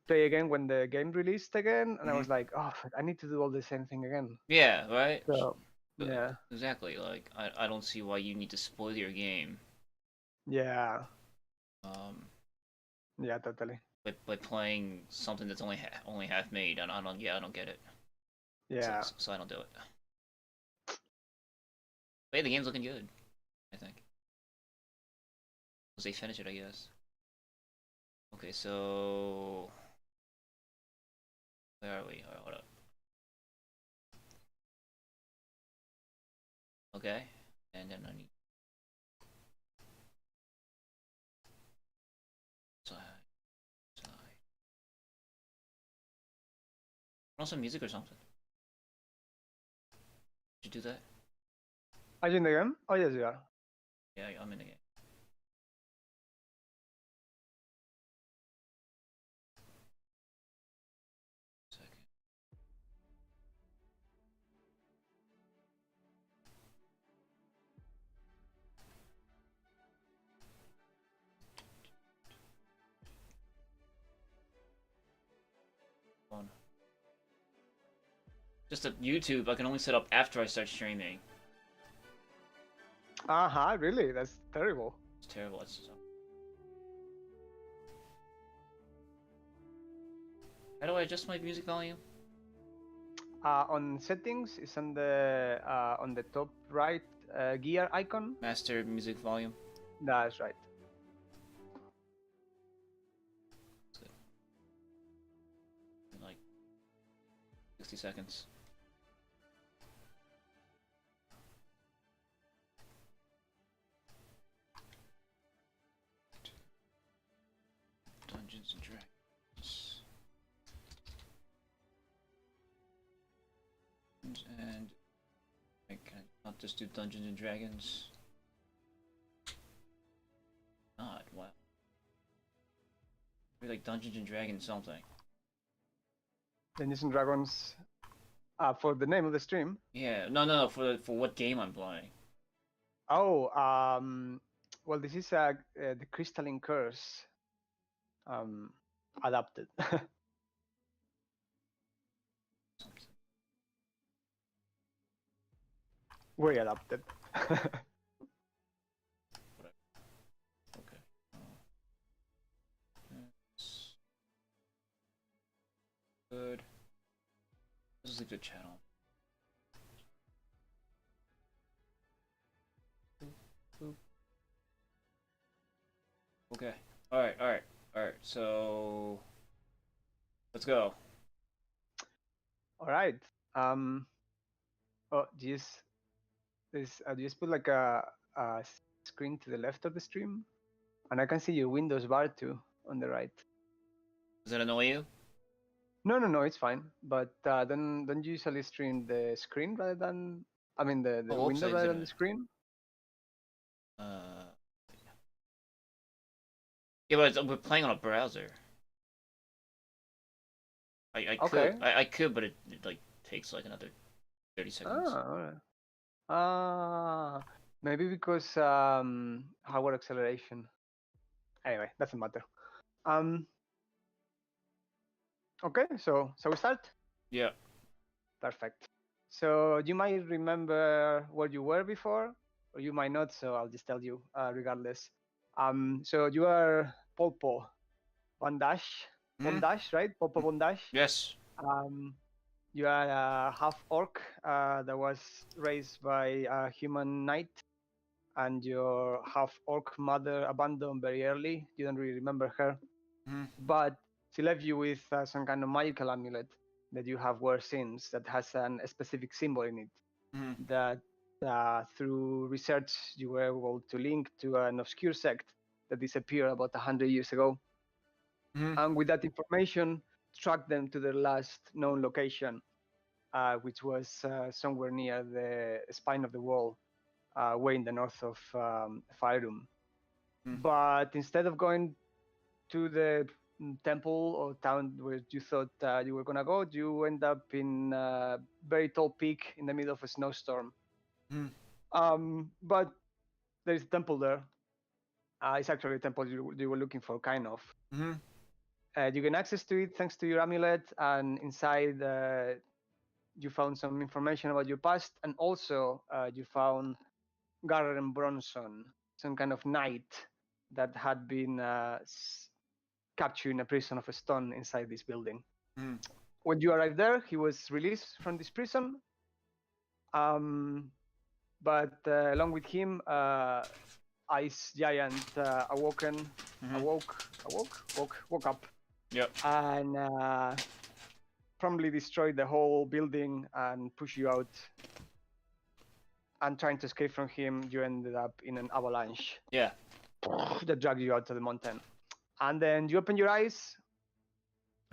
play again when the game released again, and I was like, oh, I need to do all the same thing again. Yeah, right. So yeah, exactly. Like I don't see why you need to spoil your game. yeah, Um, yeah, totally. by playing something that's only half made. I don't get it. Yeah. So I don't do it. But yeah, the game's looking good, I think. Once they finish it, I guess. Okay, so where are we? Alright, hold up. Okay, and then I need side. Want some music or something? Did you do that? Are you in the game? Oh yes, you are. Yeah, I'm in the game. Second. On. Just a YouTube I can only set up after I start streaming. Really? That's terrible. It's terrible. How do I adjust my music volume? On settings, it's on the top right gear icon. Master music volume. That's right. Good. In like 60 seconds. Dungeons and Dragons. And I can not just do Dungeons and Dragons. Not wow. Maybe like Dungeons and Dragons something. Dungeons and Dragons. For the name of the stream. Yeah, no, for what game I'm playing. Oh, well, this is the Crystalline Curse adapted. Way adapted. Okay. Good. Let's just leave the channel. Okay. Alright. So let's go. Alright. Oh, just put like a screen to the left of the stream, and I can see your Windows bar too on the right. Does that annoy you? No, it's fine. But don't you usually stream the screen rather than, I mean, the window rather than the screen? Yeah, but we're playing on a browser. I could, okay. I could, but it like takes like another 30 seconds. Maybe because hardware acceleration. Anyway, doesn't matter. Okay, so we start? Yeah. Perfect. So you might remember where you were before, or you might not, so I'll just tell you regardless. So you are Polpo Bondash, right? Polpo Bondash. Yes. You are a half orc that was raised by a human knight, and your half orc mother abandoned very early. You don't really remember her, but she left you with some kind of magical amulet that you have wear since, that has a specific symbol in it. That through research you were able to link to an obscure sect that disappeared about 100 years ago. And with that information, track them to their last known location, which was somewhere near the spine of the wall, way in the north of Faerun. But instead of going to the temple or town where you thought you were gonna go, you end up in a very tall peak in the middle of a snowstorm. But there's a temple there. It's actually a temple you were looking for, kind of. You gain access to it thanks to your amulet, and inside you found some information about your past, and also you found Garen Bronson, some kind of knight that had been captured in a prison of stone inside this building. Mm. When you arrived there, he was released from this prison. But along with him, Ice Giant woke up. Yep. And promptly destroyed the whole building and pushed you out. And trying to escape from him, you ended up in an avalanche. Yeah. That dragged you out to the mountain. And then you open your eyes,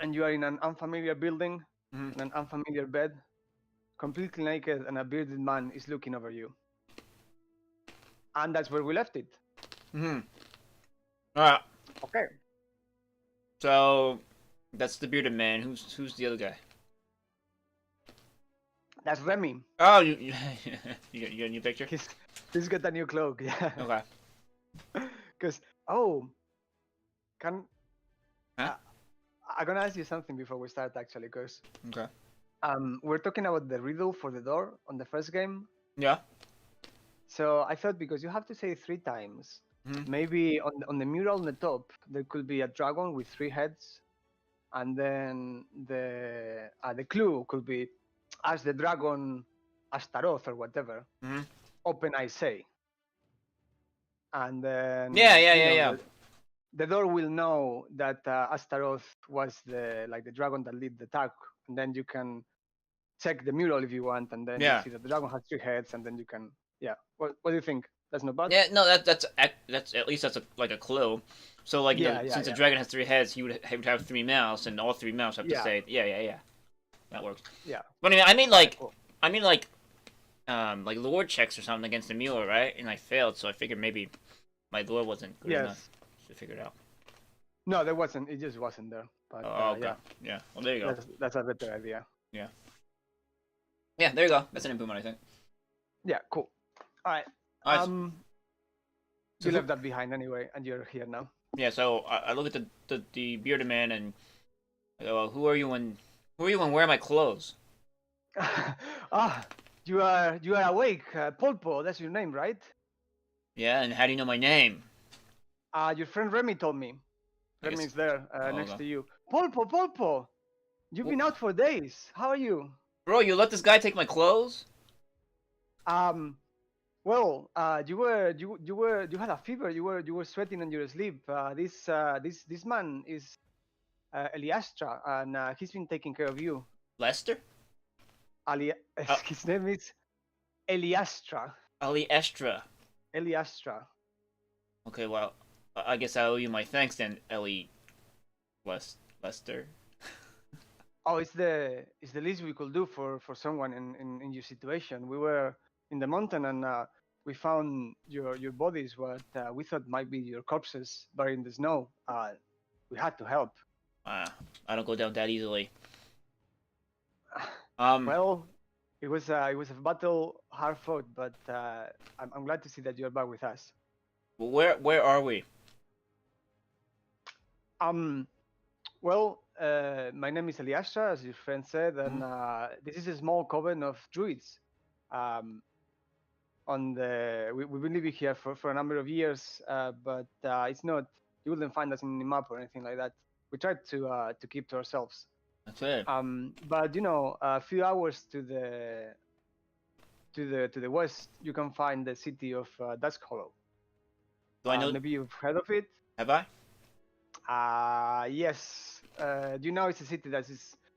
and you are in an unfamiliar building, in an unfamiliar bed, completely naked, and a bearded man is looking over you. And that's where we left it. Alright. Okay. So that's the bearded man. Who's the other guy? That's Remy. Oh, you got a new picture? He's got a new cloak, yeah. Okay. Because I'm gonna ask you something before we start, actually, because Okay. we're talking about the riddle for the door on the first game. Yeah. So I thought, because you have to say 3 times, maybe on the mural on the top there could be a dragon with 3 heads, and then the clue could be, as the dragon Astaroth or whatever, open I say. And then the door will know that Astaroth was the dragon that led the attack, and then you can check the mural if you want, and then you see that the dragon has 3 heads, and then you can What do you think? That's not bad. Yeah, no, that's at least that's a clue. So like since the dragon has 3 heads, he would have 3 mouths, and all 3 mouths have to say that works. Yeah. But I mean like lore checks or something against the mule, right? And I failed, so I figured maybe my lore wasn't good enough to figure it out. No, there wasn't. It just wasn't there. But okay. Yeah. Well, there you go. That's a better idea. Yeah. Yeah, there you go. That's an improvement, I think. Yeah, cool. All right. So you left that behind anyway, and you're here now. Yeah. So I look at the bearded man, and I go, "Who are you? And where are my clothes?" You are awake, Polpo. That's your name, right? Yeah. And how do you know my name? Your friend Remy told me. Remy's there next to you. Polpo. You've been out for days. How are you? Bro, you let this guy take my clothes? Well, you had a fever. You were sweating in your sleep. This man is Eliastra, and he's been taking care of you. Lester? His name is Eliastra. Eliastra. Okay, well, I guess I owe you my thanks then, Lester. Oh, it's the least we could do for someone in your situation. We were in the mountain, and we found your bodies, what we thought might be your corpses buried in the snow. We had to help. I don't go down that easily. Well, it was a battle hard fought, but I'm glad to see that you're back with us. Well, where are we? Well, my name is Eliastra, as your friend said, and this is a small coven of druids. We've been living here for a number of years, but it's not. You wouldn't find us in any map or anything like that. We tried to keep to ourselves. That's it. But a few hours to the west, you can find the city of Dusk Hollow. Do I know? Maybe you've heard of it. Have I? Yes. It's a city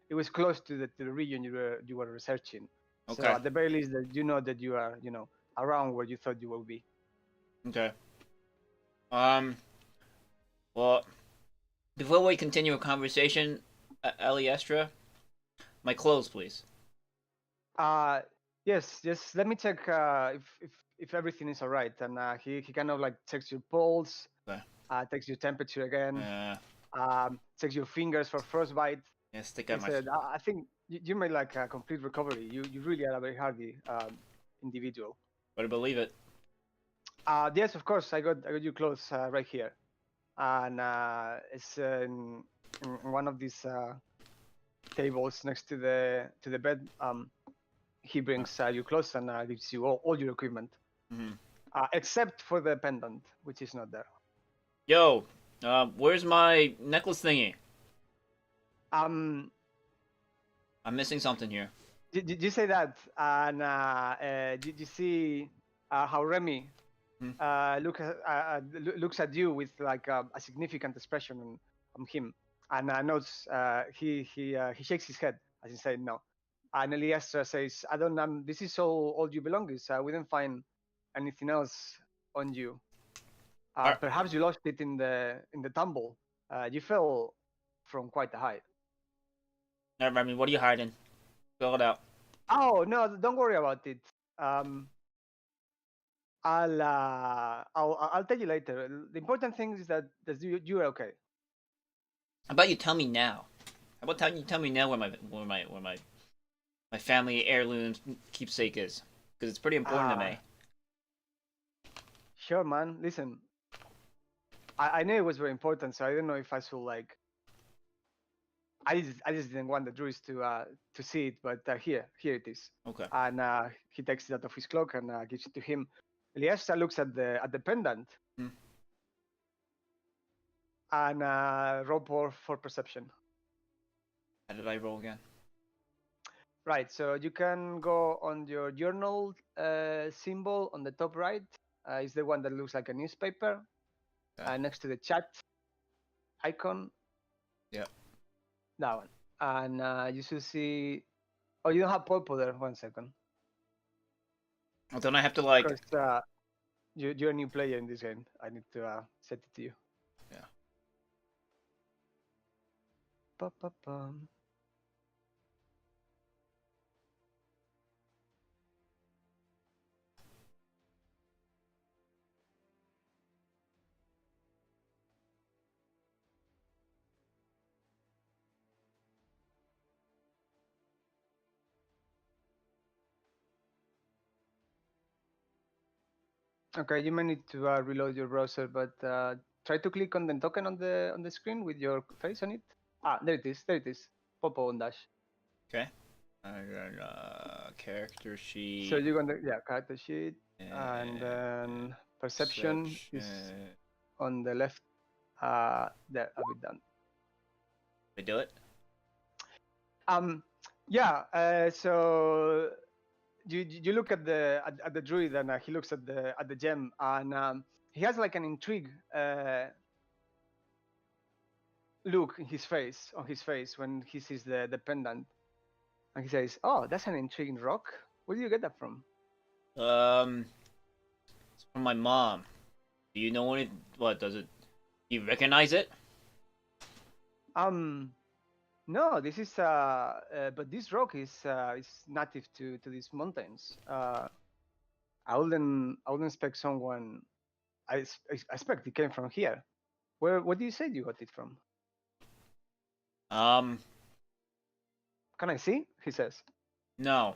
it was close to the region you were researching. Okay. So at the very least, that that you are around where you thought you will be. Okay. Well, before we continue our conversation, Eliastra, my clothes, please. Yes. Just let me check if everything is alright, and he kind of checks your pulse. Okay. Takes your temperature again. Checks your fingers for frostbite. Yeah, stick out my. I think you made a complete recovery. You really are a very hardy individual. Better believe it. Yes, of course. I got your clothes right here, and it's in one of these tables next to the bed. He brings you clothes and gives you all your equipment, except for the pendant, which is not there. Yo, where's my necklace thingy? Um, I'm missing something here. did you say that? And did you see how Remy looks at you with like a significant expression on him, and notes he shakes his head as he said no. And Eliastra says, "I don't. This is all you belongings. We didn't find anything else on you. Perhaps you lost it in the tumble. You fell from quite a height." Never mind. What are you hiding? Fill it out. Oh no! Don't worry about it. I'll tell you later. The important thing is that you are okay. How about you tell me now? How about you tell me now where my family heirloom keepsake is? Because it's pretty important to me. Sure, man. Listen, I knew it was very important, so I don't know if I should like. I just didn't want the druids to see it, but here it is. Okay. And he takes it out of his cloak and gives it to him. Eliastra looks at the pendant. And roll for perception. How did I roll again? Right, so you can go on your journal symbol on the top right. Is the one that looks like a newspaper. Next to the chat icon. Yeah. That one. And you should see. Oh, you don't have purple there. 1 second. Well, don't I have to like? Because you're a new player in this game. I need to set it to you. Yeah. Ba-ba-bum. Okay, you may need to reload your browser, but try to click on the token on the screen with your face on it. There it is. There it is. Popo on dash. Okay. I got character sheet. So you're gonna character sheet, and then perception is on the left. There, a bit down. Did I do it? Yeah. So you look at the druid, and he looks at the gem, and he has like an intrigue look in his face, when he sees the pendant, and he says, "Oh, that's an intriguing rock. Where do you get that from?" It's from my mom. Do you know what does it? Do you recognize it? No, this is but this rock is native to these mountains. I wouldn't expect someone. I expect it came from here. Where do you say you got it from? Can I see? He says. No.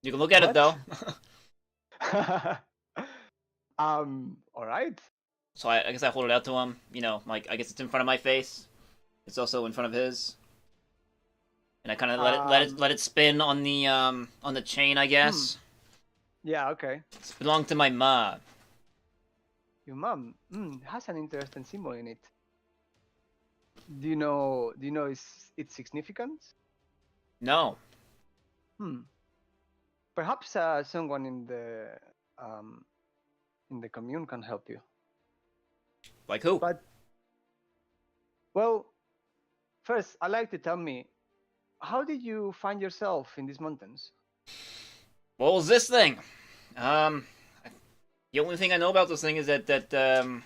You can look at it though. All right. So I guess I hold it out to him. You know, like I guess it's in front of my face. It's also in front of his. And I kind of let it spin on the chain, I guess. Yeah. Okay. It belonged to my mom. Your mom has an interesting symbol in it. Do you know its significance? No. Perhaps someone in the commune can help you. Like who? But well, first I'd like to tell me, how did you find yourself in these mountains? What was this thing? The only thing I know about this thing is that there's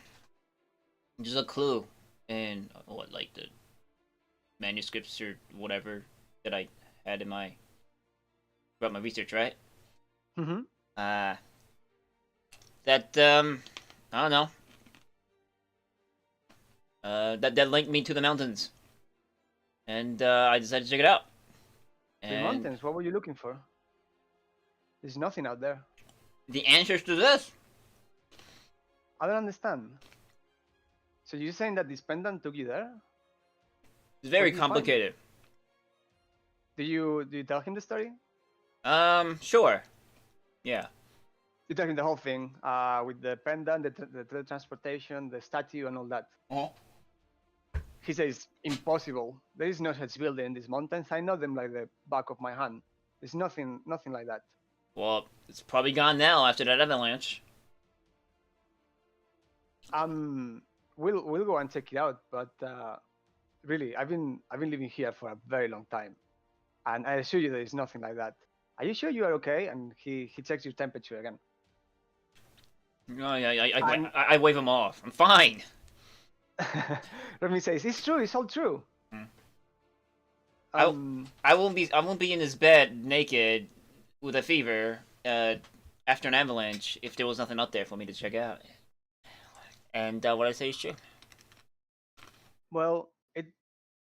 a clue in like the manuscripts or whatever that I had in my about my research, right? That I don't know. That linked me to the mountains, and I decided to check it out. The mountains. What were you looking for? There's nothing out there. The answers to this. I don't understand. So you're saying that this pendant took you there? It's very What do you find? complicated. Do you tell him the story? Sure. Yeah. You tell him the whole thing, with the pendant, the teletransportation, the statue, and all that. Uh-huh. He says, impossible. There is no such building in these mountains. I know them like the back of my hand. There's nothing like that. Well, it's probably gone now after that avalanche. We'll go and check it out. But really, I've been living here for a very long time, and I assure you there is nothing like that. Are you sure you are okay? And he checks your temperature again. Oh, yeah, I wave him off. I'm fine. Remy says, "It's true. It's all true." I won't be in his bed naked with a fever after an avalanche if there was nothing out there for me to check out. And what I say is true. Well,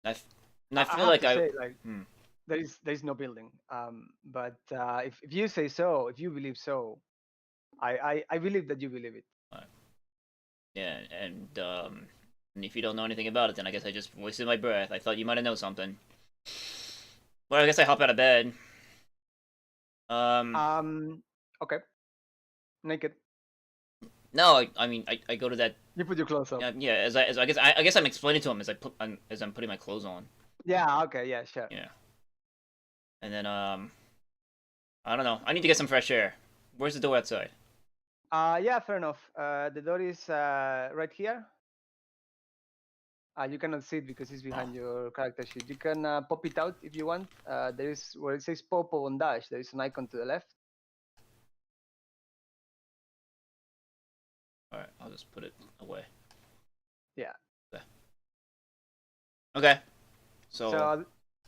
I feel like there is no building. But if you say so, if you believe so, I believe that you believe it. Yeah, and if you don't know anything about it, then I guess I just wasted my breath. I thought you might have known something. Well, I guess I hop out of bed. Okay. Naked. No, I mean I go to that. You put your clothes on. Yeah, as I guess I'm explaining to him as I'm putting my clothes on. Yeah. Okay. Yeah. Sure. Yeah. And then I don't know. I need to get some fresh air. Where's the door outside? Yeah. Fair enough. The door is right here. You cannot see it because it's behind your character sheet. You can pop it out if you want. There is where it says Popo on dash. There is an icon to the left. All right, I'll just put it away. Yeah. Okay. So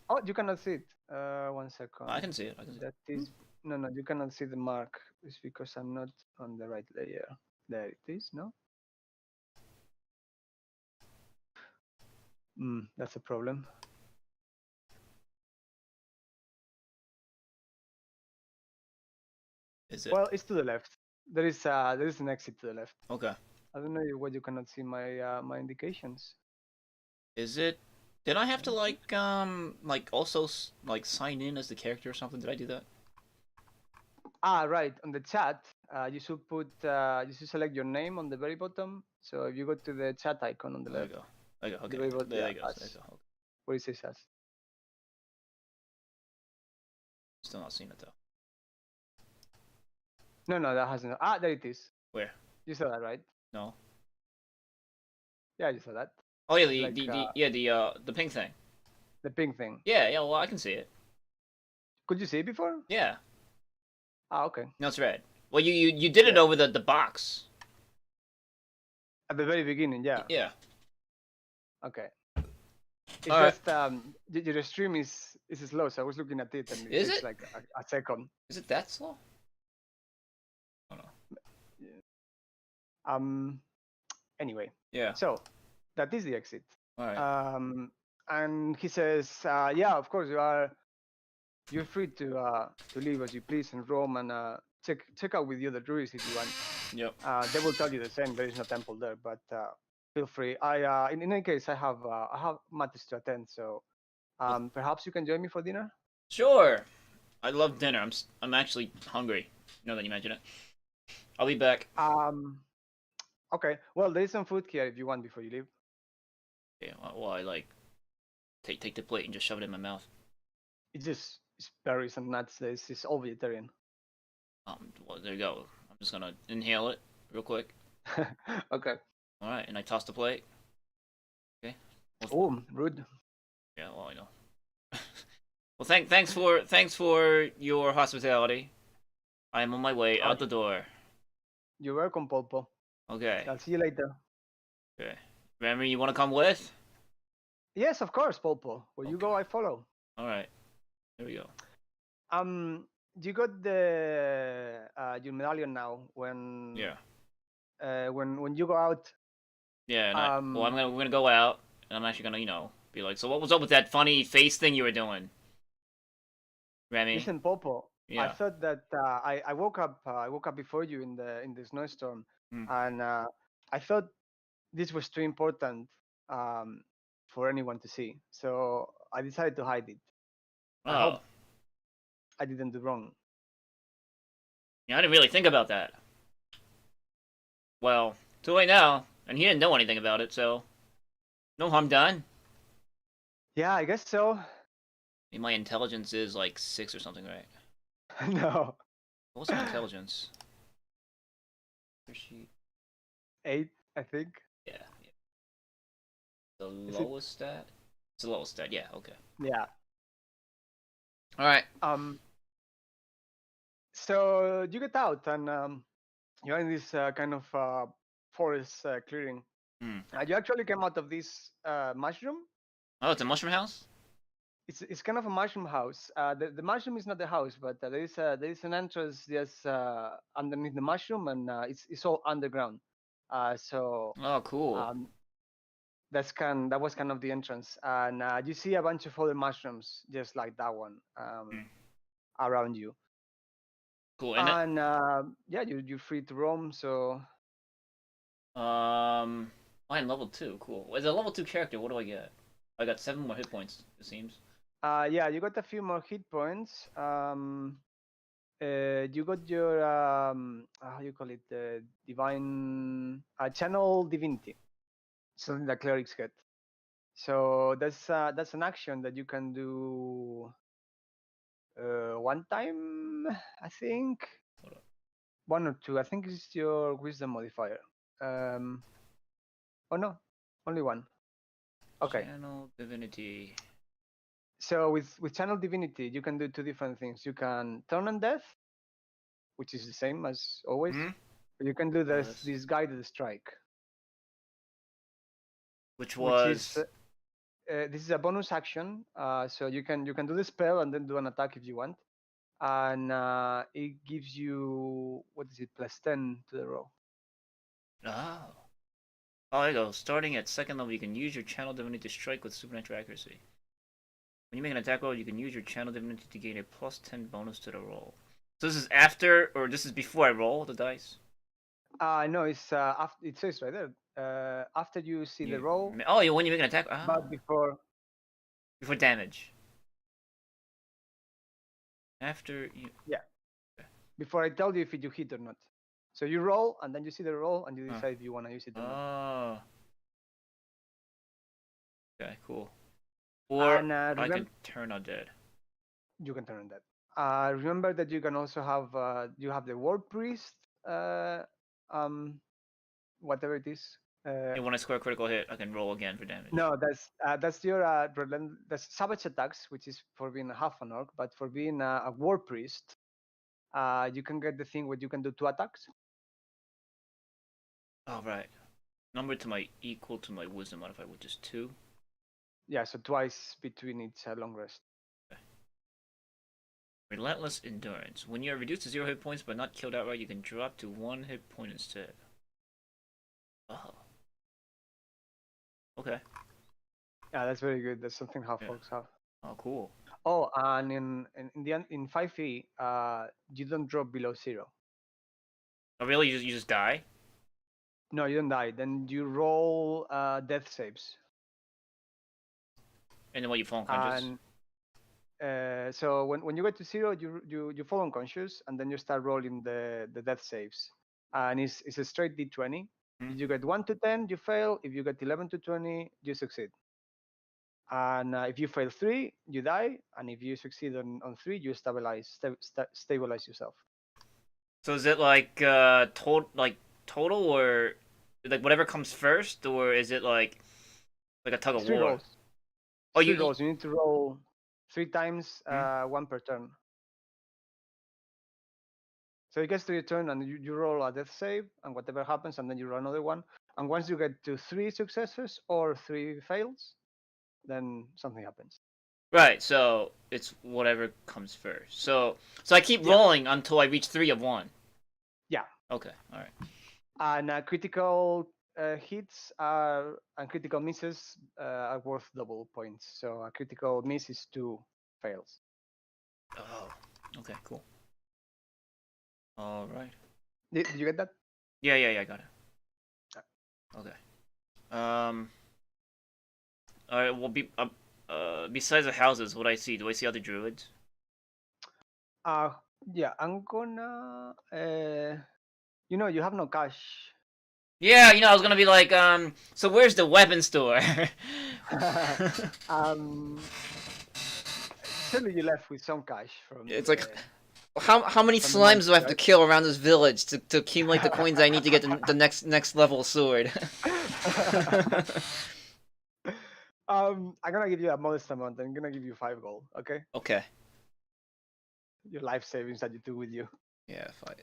oh, you cannot see it. 1 second. I can see it. I can see that is no. You cannot see the mark. It's because I'm not on the right layer. There it is. No. That's a problem. Is it? Well, it's to the left. There is an exit to the left. Okay. I don't know why you cannot see my my indications. Is it? Did I have to like also like sign in as the character or something? Did I do that? Right. On the chat, you should put you should select your name on the very bottom. So if you go to the chat icon on the left. There you go. Okay. The very bottom, There you go. Okay. Where it says us. Still not seeing it though. No, that hasn't. There it is. Where? You saw that, right? No. Yeah, you saw that. Oh yeah, the pink thing. The pink thing. Yeah, well I can see it. Could you see it before? Yeah. Okay. No, it's red. Well, you did it over the box. At the very beginning, yeah. Yeah. Okay. It's just your stream is slow, so I was looking at it and it takes like a second. Is it that slow? I don't know. Anyway. Yeah. So that is the exit. All right. And he says, yeah, of course you're free to leave as you please and roam and check out with the other druids if you want. Yep. They will tell you the same. There is no temple there, but feel free. In any case, I have matters to attend, so perhaps you can join me for dinner. Sure. I love dinner. I'm actually hungry. Now that you mention it, I'll be back. Okay. Well, there is some food here if you want before you leave. Yeah. Well, I like take the plate and just shove it in my mouth. It's berries and nuts. It's all vegetarian. Well, there you go. I'm just gonna inhale it real quick. Okay. All right, and I toss the plate. Okay. Oh, rude. Yeah, well, I know. Well, thanks for your hospitality. I am on my way out the door. You're welcome, Polpo. Okay. I'll see you later. Okay. Remy, you want to come with? Yes, of course, Polpo. Where you go, I follow. All right. Here we go. You got the your medallion now when when you go out. Yeah. Well, we're gonna go out, and I'm actually gonna be like, so what was up with that funny face thing you were doing, Remy? Listen, Popo. Yeah. I thought that I woke up before you in the snowstorm, and I thought this was too important for anyone to see. So I decided to hide it. I Oh, hope I didn't do wrong. yeah, I didn't really think about that. Well, too late now, and he didn't know anything about it, so no harm done. Yeah, I guess so. I mean, my intelligence is like 6 or something, right? No, What's my intelligence? Sheet. 8, I think. Yeah. The Is it? lowest stat? It's the lowest stat, yeah, okay. Yeah. Alright. So you get out and you're in this kind of forest clearing. Hmm. You actually came out of this mushroom. Oh, it's a mushroom house? It's kind of a mushroom house. The mushroom is not the house, but there is an entrance just underneath the mushroom, and it's all underground. So Oh, cool. that was kind of the entrance, and you see a bunch of other mushrooms just like that one around you. Cool. And yeah, you're free to roam. So I'm level 2, cool. As a level 2 character, what do I get? I got 7 more hit points, it seems. yeah, you got a few more hit points. You got your how you call it, divine channel divinity, something that clerics get. So that's an action that you can do one time, I think. Hold up. One or two. I think it's your wisdom modifier. Oh no, only one. Okay. Channel divinity. So with channel divinity, you can do two different things. You can turn on death, which is the same as always. Hmm? But you can do this. this guided strike, Which which is was this is a bonus action. So you can do the spell and then do an attack if you want, and it gives you, what is it, +10 to the roll. oh. Oh, there you go. Starting at 2nd level, you can use your channel divinity to strike with supernatural accuracy. When you make an attack roll, you can use your channel divinity to gain a +10 bonus to the roll. So this is after, or this is before I roll the dice? No, it's after, it says right there. After you see the roll, Oh, yeah, when you make an attack. Oh. but before damage. After you. yeah, before I tell you if you hit or not. So you roll and then you see the roll and you decide if you want to use it or not. Oh. Okay, cool. Or And I can turn undead. you can turn on that. Remember that you can also have you have the ward priest, whatever it is. And when I score a critical hit, I can roll again for damage. No, that's your that's savage attacks, which is for being a half an orc. But for being a war priest, you can get the thing where you can do 2 attacks. Oh, right. Number to my equal to my wisdom modifier, which is 2. Yeah, so twice between each long rest. Okay. Relentless endurance. When you are reduced to 0 hit points but not killed outright, you can drop to 1 hit point instead. Oh. Okay. Yeah, that's very good. That's something half orcs have. Oh, cool. Oh, and in 5e, you don't drop below 0. Oh, really? You just die? No, you don't die. Then you roll death saves. And then what, you fall unconscious? And so when you get to 0, you fall unconscious, and then you start rolling the death saves. And it's a straight d20. If you get 1 to 10, you fail. If you get 11 to 20, you succeed. And if you fail 3, you die. And if you succeed on 3, you stabilize yourself. So is it like total, or like whatever comes first, or is it like a tug of 3 war? rolls. Oh, 3 rolls. You need to roll 3 times, 1 per turn. So it gets to your turn, and you roll a death save, and whatever happens, and then you roll another one. And once you get to 3 successes or 3 fails, then something happens. Right. So it's whatever comes first. So I keep rolling until I reach 3 of 1. Yeah. Okay. All right. And critical hits and critical misses are worth double points. So a critical miss is 2 fails. Oh. Okay. Cool. All right. Did you get that? Yeah. I got it. Okay. Alright, well, besides the houses, what I see? Do I see other druids? Yeah, I'm gonna. You have no cash. Yeah, I was gonna be like, so where's the weapon store? Surely you left with some cash from It's like, how many from the slimes month, do I have to right? kill around this village to accumulate the coins I need to get the next level sword? I'm gonna give you a modest amount. I'm gonna give you 5 gold. Okay, Okay. your life savings that you took with you. Yeah, five.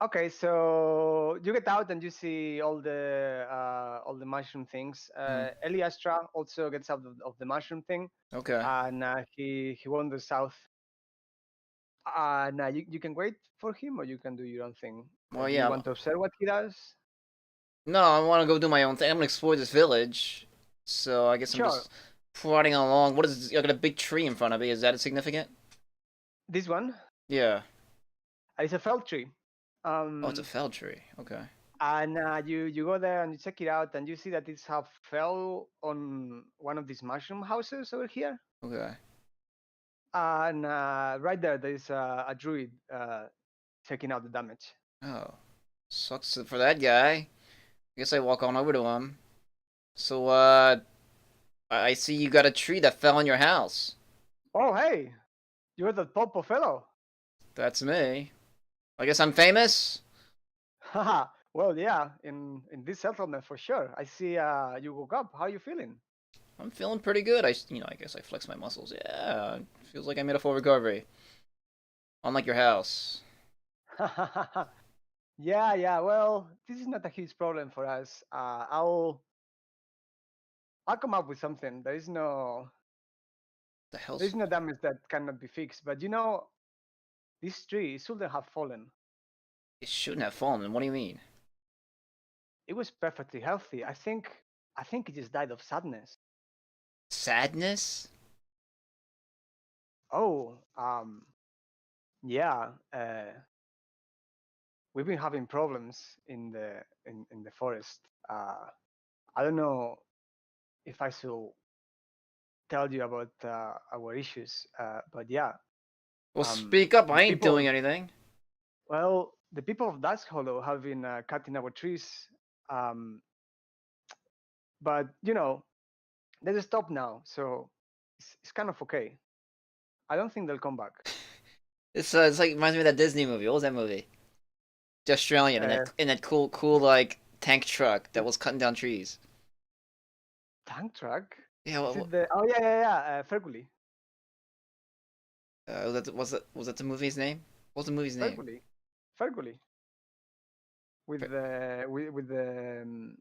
Okay, so you get out and you see all the mushroom things. Eliastra also gets out of the mushroom thing, Okay. and he wanders south. Now you can wait for him, or you can do your own thing. Well, Do you yeah. want to observe what he does? No, I want to go do my own thing. I'm gonna explore this village. So I guess I'm Sure. just plodding along. What is this? I got a big tree in front of me. Is that significant? This one Yeah. is a fell tree. Oh, it's a fell tree. Okay. And you go there and you check it out, and you see that it's half fell on one of these mushroom houses over here. Okay. And right there is a druid checking out the damage. Oh, sucks for that guy. I guess I walk on over to him. So, I see you got a tree that fell on your house. Oh, hey, you're the Popo fellow. That's me. I guess I'm famous? Haha. Well, yeah, in this settlement for sure. I see you woke up. How are you feeling? I'm feeling pretty good. I guess I flex my muscles. Yeah, feels like I made a full recovery. Unlike your house. Yeah. Well, this is not a huge problem for us. I'll come up with something. The hell's... There's no damage that cannot be fixed. But this tree shouldn't have fallen. It shouldn't have fallen. What do you mean? It was perfectly healthy. I think it just died of sadness. Sadness? Oh, yeah. We've been having problems in the forest. I don't know if I should tell you about our issues, but yeah. Well, speak up. I The ain't doing anything. Well, the people of Dusk Hollow have been cutting our trees, um, but they just stopped now, so it's kind of okay. I don't think they'll come back. It's like reminds me of that Disney movie. What was that movie? The Australian in that cool like tank truck that was cutting down trees. Tank truck? Yeah, Oh yeah, Ferguli. was that the movie's name? What's the movie's name? Ferguli. With the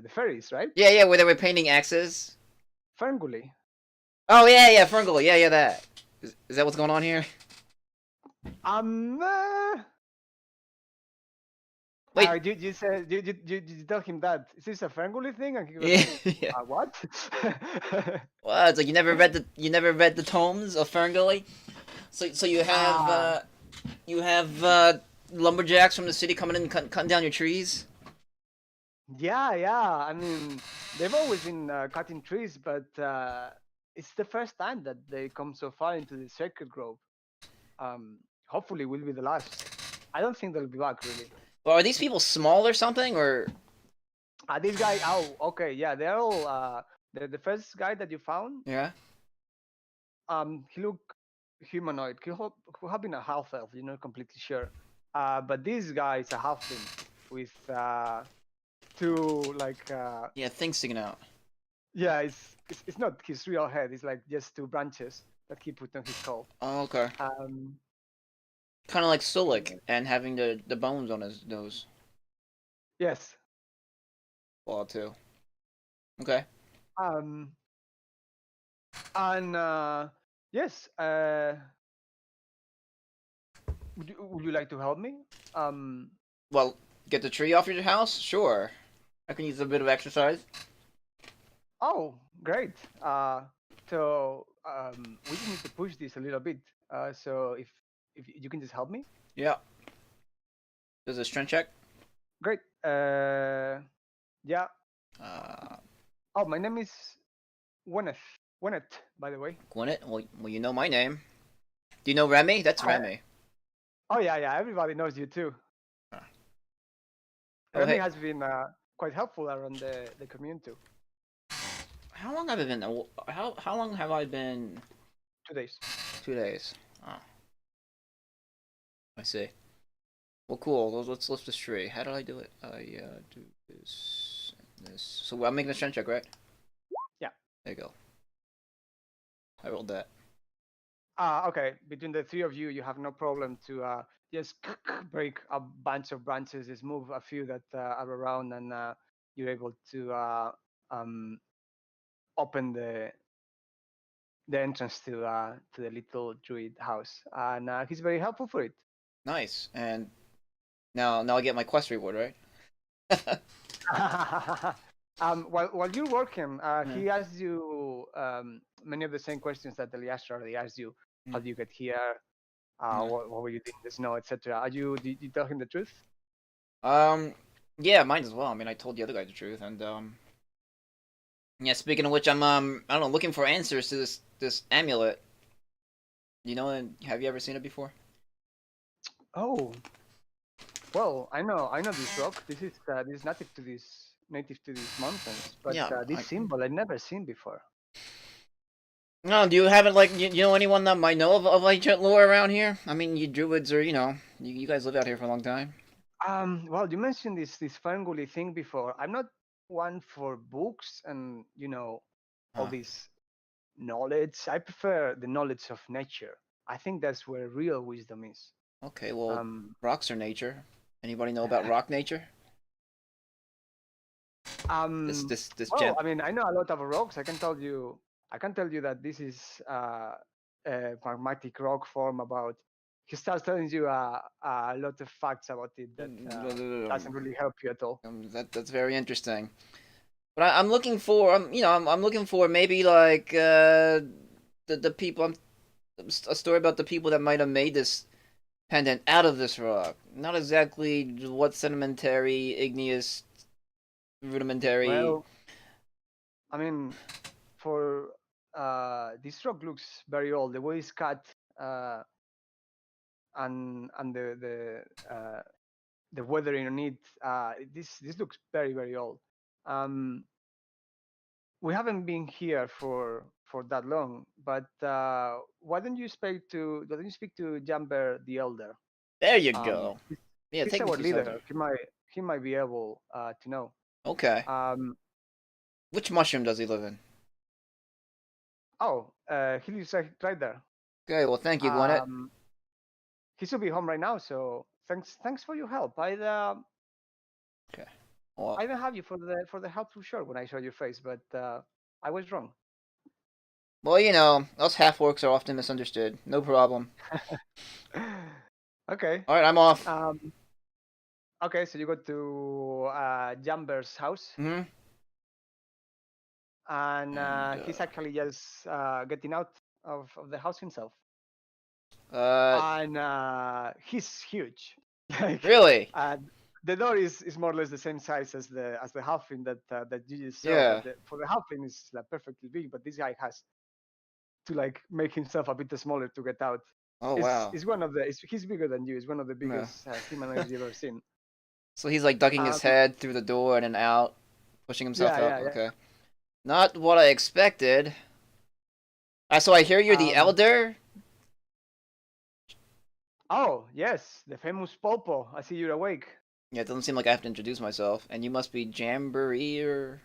fairies, right? Yeah, where they were painting axes. Fernguli. Oh yeah, Ferngul. Yeah, that. Is that what's going on here? Wait. Did you tell him that? Is this a Fernguli thing? And he Yeah. like, Yeah. What? What? It's like you never read the tomes of Ferngully? So you have lumberjacks from the city coming in and cutting down your trees? Yeah. I mean, they've always been cutting trees, but it's the first time that they come so far into the sacred grove. Hopefully, will be the last. I don't think they'll be back really. Well, are these people small or something, or? This guy. Oh, okay. Yeah, they're all. The first guy that you found. Yeah. He looked humanoid. He could have been a half elf. You're not completely sure. But this guy is a halfling with two like. Yeah, things sticking out. Yeah, it's not his real head. It's like just two branches that he put on his skull. Oh, okay. Kind of like Sulik and having the bones on his nose. Yes. Well, too. Okay. And yes. Would you like to help me? Well, get the tree off your house? Sure. I can use a bit of exercise. Oh, great. So we just need to push this a little bit. So if you can just help me. Yeah. Does a strength check? Great. Yeah. Oh, my name is Gwyneth. Gwyneth, by the way. Gwyneth? Well, you know my name. Do you know Remy? That's Hi. Remy. Oh yeah. Everybody knows you too. Huh. Oh, Remy hey. has been quite helpful around the community. How long have I been? How long have I been? 2 days. 2 days. Oh. I see. Well, cool. Let's lift this tree. How did I do it? I do this and this. So I'm making a strength check, right? Yeah. There you go. I rolled that. Okay. Between the three of you, you have no problem to just break a bunch of branches, just move a few that are around, and you're able to open the entrance to the little druid house, and he's very helpful for it. Nice. And now I get my quest reward, right? While you're working, Yeah. he asks you many of the same questions that Elias already asked you. How do you get here? Yeah. What were you doing in the snow, etc. Did you tell him the truth? Yeah, mine as well. I mean, I told the other guy the truth, and yeah. Speaking of which, I'm I don't know, looking for answers to this amulet. You know, and have you ever seen it before? Oh, well, I know this rock. This is native to these mountains, but Yeah. this symbol I've never seen before. No, do you haven't like you know anyone that might know of ancient lore around here? I mean, you druids are you guys live out here for a long time. Well, you mentioned this Ferngully thing before. I'm not one for books and all Huh. this knowledge. I prefer the knowledge of nature. I think that's where real wisdom is. Okay, well, Um, rocks are nature. Anybody know about rock nature? This well, gem. I mean, I know a lot of rocks. I can tell you that this is a magmatic rock form. About he starts telling you a lot of facts about it that doesn't really help you at all. That's very interesting. But I'm looking for I'm looking for maybe like the people a story about the people that might have made this pendant out of this rock. Not exactly what sedimentary, igneous, rudimentary. Well, I mean, for this rock looks very old. The way it's cut uh, and the weathering on it, this looks very old. Um, we haven't been here for that long, but why don't you speak to Jamber the Elder? There you Um, go. he's, Yeah, he's take me our to his leader. elder. He might be able to know. Okay. Um, Which mushroom does he live in? he lives right there. Okay, well, thank you, Gwinnett. Um, he should be home right now. So thanks for your help. Okay. Well, I didn't have you for the helpful shirt when I saw your face, but I was wrong. us half orcs are often misunderstood. No problem. Okay. All right, I'm off. Okay, so you go to Jamber's house, Hmm. and And he's actually just getting out of the house himself, uh, and he's huge. Like, really? the door is more or less the same size as the halfling that you just saw, Yeah. but for the halfling is like perfectly big. But this guy has to like make himself a bit smaller to get out. Oh It's wow. it's one of the he's bigger than you. He's one of the Yeah. biggest humanoids you've ever seen. So he's like ducking Um, his head through the door and then out, pushing himself yeah, out. yeah, yeah. Okay. Not what I expected. So I hear you're the Um, elder. oh yes, the famous Popo. I see you're awake. Yeah, it doesn't seem like I have to introduce myself. And you must be Jamboree or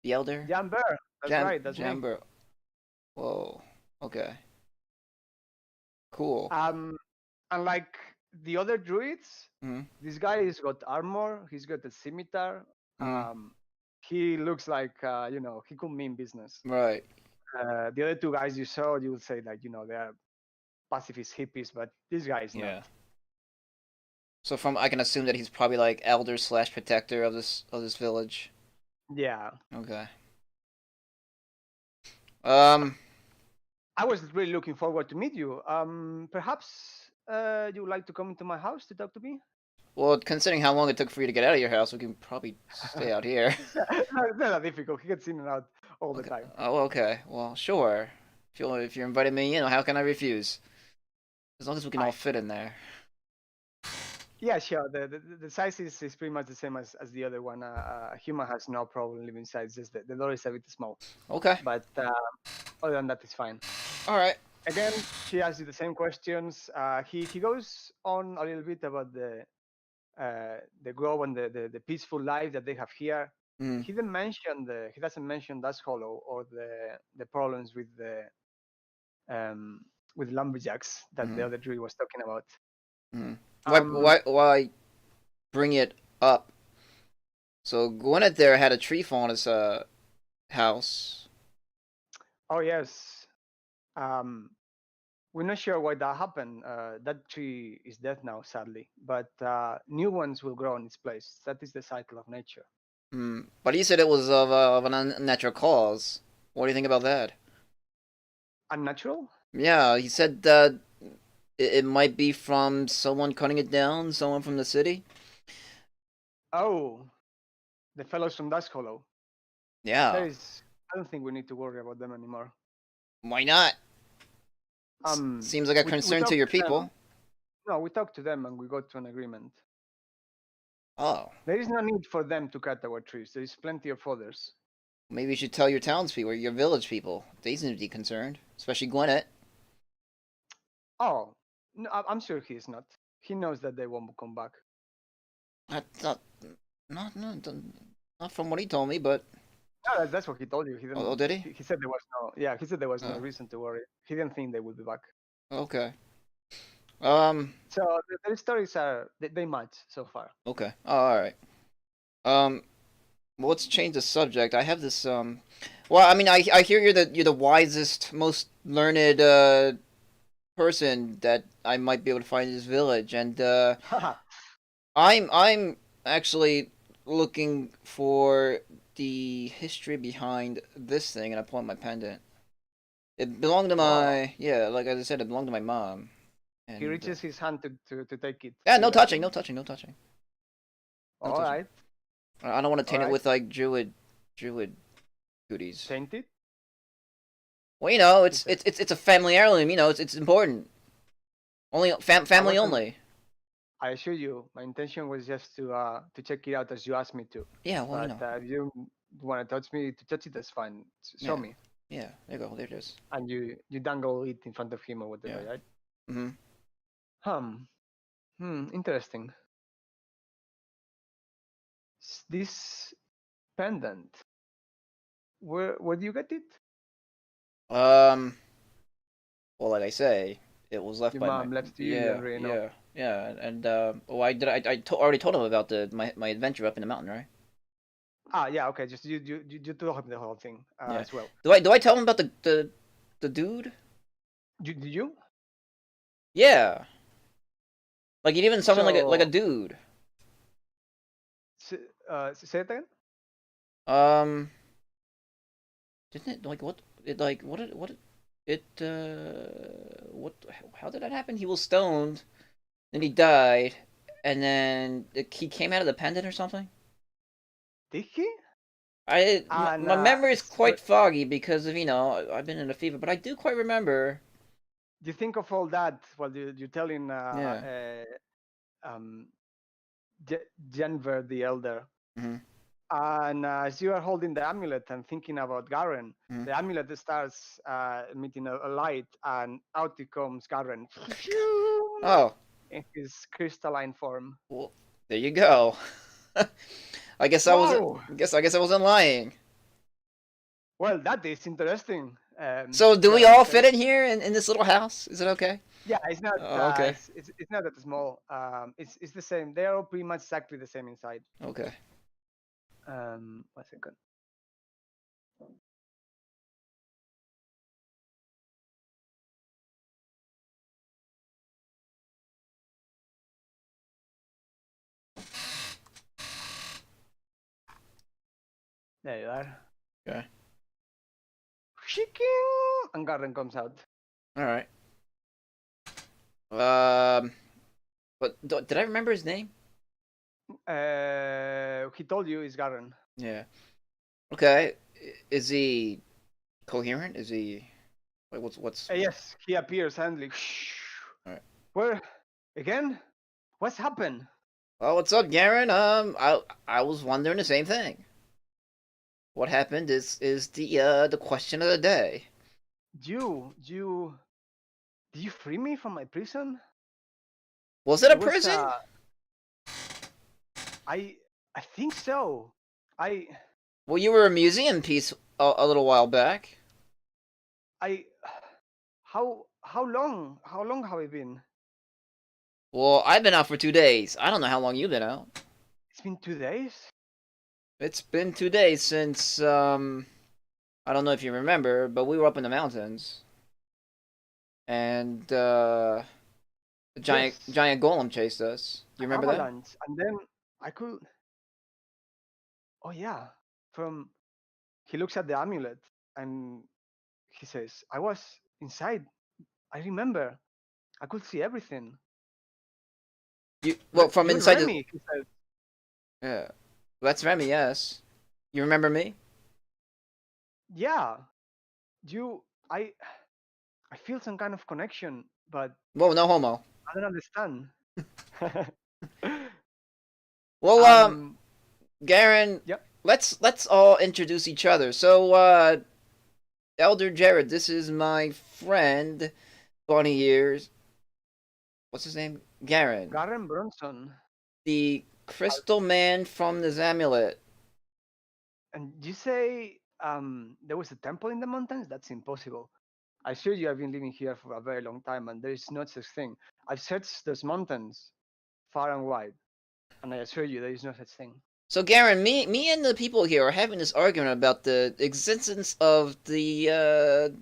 the elder. Jamber. That's right. That's me. Jamber. Whoa. Okay. Cool. Unlike the other druids, Hmm. this guy has got armor. He's got a scimitar. Hmm. He looks like he could mean business. Right. The other two guys you saw, you would say like they are pacifist hippies, but this guy is not. Yeah. So from I can assume that he's probably like elder slash protector of this village. Yeah. Okay. I was really looking forward to meet you. Perhaps you would like to come into my house to talk to me? Well, considering how long it took for you to get out of your house, we can probably stay out here. No, it's not that difficult. He gets in and out all the Okay. time. Oh, okay. Well, sure. If you're inviting me in, how can I refuse? As long as we can all fit in there. Yeah, sure. The size is pretty much the same as the other one. A human has no problem living inside. It's just the door is a bit small. Okay. But other than that, it's fine. All right. Again, she asks you the same questions. He goes on a little bit about the grove and the peaceful life that they have here. Mm. He doesn't mention Dust Hollow or the problems with lumberjacks that the other druid was talking about. Mm. Why bring it up? So Gwyneth there had a tree fall on his house. Oh yes. We're not sure why that happened. That tree is dead now, sadly, but new ones will grow in its place. That is the cycle of nature. But he said it was of an unnatural cause. What do you think about that? Unnatural? Yeah, he said that it might be from someone cutting it down, someone from the city. Oh, the fellows from Dusk Hollow. Yeah. I don't think we need to worry about them anymore. Why not? Seems like a concern to your people. No, we talked to them and we got to an agreement. Oh. There is no need for them to cut our trees. There is plenty of others. Maybe you should tell your townspeople, your village people. They seem to be concerned, especially Gwinnett. Oh, no, I'm sure he is not. He knows that they won't come back. Not from what he told me, but. No, that's what he told you. He didn't, Oh, did he? He said there was no. Yeah, he said there was no reason to worry. He didn't think they would be back. Okay. So the stories they match so far. Okay. Oh, all right. Well, let's change the subject. I have this. Well, I mean, I hear you're the wisest, most learned person that I might be able to find in this village, and I'm actually looking for the history behind this thing, and I pull out my pendant. It belonged to my like I said, it belonged to my mom. And, he reaches his hand to take it. Yeah, no touching, no touching, no touching. No touching. Right. I don't want to taint it with like druid goodies. Taint it? Well, you know, it's a family heirloom. You know, it's important. Only family only. I assure you, my intention was just to check it out as you asked me to. Yeah, well, but if you want to touch it, that's fine. Show me. Yeah, there you go. There it is. And you dangle it in front of him or whatever, right? Interesting. This pendant, where do you get it? Well, like I say, it was left Your by mom left to you. Yeah, and I already told him about my adventure up in the mountain, right? Yeah, okay. Just you told him the whole thing as well. Do I tell him about the dude? Did you? Yeah. Like it even sounded like a dude. Say it again. Didn't it how did that happen? He was stoned, then he died, and then he came out of the pendant or something. Did he? My memory is quite foggy because of I've been in a fever, but I do quite remember. You think of all that while you're telling Jenver the Elder. And as you are holding the amulet and thinking about Garen, the amulet starts emitting a light, and out it comes Garen. Oh. In his crystalline form. Well, there you go. I guess I wasn't lying. Well, that is interesting. So do we all fit in here in this little house? Is it okay? Yeah, it's not. Okay. It's not that small. It's the same. They are all pretty much exactly the same inside. Okay. 1 second. There you are. Okay. And Garen comes out. All right. But did I remember his name? He told you it's Garen. Yeah. Okay. Is he coherent? Is he like what's? Yes, he appears suddenly. Alright. Where again? What's happened? Well, what's up, Garen? I was wondering the same thing. What happened is the question of the day. Did you free me from my prison? Was it a It was prison? I think so. Well, you were a museum piece a little while back. How long have I been? Well, I've been out for 2 days. I don't know how long you've been out. It's been 2 days. It's been 2 days since I don't know if you remember, but we were up in the mountains, and a giant golem chased us. Do you remember that? And then I could. Oh yeah, from he looks at the amulet and he says, "I was inside. I remember. I could see everything." Well, from You're inside Remy, he says. Yeah, that's Remy. Yes, you remember me? Yeah, I feel some kind of connection, but Whoa, no homo. I don't understand. Well, Garen, Yep. let's all introduce each other. So, Elder Jared, this is my friend, Bunny Ears. What's his name? Garen. Garen Bronson. The crystal man from the Zamulet. And you say there was a temple in the mountains? That's impossible. I assure you, I've been living here for a very long time, and there is no such thing. I've searched those mountains far and wide, and I assure you, there is no such thing. So, Garen, me and the people here are having this argument about the existence of the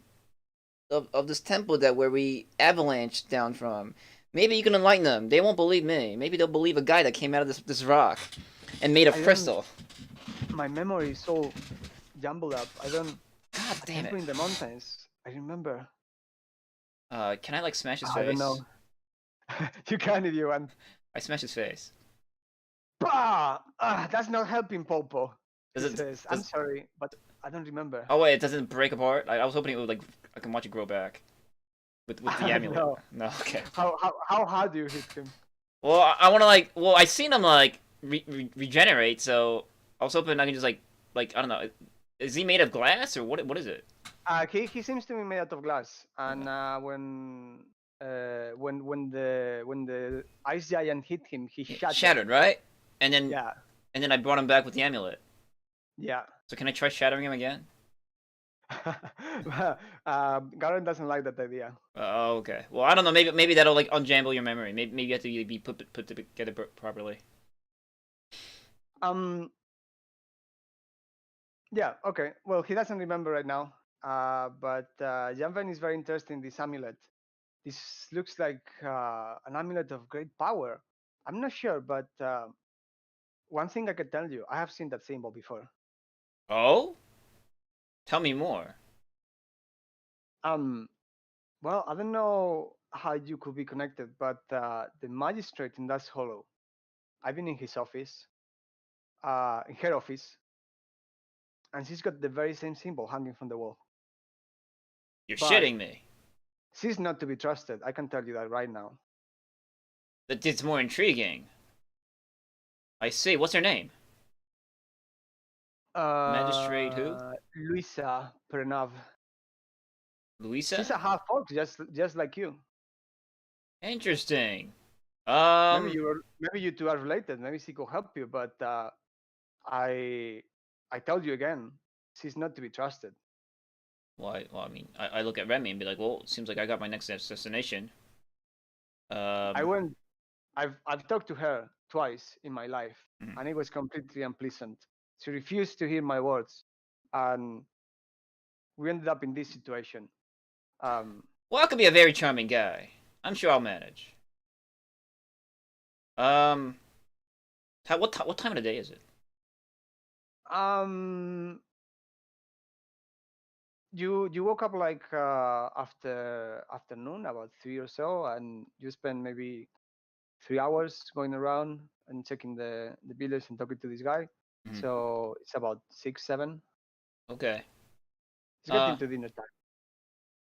of this temple that where we avalanched down from. Maybe you can enlighten them. They won't believe me. Maybe they'll believe a guy that came out of this rock and made of crystal. My memory is so jumbled up. I don't. God damn it! In the mountains, I remember. Can I like smash his face? I don't know. You can if you want. I smash his face. Bah! That's not helping, Popo. Says, I'm sorry, but I don't remember. Oh wait, it doesn't break apart. I was hoping it would like I can watch it grow back. With the amulet. No, okay. How hard do you hit him? Well, I want to like. Well, I seen him like regenerate, so I was hoping I can just like I don't know. Is he made of glass or what is it? He seems to be made out of glass, and when the ice giant hit him, he shattered, right? And then yeah, and then I brought him back with the amulet. Yeah. So can I try shattering him again? Garen doesn't like that idea. Oh, okay. Well, I don't know. Maybe that'll like unjamble your memory. Maybe you have to be put together properly. Yeah. Okay. Well, he doesn't remember right now. But Janven is very interested in this amulet. This looks like an amulet of great power. I'm not sure, but one thing I can tell you, I have seen that symbol before. Oh? Tell me more. Well, I don't know how you could be connected, but the magistrate in that hollow, I've been in his office, in her office, and she's got the very same symbol hanging from the wall. You're shitting me. She's not to be trusted. I can tell you that right now. It's more intriguing. I see. What's her name? Magistrate who? Luisa Pernav. Luisa? She's a half orc, just like you. Interesting. Maybe you two are related. Maybe she could help you, but I tell you again, she's not to be trusted. Well, I mean, I look at Remy and be like, well, it seems like I got my next destination. I've talked to her twice in my life, and it was completely unpleasant. She refused to hear my words, and we ended up in this situation. Well, I could be a very charming guy. I'm sure I'll manage. What time of the day is it? You woke up like after afternoon, about 3 or so, and you spent maybe 3 hours going around and checking the village and talking to this guy. Mhm. So it's about 6, 7. Okay. It's getting to dinner time.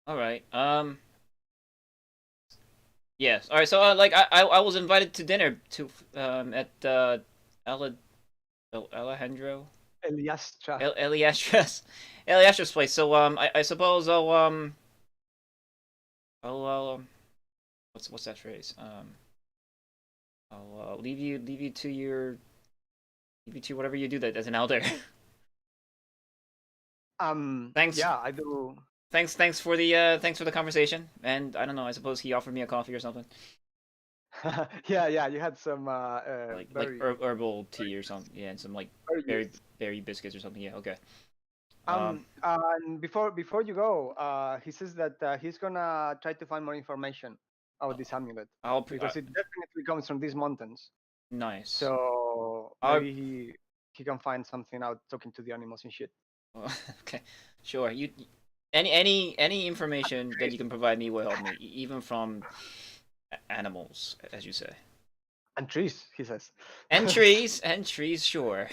All right. Yes. All right. So like I was invited to dinner to at Alejandro Eliastra. Eliastra's place. So I suppose I'll what's that phrase? I'll leave you to whatever you do that as an elder. Thanks. Yeah, I do. Thanks for the conversation. And I don't know. I suppose he offered me a coffee or something. Yeah. You had some Like herbal tea or something. Yeah, and some like berry biscuits or something. Yeah. Okay. And before you go, he says that he's gonna try to find more information about this amulet because it definitely comes from these mountains. Nice. So maybe he can find something out talking to the animals and shit. Okay, sure. You any information that you can provide me will help me, even from animals, as you say. And trees, he says. And trees, sure.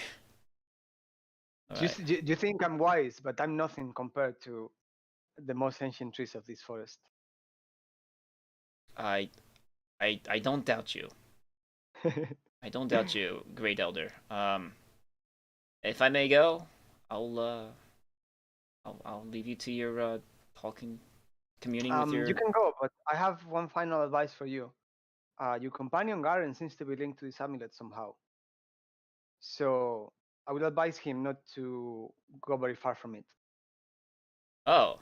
Do you think I'm wise, but I'm nothing compared to the most ancient trees of this forest? I don't doubt you. I don't doubt you, great elder. If I may go, I'll leave you to your communing with your. You can go, but I have one final advice for you. Your companion Garen seems to be linked to this amulet somehow. So I would advise him not to go very far from it. Oh,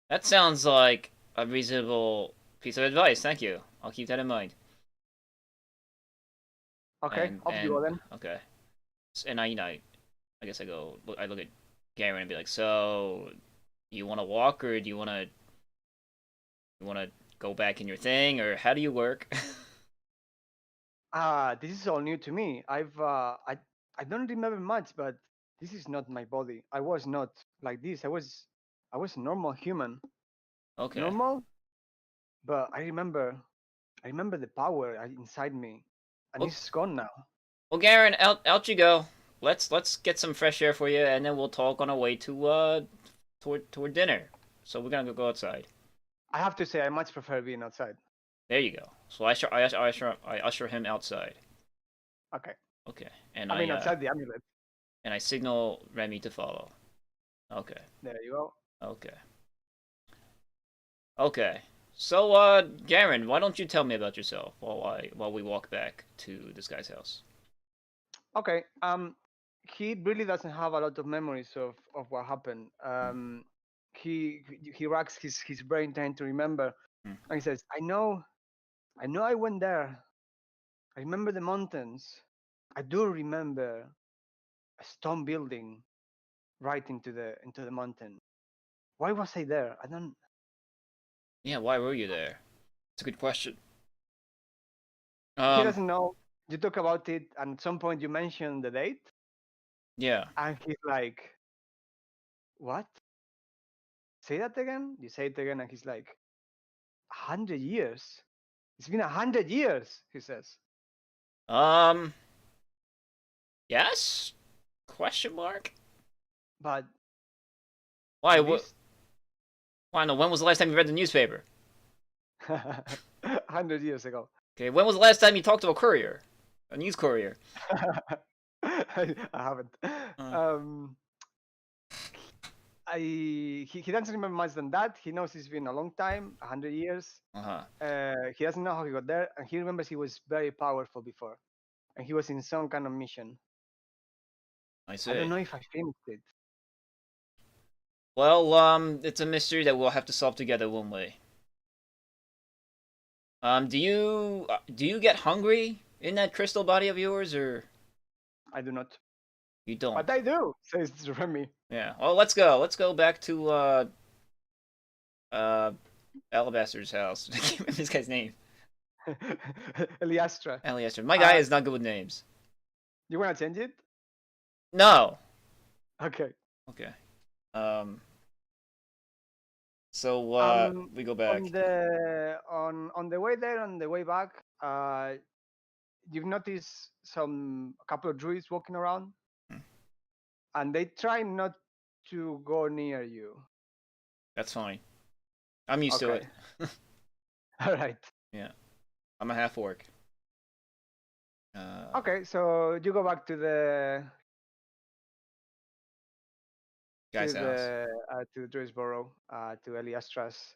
that sounds like a reasonable piece of advice. Thank you. I'll keep that in mind. Okay, off you go then. Okay, and I guess I look at Garen and be like, so, you want to walk or do you want to go back in your thing, or how do you work? This is all new to me. I don't remember much, but this is not my body. I was not like this. I was a normal human. Okay. Normal, but I remember the power inside me, and it's gone now. Well, Garen, out you go. Let's get some fresh air for you, and then we'll talk on our way to toward dinner. So we're gonna go outside. I have to say, I much prefer being outside. There you go. So I usher him outside. Okay. Okay. And I mean, outside the amulet. And I signal Remy to follow. Okay. There you go. Okay. Okay. So, Garen, why don't you tell me about yourself while we walk back to this guy's house? Okay. He really doesn't have a lot of memories of what happened. He racks his brain trying to remember, and he says, I know I went there. I remember the mountains. I do remember a stone building right into the mountain. Why was I there? I don't. Yeah, why were you there? It's a good question. He doesn't know. You talk about it, and at some point you mention the date. Yeah. And he's like, "What? Say that again?" You say it again, and he's like, 100 years. It's been 100 years, he says. Yes? Question mark? But why? Why no? When was the last time you read the newspaper? 100 years ago. Okay, when was the last time you talked to a news courier? I haven't. He doesn't remember much than that. He knows it's been a long time, 100 years. He doesn't know how he got there, and he remembers he was very powerful before, and he was in some kind of mission. I see. I don't know if I finished it. Well, it's a mystery that we'll have to solve together, won't we? Do you get hungry in that crystal body of yours, or? I do not. You don't. But I do, says Remy. Yeah. Well, let's go. Let's go back to Alabaster's house. I can't remember this guy's name. Eliastra. Eliastra. My guy is not good with names. You wanna change it? No. Okay. Okay. So we go back. On the way there, on the way back, you've noticed a couple of druids walking around, Hmm. and they try not to go near you. That's fine. I'm used to it. All right. Yeah. I'm a half orc. Okay, so you go back to the Guy's house. To Drisborough, to Eliastras.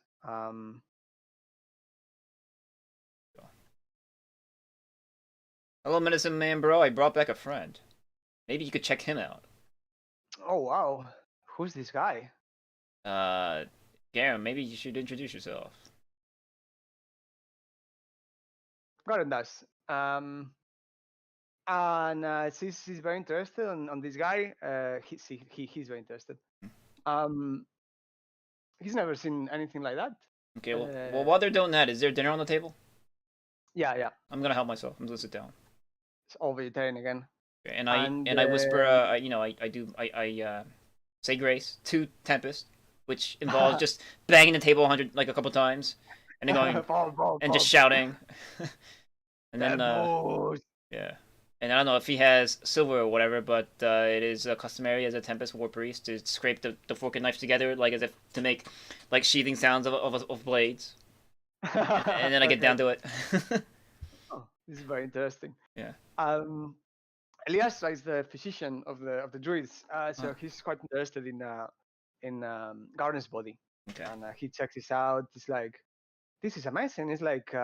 Hello, medicine man, bro. I brought back a friend. Maybe you could check him out. Oh wow, who's this guy? Garen, maybe you should introduce yourself. Gordon does. And he's very interested on this guy. He's very interested. He's never seen anything like that. Okay, well, while they're doing that, is there dinner on the table? Yeah. I'm gonna help myself. I'm gonna sit down. It's all vegetarian again. Okay, and I whisper, I say grace to Tempest, which involves just banging the table a couple times, and then going and just shouting, and then yeah. And I don't know if he has silver or whatever, but it is customary as a Tempest War Priest to scrape the fork and knife together, like as if to make like sheathing sounds of blades. And then I get down to it. Oh, this is very interesting. Yeah. Elias is the physician of the druids, so he's quite interested in Garner's body. Okay. And he checks this out. It's like, this is amazing. It's like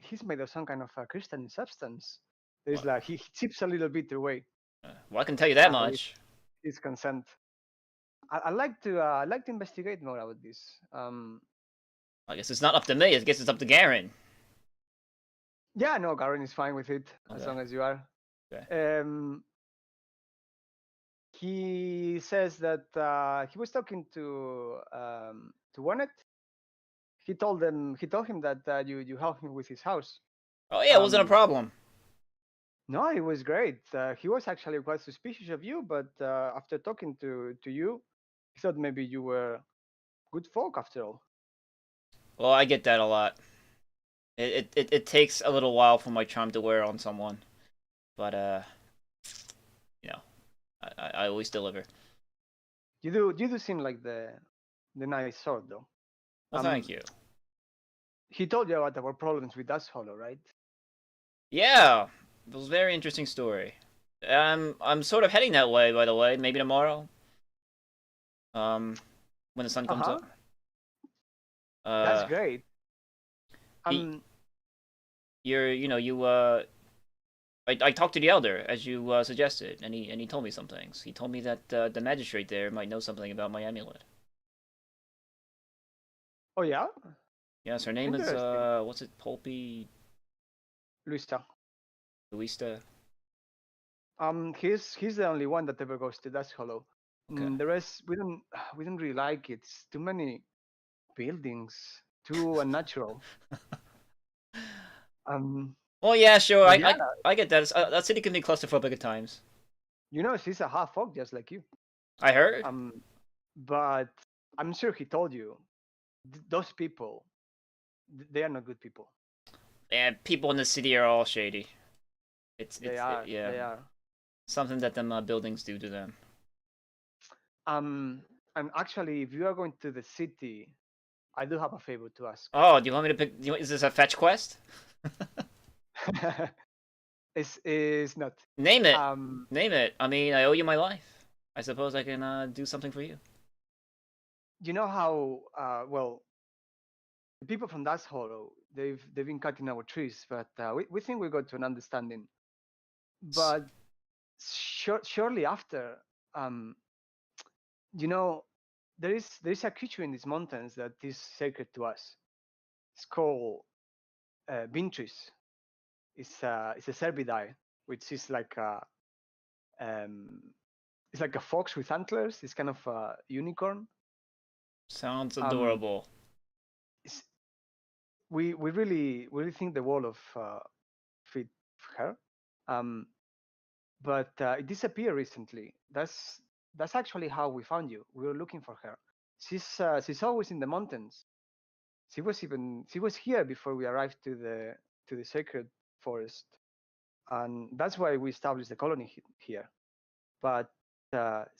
he's made of some kind of crystalline substance. There's like he chips a little bit away. Well, I can tell you that much. His consent. I'd like to investigate more about this. I guess it's not up to me. I guess it's up to Garen. Yeah, no, Garen is fine with it as long as you are. Okay. He says that he was talking to Warnet. He told him that you helped him with his house. Oh yeah, it wasn't a problem. No, it was great. He was actually quite suspicious of you, but after talking to you, he thought maybe you were good folk after all. Well, I get that a lot. It takes a little while for my charm to wear on someone, but you know, I always deliver. You do seem like the nice sort, though. Well, thank you. He told you about our problems with Dust Hollow, right? Yeah, it was a very interesting story. I'm sort of heading that way, by the way. Maybe tomorrow. When the sun comes up. That's great. I talked to the elder as you suggested, and he told me some things. He told me that the magistrate there might know something about my amulet. Oh yeah. Yes, her name is what's it? Pulpy. Luista. Luista. He's the only one that ever goes to Dust Hollow. Okay. The rest we don't really like it. It's too many buildings, too unnatural. Well, yeah, sure. I get that. That city can be claustrophobic at times. You know, she's a half orc just like you. I heard. But I'm sure he told you. Those people, they are not good people. Yeah, people in the city are all shady. They are. Something that them buildings do to them. And actually, if you are going to the city, I do have a favor to ask. Oh, do you want me to pick? Is this a fetch quest? It's not. Name it. Name it. I mean, I owe you my life. I suppose I can do something for you. You know how well the people from Dust Hollow they've been cutting our trees, but we think we got to an understanding. But shortly after, you know, there is a creature in these mountains that is sacred to us. It's called Vintris. It's a cervidae, which is like it's like a fox with antlers. It's kind of a unicorn. Sounds adorable. We really think the world of fit her. But it disappeared recently. That's actually how we found you. We were looking for her. She's always in the mountains. She was here before we arrived to the sacred forest, and that's why we established the colony here. But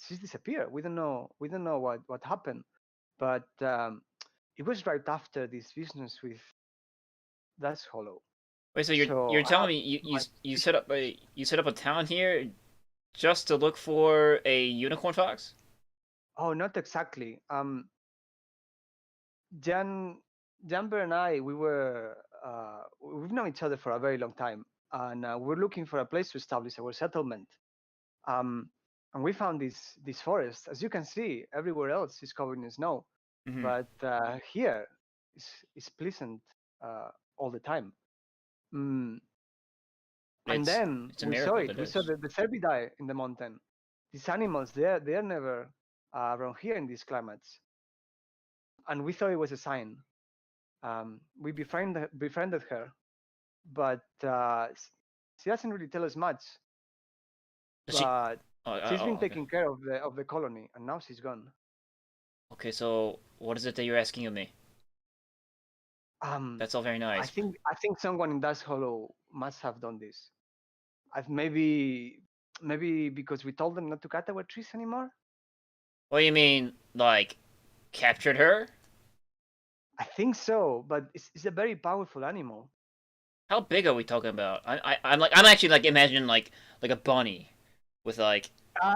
she's disappeared. We don't know what happened. But it was right after this business with Dust Hollow. Wait, so you're telling me you set up a town here just to look for a unicorn fox? Oh, not exactly. Jamber and I, we've known each other for a very long time, and we're looking for a place to establish our settlement. And we found this forest. As you can see, everywhere else is covered in snow, but here is pleasant all the time. And then we saw it. We saw the cervidae in the mountain. These animals, they're never around here in these climates. And we thought it was a sign. We befriended her, but she doesn't really tell us much. But she's been taking care of the colony, and now she's gone. Okay, so what is it that you're asking of me? That's all very nice. I think someone in Dust Hollow must have done this. Maybe because we told them not to cut our trees anymore. What do you mean, like, captured her? I think so, but it's a very powerful animal. How big are we talking about? I'm actually like imagining like a bunny with like.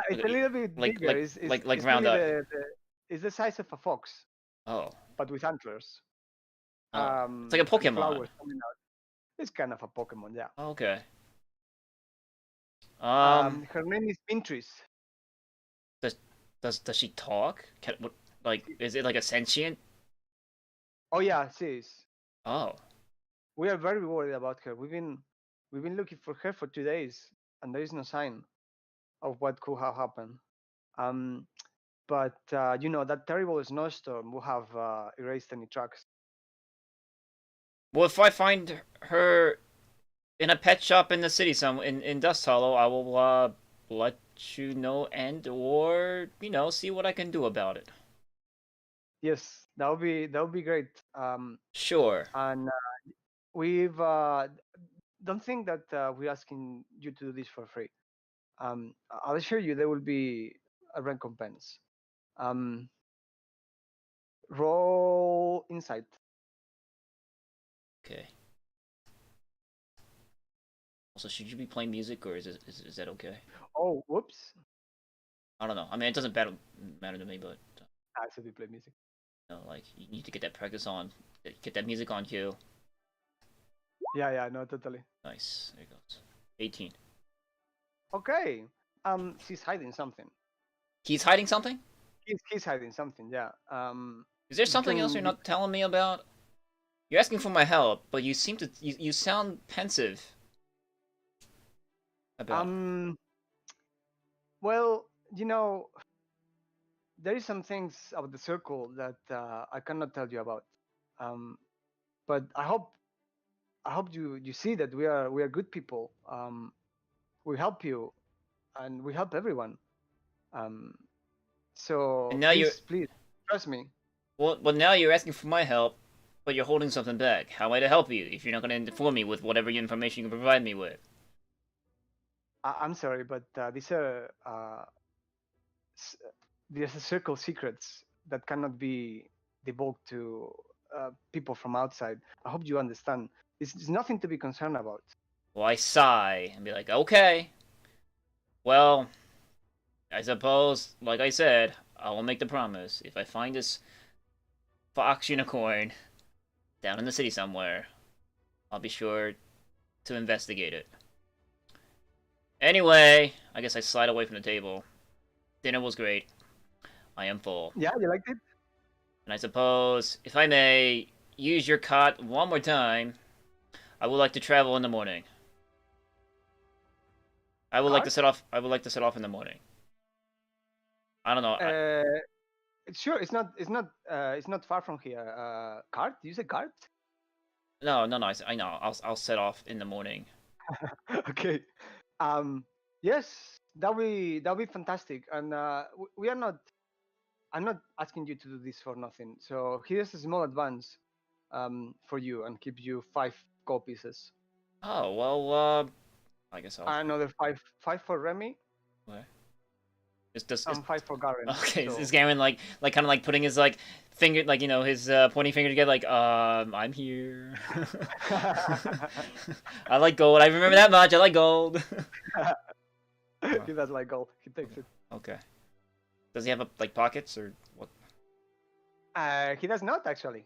It's a little bit bigger. It's round up. It's the size of a fox. Oh. But with antlers. It's like a Pokemon. Flowers coming out. It's kind of a Pokemon, yeah. Okay. Her name is Pinterest. Does she talk? Is it like a sentient? Oh yeah, she is. Oh. We are very worried about her. We've been looking for her for 2 days, and there is no sign of what could have happened. But that terrible snowstorm will have erased any tracks. Well, if I find her in a pet shop in the city, in Dust Hollow, I will let you know or see what I can do about it. Yes, that would be great. Sure. And we've don't think that we're asking you to do this for free. I'll assure you there will be a recompense. Roll insight. Okay. Also, should you be playing music, or is that okay? Oh, whoops. I don't know. I mean, it doesn't matter to me, but. I should be playing music. Like you need to get that practice on, get that music on cue. Yeah, no, totally. Nice. There it goes. 18. Okay. She's hiding something. He's hiding something? He's hiding something, yeah. Is there something else you're not telling me about? You're asking for my help, but you seem to you sound pensive. About. Well, there is some things about the circle that I cannot tell you about. But I hope you see that we are good people. We help you, and we help everyone. So and now please trust me. Well, now you're asking for my help, but you're holding something back. How am I to help you if you're not going to inform me with whatever information you can provide me with? I'm sorry, but these are circle secrets that cannot be divulged to people from outside. I hope you understand. It's nothing to be concerned about. Well, I sigh and be like, okay. Well, I suppose, like I said, I will make the promise. If I find this fox unicorn down in the city somewhere, I'll be sure to investigate it. Anyway, I guess I slide away from the table. Dinner was great. I am full. Yeah, you liked it? And I suppose, if I may use your cot one more time, I would like to travel in the morning. I would like to set off in the morning. I don't know. Sure, it's not far from here. Cart? Do you say cart? No. I know. I'll set off in the morning. Okay. Yes, that'll be fantastic. And we are not. I'm not asking you to do this for nothing. So here's a small advance for you, and keep you 5 gold pieces. Oh well. I guess I'll. Another five for Remy. Okay. It's 5 for Garen. okay. So... Is Garen like kind of like putting his like finger, like, you know, his pointing finger together, like I'm here. I like gold. I remember that much. I like gold. He does like gold. He takes it. Okay. Does he have like pockets or what? He does not actually.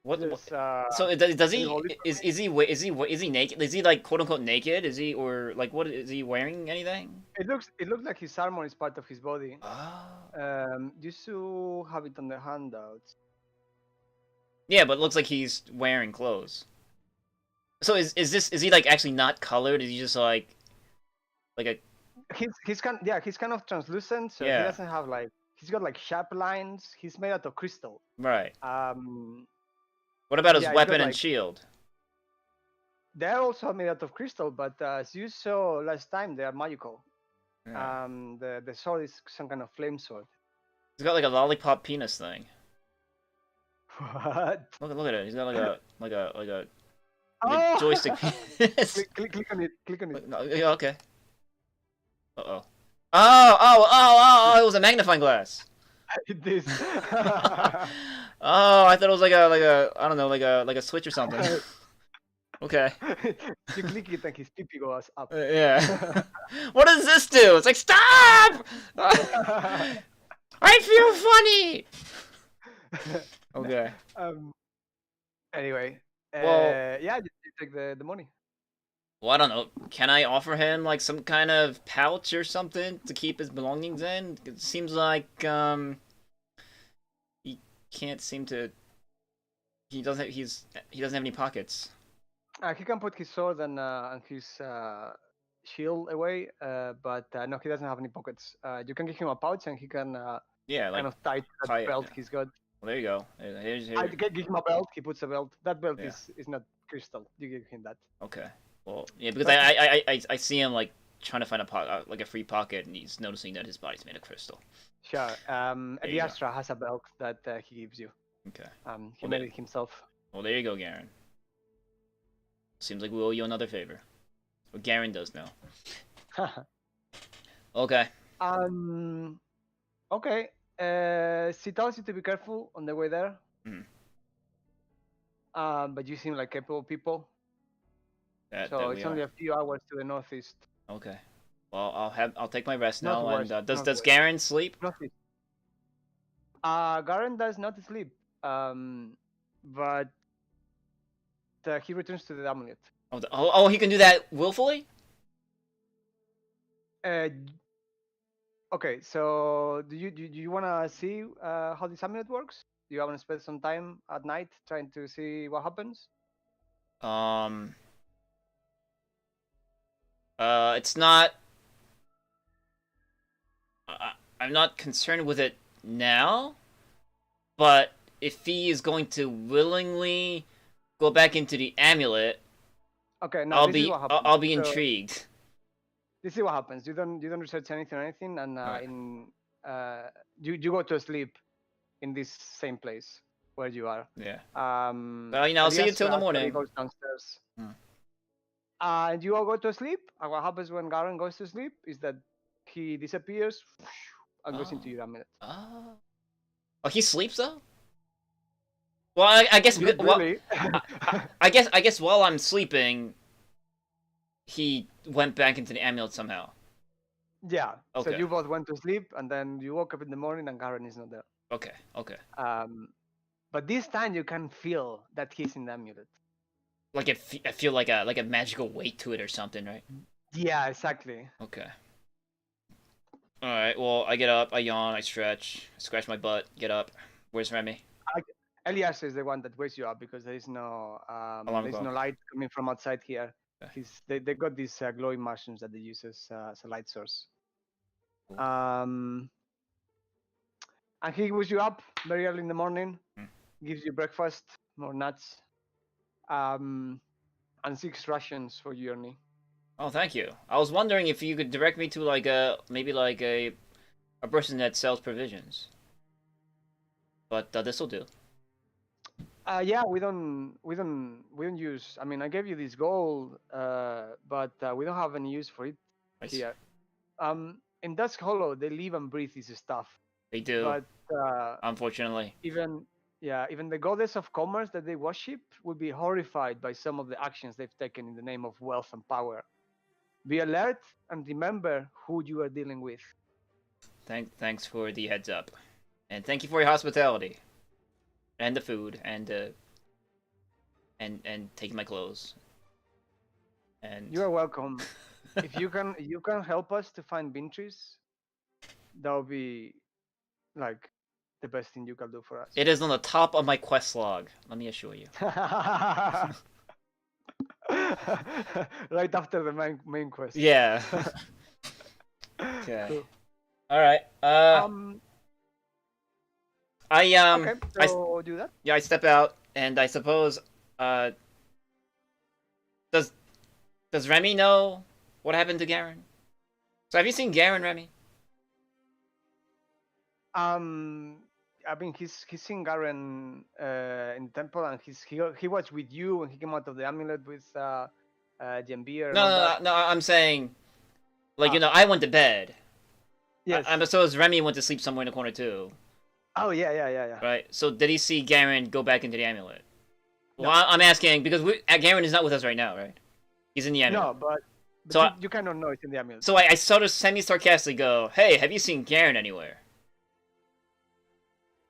What? Just, So does he? hold it Is he naked? Is he like quote unquote naked? Is he, or like what is he wearing? Anything? It looks like his armor is part of his body. Oh. Used to have it on the handouts. Yeah, but it looks like he's wearing clothes. So is he like actually not colored? Is he just like a? He's kind of translucent, so Yeah. he doesn't have like, he's got like sharp lines. He's made out of crystal. Right. What about his weapon and shield? They're also made out of crystal, but as you saw last time, they are magical. Yeah. The sword is some kind of flame sword. He's got like a lollipop penis thing. What? Look at it. He's got like a Oh! joystick penis. click on it. Click on it. No, yeah, okay. Uh-oh. Oh! It was a magnifying glass. It is. Oh, I thought it was like a I don't know, like a switch or something. Okay. You click it and his pee goes up. Yeah. What does this do? It's like, stop! I feel funny. Okay. Anyway. Well, yeah, you take the money. Well, I don't know. Can I offer him like some kind of pouch or something to keep his belongings in? It seems like he can't seem to. He doesn't have any pockets. He can put his sword and his shield away, but no, he doesn't have any pockets. You can give him a pouch and he can Yeah, like kind of tie that belt he's got. Well, there you go. Here's. Give him a belt. He puts a belt. That belt Yeah. is not crystal. You give him that. Okay. Well, yeah, because I see him like trying to find like a free pocket, and he's noticing that his body's made of crystal. Sure. you Eliastra has a belt that he gives you. Okay. He made it himself. Well, there you go, Garen. Seems like we owe you another favor. Well, Garen does now. Okay. Okay. She tells you to be careful on the way there. But you seem like capable people. So it's only a few hours to the northeast. Okay. Well, I'll take my rest now. Northwest, And does northwest. Garen sleep? Northeast. Garen does not sleep. But he returns to the amulet. Oh, he can do that willfully? Okay, so do you wanna see how this amulet works? Do you wanna spend some time at night trying to see what happens? It's not. I'm not concerned with it now, but if he is going to willingly go back into the amulet, okay, now I'll be intrigued. This is what happens. You don't research anything or anything, and right. You go to sleep in this same place where you are. Yeah. But I'll see you till the morning. He goes downstairs. And you all go to sleep. And what happens when Garen goes to sleep is that he disappears and goes into your amulet. Oh, he sleeps though. Well, I guess. Really? I guess while I'm sleeping, he went back into the amulet somehow. Yeah. Okay. So you both went to sleep, and then you woke up in the morning, and Garen is not there. Okay. But this time you can feel that he's in the amulet. Like I feel like a magical weight to it or something, right? Yeah, exactly. Okay. All right. Well, I get up, I yawn, I stretch, I scratch my butt, get up. Where's Remy? Elias is the one that wakes you up because there is no no light coming from outside here. Okay. They got these glowing mushrooms that they use as a light source. Cool. And he wakes you up very early in the morning, gives you breakfast, more nuts, and 6 rations for your journey. Oh, thank you. I was wondering if you could direct me to maybe a person that sells provisions. But this will do. Yeah, we don't use. I mean, I gave you this gold, but we don't have any use for it I see. here. In Dusk Hollow, they live and breathe this stuff, They do, but unfortunately. even the goddess of commerce that they worship would be horrified by some of the actions they've taken in the name of wealth and power. Be alert and remember who you are dealing with. Thanks for the heads up, and thank you for your hospitality, and the food, and taking my clothes. And You are welcome. If you can help us to find Bintries, that would be like the best thing you can do for us. it is on the top of my quest log. Let me assure you. Right after the main quest. Yeah. Okay. Cool. All right. Okay, so do that. Yeah, I step out, and I suppose does Remy know what happened to Garen? So have you seen Garen, Remy? I mean, he's seen Garen in the temple, and he was with you when he came out of the amulet with Jembeer. No. I'm saying, like, you know, I went to bed. Yes. I suppose Remy went to sleep somewhere in the corner too. Oh yeah. Right. So did he see Garen go back into the amulet? No. Well, I'm asking because Garen is not with us right now, right? He's in the amulet. No, but So you kind of know it's in the amulet. So I sort of semi-sarcastically go, "Hey, have you seen Garen anywhere?"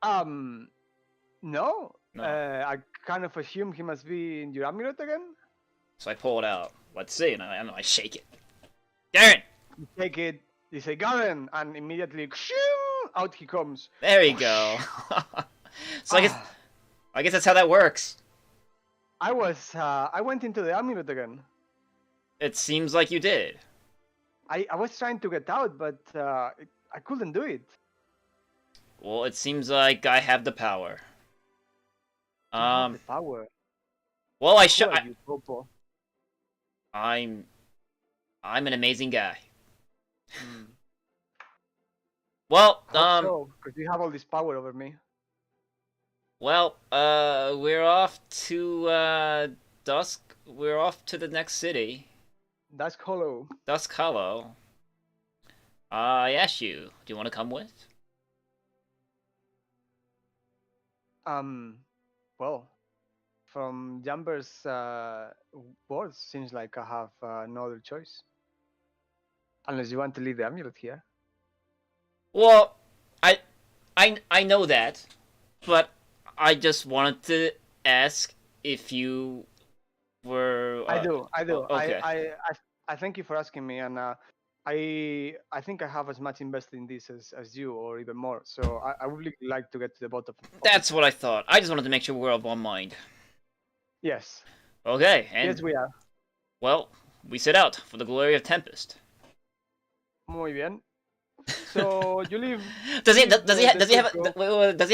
No. No. I kind of assume he must be in your amulet again. So I pull it out. Let's see, and I shake it. Garen! You take it, you say Garen, and immediately out he comes. There you go. So I guess that's how that works. I went into the amulet again. It seems like you did. I was trying to get out, but I couldn't do it. Well, it seems like I have the power. The power. Well, Who are you, Popo? I'm an amazing guy. Well, because you have all this power over me. Well, we're off to Dusk. We're off to the next city. Dusk Hollow. Dusk Hollow. I asked you, do you want to come with? Well, from Jumper's words, seems like I have no other choice. Unless you want to leave the amulet here. Well, I know that, but I just wanted to ask if you were. I do. Okay. I thank you for asking me, and I think I have as much invested in this as you, or even more. So I would really like to get to the bottom. That's what I thought. I just wanted to make sure we're of one mind. Yes. Okay. And, yes, we are. Well, we set out for the glory of Tempest. Muy bien. So you leave. Does he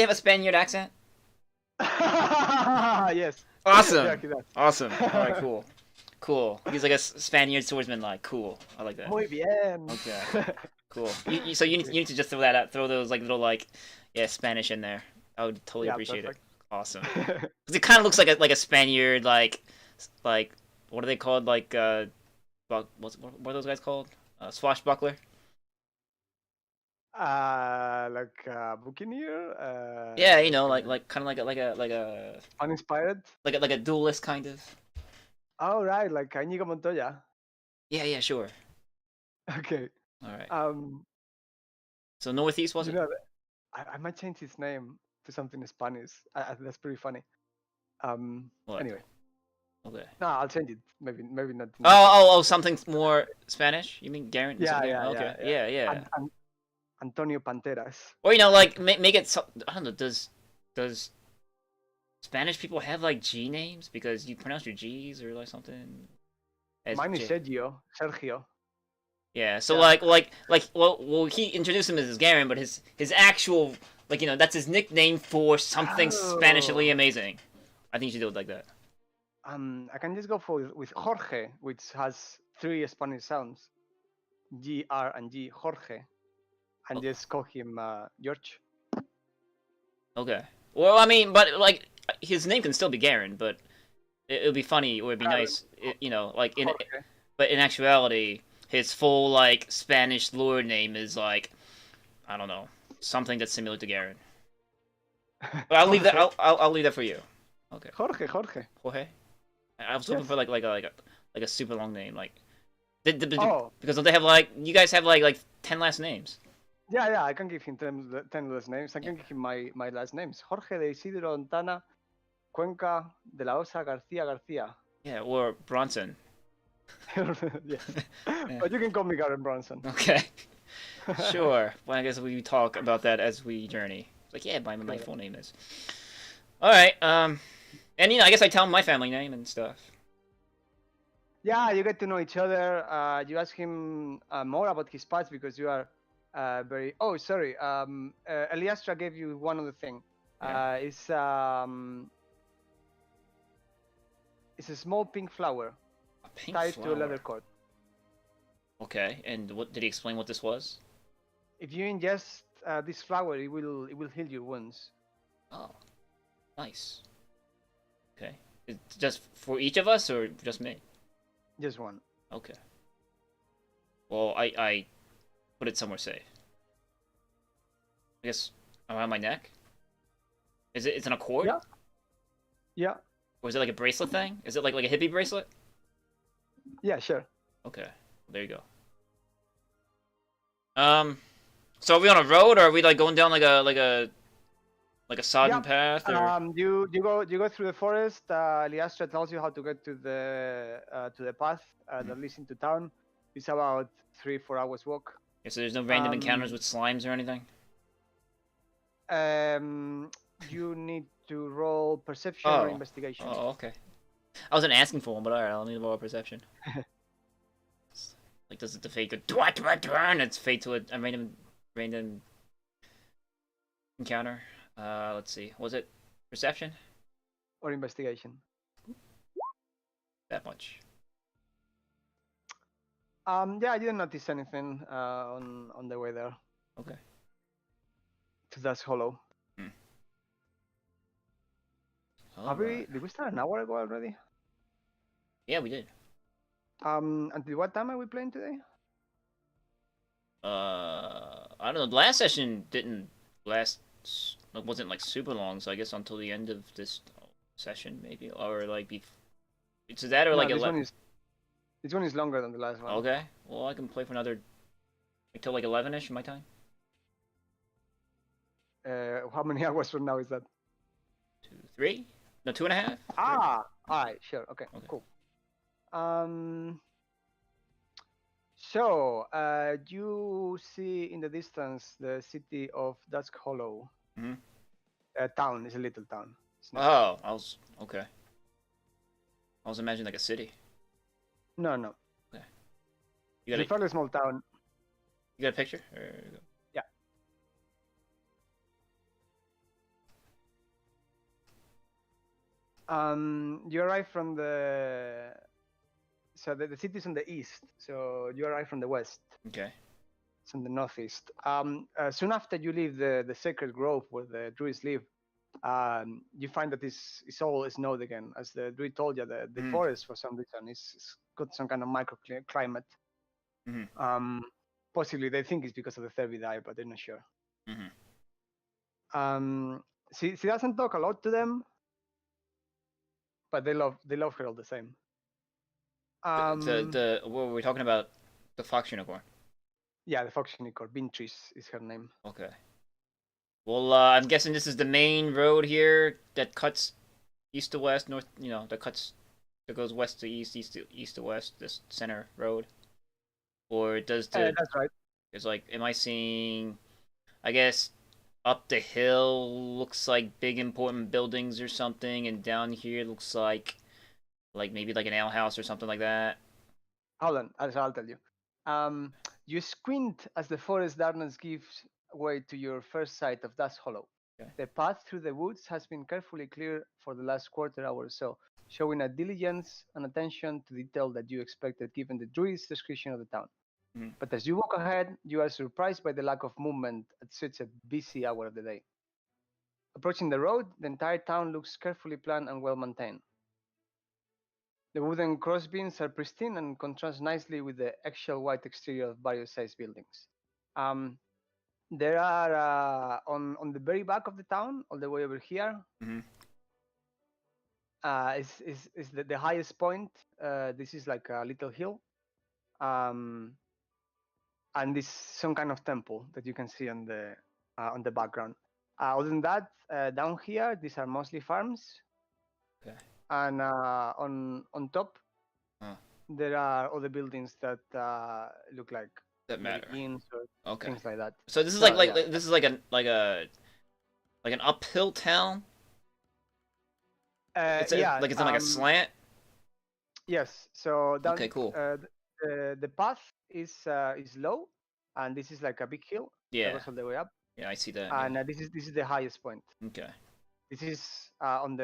have a Spaniard accent? Yes. Awesome. Yeah, he does. Awesome. All right, cool. He's like a Spaniard swordsman, like cool. I like that. Muy bien. Okay. Cool. So you need to just throw that out. Throw those like little Spanish in there. I would totally appreciate it. Awesome. Because it kind of looks like a Spaniard like what are they called what are those guys called? Swashbuckler. Like a buccaneer. Yeah, you know, like kind of like a uninspired. Like a duelist kind of. Oh right, like Íñigo Montoya. Yeah, sure. Okay. All right. So Northeast was it? Know, I might change his name to something Spanish. That's pretty funny. What? Anyway. Okay. No, I'll change it. Maybe not. Oh, something more Spanish? You mean Garen? Yeah. Okay. Yeah. Antonio Panteras. Or like make it. I don't know. Does Spanish people have like G names because you pronounce your G's or like something? Mine is Sergio. Yeah. So well, he introduced him as Garen, but his actual that's his nickname for something Spanishly amazing. I think you should do it like that. I can just go with Jorge, which has 3 Spanish sounds, G, R, and G. Jorge, and just call him George. Okay. Well, I mean, but his name can still be Garen, but it would be funny or it'd be nice, you know, like but in actuality, his full like Spanish lord name is like, I don't know, something that's similar to Garen. But I'll leave that. I'll leave that for you. Okay. Jorge. Jorge. I was looking Yes. for like a super long name, like. Oh. Because don't they have like you guys have like 10 last names? Yeah, I can give him 10 last names. I can give him my last names. Jorge de Isidro Ontana, Cuenca de la Osa Garcia. Yeah, or Bronson. Yes. Yeah. But you can call me Garen Bronson. Okay. Sure. Well, I guess we talk about that as we journey. Like, yeah, my full name is. All right. And you know, I guess I tell him my family name and stuff. Yeah, you get to know each other. You ask him more about his past because you are very. Oh, sorry. Eliastra gave you one other thing. Yeah. It's a small pink flower A pink tied flower. to a leather cord. Okay. And what did he explain what this was? If you ingest this flower, it will heal your wounds. Oh, nice. Okay. It's just for each of us or just me? Just one. Okay. Well, I put it somewhere safe. I guess around my neck. It's in a cord? Yeah. Yeah. Or is it like a bracelet thing? Is it like a hippie bracelet? Yeah, sure. Okay. There you go. So are we on a road or are we like going down like a sodden path or You go through the forest. Liastra tells you how to get to the path that leads into town. It's about 3-4 hours walk. yeah, so there's no random encounters with slimes or anything? You need to roll perception or investigation. Oh, okay. I wasn't asking for one, but alright, I'll need to roll a perception. Like, does it the fate go dwa, and it's fate to a random encounter? Let's see. Was it perception? Or investigation. That much. Yeah, I didn't notice anything on the way there. Okay. To Dusk Hollow. Did we start an hour ago already? Yeah, we did. Until what time are we playing today? I don't know. The last session didn't last. It wasn't like super long, so I guess until the end of this session, maybe, or like so that or No, like this one is longer than the last one. Okay. Well, I can play for another until like 11ish my time. How many hours from now is that? 2, 3? No, 2.5. All right, sure. Okay, Okay. cool. So you see in the distance the city of Dusk Hollow. Mhm. Town is a little town. Oh, okay. I was imagining like a city. No. Okay. It's a fairly small town. You got a picture? There you go. Yeah. You arrive from the city's on the east, so you arrive from the west. Okay. It's on the northeast. Soon after you leave the sacred grove where the druids live, you find that it's all snowed again. As the druid told you, the forest for some reason is got some kind of microclimate. Mhm. Possibly they think it's because of the Thermidai, but they're not sure. Mhm. She doesn't talk a lot to them, but they love her all the same. What were we talking about? The fox unicorn. Yeah, the fox unicorn. Beatrice is her name. Okay. Well, I'm guessing this is the main road here that cuts east to west, north. You know, that goes west to east, east to west. This center road, or does the? That's right. It's like, am I seeing? I guess up the hill looks like big important buildings or something, and down here looks like maybe like an alehouse or something like that. Hold on, I'll tell you. You squint as the forest darkness gives way to your first sight of Dusk Hollow. Okay. The path through the woods has been carefully cleared for the last quarter hour or so, showing a diligence and attention to detail that you expected given the druid's description of the town. Mhm. But as you walk ahead, you are surprised by the lack of movement at such a busy hour of the day. Approaching the road, the entire town looks carefully planned and well maintained. The wooden crossbeams are pristine and contrast nicely with the eggshell white exterior of various sized buildings. There are on the very back of the town, all the way over here, is the highest point. This is like a little hill, and this some kind of temple that you can see on the background. Other than that, down here, these are mostly farms. Okay. And on top, there are other buildings that look like that matter. Inns or things like that. So this is this is like an uphill town. It's in like a slant. Yes. So down. Okay, cool. The path is low, and this is like a big hill. Yeah. That goes all the way up. Yeah, I see that. And this is the highest point. Okay. This is on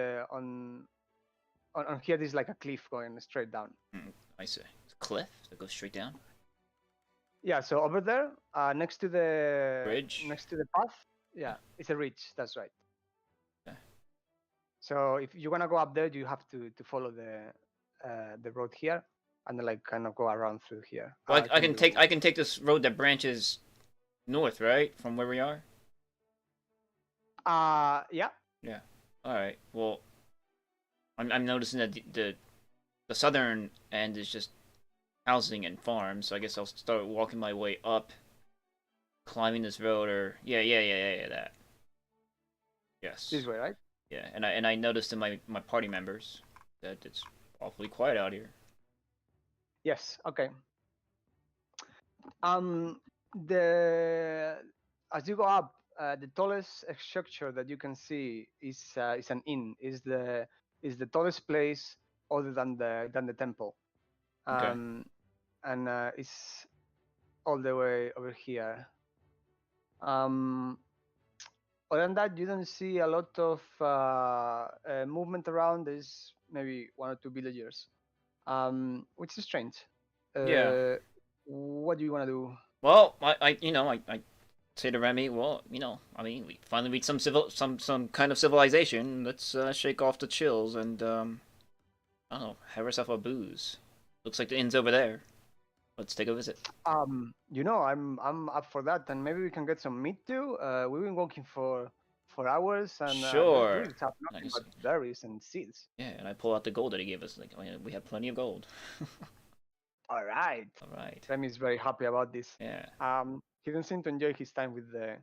here. This is like a cliff going straight down. I see. It's a cliff that goes straight down. Yeah. So over there, next to the bridge, next to the path, yeah, it's a ridge. That's right. Okay. So if you wanna go up there, you have to follow the road here, and then like kind of go around through here. Well, I can take this road that branches north, right, from where we are. Yeah. Yeah. All right. Well, I'm noticing that the southern end is just housing and farms. So I guess I'll start walking my way up, climbing this road, or yeah, that. Yes. This way, right? Yeah, and I noticed in my party members that it's awfully quiet out here. Yes. Okay. As you go up, the tallest structure that you can see is an inn. Is the tallest place other than the temple. Okay. And it's all the way over here. Other than that, you don't see a lot of movement around. There's maybe 1 or 2 villagers, which is strange. Yeah. What do you want to do? Well, I say to Remy, well, I mean, we finally reached some kind of civilization. Let's shake off the chills and I don't know, have ourselves a booze. Looks like the inn's over there. Let's take a visit. I'm up for that, and maybe we can get some meat too. We've been walking for hours, and sure. We have nothing but berries and seeds. Yeah, and I pull out the gold that he gave us. Like, we have plenty of gold. All right. Remy is very happy about this. Yeah. He doesn't seem to enjoy his time with the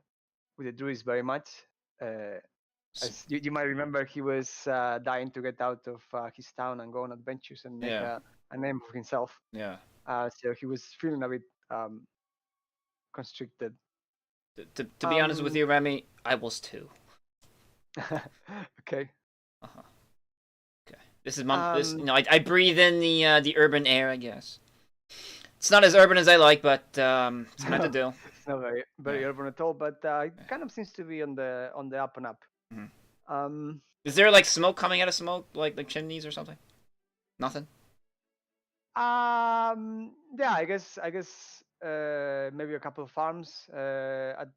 druids very much. As you might remember, he was dying to get out of his town and go on adventures and make a name for himself. Yeah. So he was feeling a bit constricted. To be honest with you, Remy, I was too. Okay. Okay. This is I breathe in the urban air, I guess. It's not as urban as I like, but it's hard to do. It's not very urban at all, but it kind of seems to be on the up and up. Mm-hmm. Is there like smoke coming out of smoke, like chimneys or something? Nothing. Yeah, I guess maybe a couple of farms at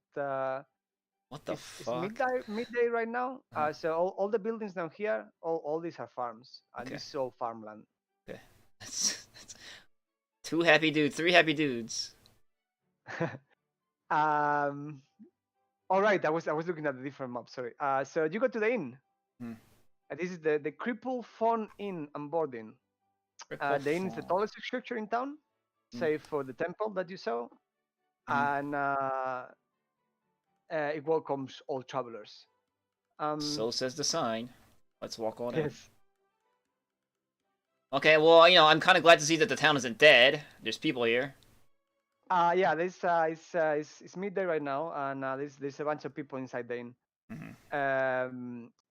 what the fuck? It's midday right now. So all the buildings down here, all these are farms. This is all farmland. Okay. That's 2 happy dudes, 3 happy dudes. All right, I was looking at the different maps. Sorry. So you go to the inn. This is the Cripple Fawn Inn and Boarding. The inn is the tallest structure in town, save for the temple that you saw, and it welcomes all travelers. So says the sign. Let's walk on in. Yes. Okay, well, I'm kind of glad to see that the town isn't dead. There's people here. Yeah, it's midday right now, and there's a bunch of people inside the inn,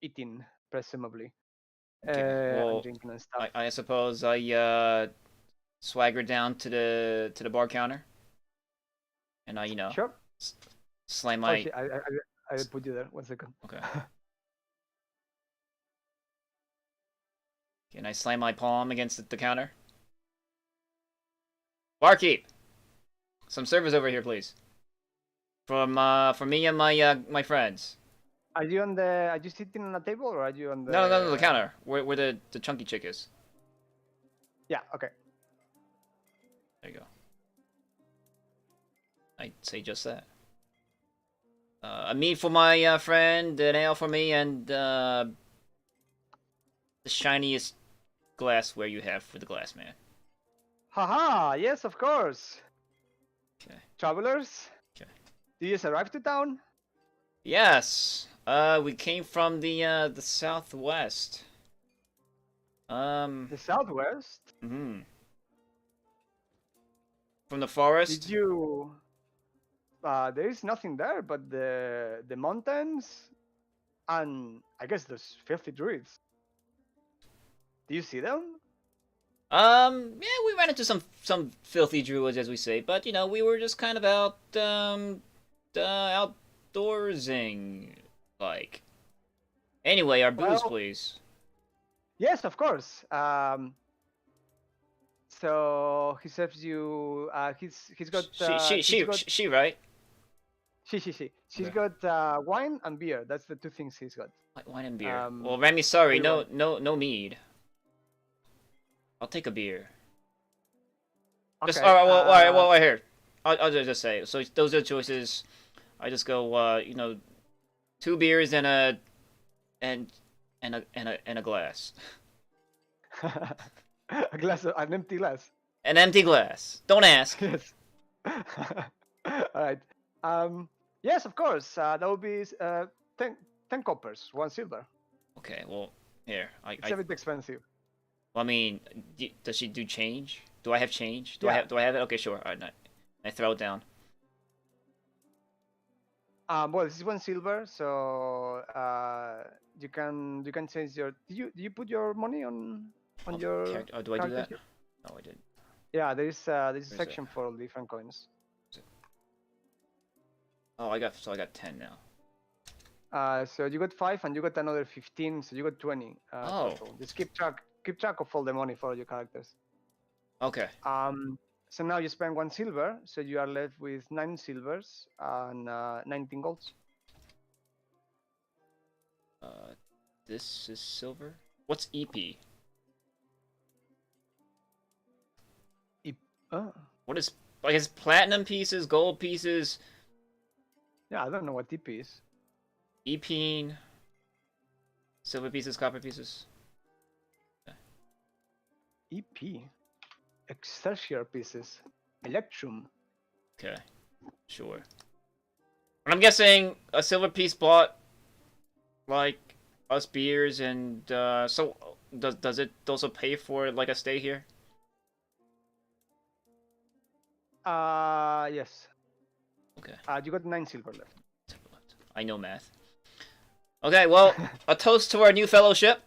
eating presumably. Well, and drinking and stuff. I suppose I swagger down to the bar counter, and I sure slam my. I put you there. 1 second. Okay. Can I slam my palm against the counter? Barkeep, some service over here, please. For me and my friends. Are you on the? Are you sitting on a table or are you on the? No, the counter. Where the chunky chick is. Yeah. Okay. There you go. I'd say just that. A meat for my friend, an ale for me, and the shiniest glassware you have for the glass man. Haha! Yes, of course. Okay. Travelers. Okay. Do you just arrive to town? Yes. We came from the southwest. The southwest. From the forest. Did you? There is nothing there but the mountains, and I guess those filthy druids. Do you see them? Yeah, we ran into some filthy druids, as we say, but you know, we were just kind of out outdoorsing, like. Anyway, our booze, please. Yes, of course. So he serves you. He's got. She right? She. She's Okay. got wine and beer. That's the two things he's got. Wine and beer. Well, Remy, sorry, what do you no mead. I'll take a beer. Okay. Just all right. Well, right here. I'll just say. So those are the choices. I just go. You know, 2 beers and a glass. A glass, an empty glass. An empty glass. Don't ask. Yes. All right. Yes, of course. That would be 10 coppers, 1 silver. Okay. Well, here. It's a bit expensive. I mean, does she do change? Do I have change? Do Yeah. I have it? Okay, sure. All right, I throw it down. Well, this is 1 silver, so you can change your. Do you put your money on your character? Oh, do I do that? here? No, I didn't. Yeah, there is a section it? for all different coins. Oh, I got 10 now. So you got 5 and you got another 15, so you got 20. Total. Just keep track of all the money for all your characters. Okay. So now you spend 1 silver, so you are left with 9 silvers and 19 golds. This is silver. What's EP? What is, like, is platinum pieces, gold pieces? Yeah, I don't know what EP is. EP, silver pieces, copper pieces. EP, Excelsior pieces, Electrum. Okay, sure. And I'm guessing a silver piece bought, like, us beers, and so does it also pay for, like, a stay here? Yes. Okay. You got 9 silver left. I know math. Okay, well, a toast to our new fellowship.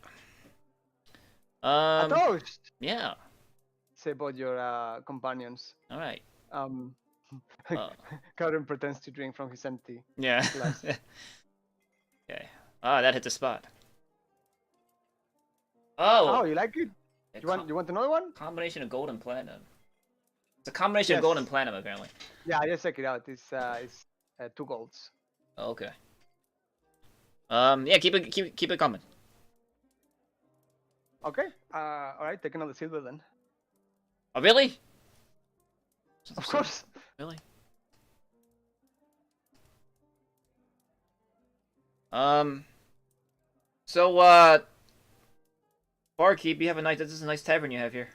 A toast. Yeah. Say about your companions. All right. Karen pretends to drink from his empty Yeah. glass. Okay. Ah, that hit the spot. Oh, you like it? You want another one? Combination of gold and platinum. It's a combination of gold and platinum, apparently. Yeah, just check it out. It's 2 golds. Oh, okay. Yeah, keep it coming. Okay. All right. Take another silver then. Oh, really? Of course. Really? So, barkeep, you have a nice. This is a nice tavern you have here.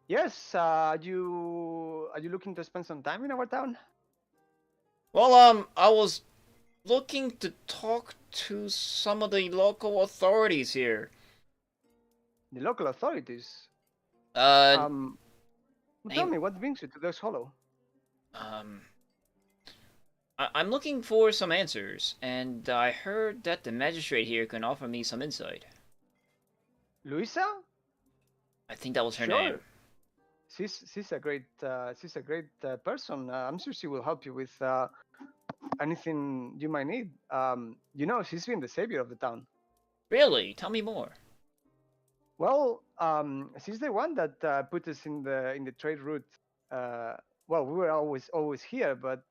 Yes. Are you looking to spend some time in our town? Well, I was looking to talk to some of the local authorities here. The local authorities. Tell me, what brings you to this hollow? I'm looking for some answers, and I heard that the magistrate here can offer me some insight. Luisa? I think that was her name. She's a great person. I'm sure she will help you with anything you might need. You know, she's been the savior of the town. Really? Tell me more. Well, she's the one that put us in the trade route. Well, we were always here, but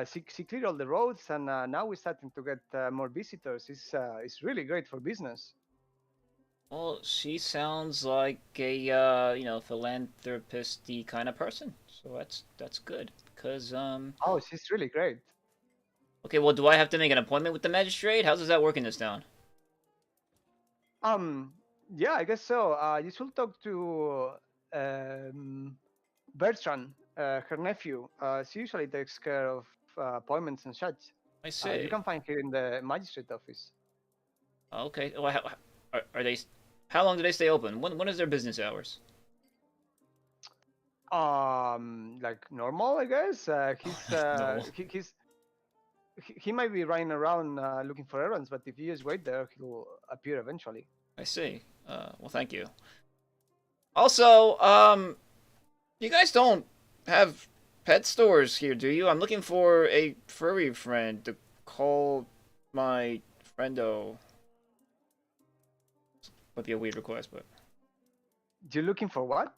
she cleared all the roads, and now we're starting to get more visitors. It's really great for business. Well, she sounds like a philanthropist-y kind of person. So that's good. Cause Oh, she's really great. Okay, well, do I have to make an appointment with the magistrate? How does that work in this town? Yeah, I guess so. You should talk to Bertrand, her nephew. She usually takes care of appointments and such. I see. You can find her in the magistrate office. Okay. Well, are they? How long do they stay open? When is their business hours? Like normal, I guess. No. He might be running around looking for errands, but if you just wait there, he'll appear eventually. I see. Well, thank you. Also, you guys don't have pet stores here, do you? I'm looking for a furry friend to call my friendo. Might be a weird request, but You're looking for what?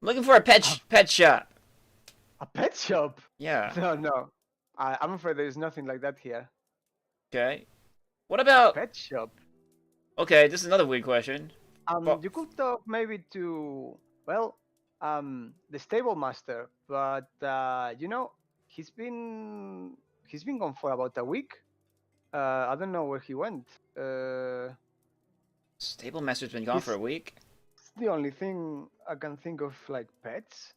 I'm looking for a pet shop. A pet shop? Yeah. No. I'm afraid there's nothing like that here. Okay. What about? Pet shop? Okay, this is another weird question. Well, You could talk maybe to the stable master, but he's been gone for about a week. I don't know where he went. Stable master's been gone for a week. It's the only thing I can think of, like pets.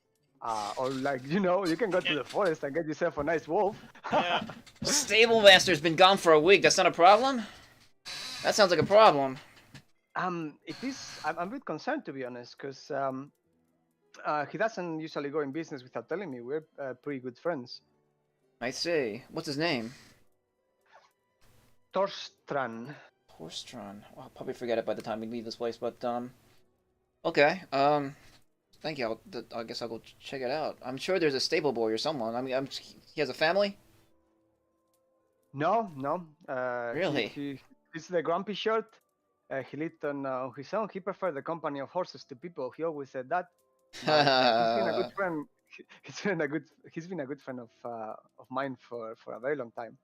Or like you can go to the forest and get yourself a nice wolf. Yeah. Stable master's been gone for a week. That's not a problem. That sounds like a problem. It is. I'm a bit concerned, to be honest, because he doesn't usually go in business without telling me. We're pretty good friends. I see. What's his name? Torstran. Horstron. Well, I'll probably forget it by the time we leave this place, but okay. Thank you. I guess I'll go check it out. I'm sure there's a stable boy or someone. I mean, he has a family? No. Really? He's the grumpy shirt. He lived on his own. He preferred the company of horses to people. He always said that. He's been a good friend. He's been a good friend of mine for a very long time.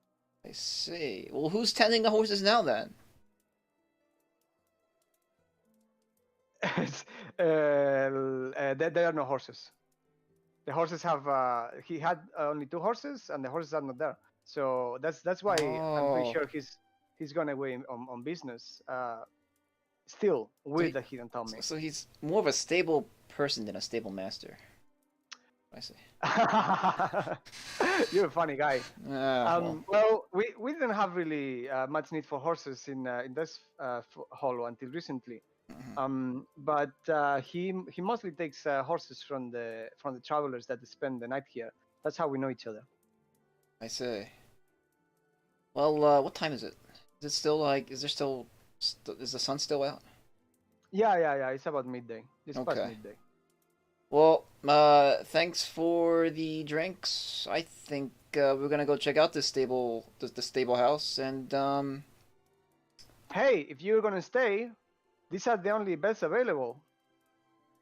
I see. Well, who's tending the horses now then? There are no horses. The horses have. He had only 2 horses, and the horses are not there. So that's why I'm pretty sure he's gone away on business. Still, weird that he didn't tell me. So he's more of a stable person than a stable master. I see. You're a funny guy. Well, we didn't have really much need for horses in this hollow until recently. But he mostly takes horses from the travelers that spend the night here. That's how we know each other. I see. Well, what time is it? Is it still like? Is the sun still out? Yeah. It's about midday. It's past Okay. midday. Well, thanks for the drinks. I think we're gonna go check out the stable house, and Hey, if you're gonna stay, these are the only beds available.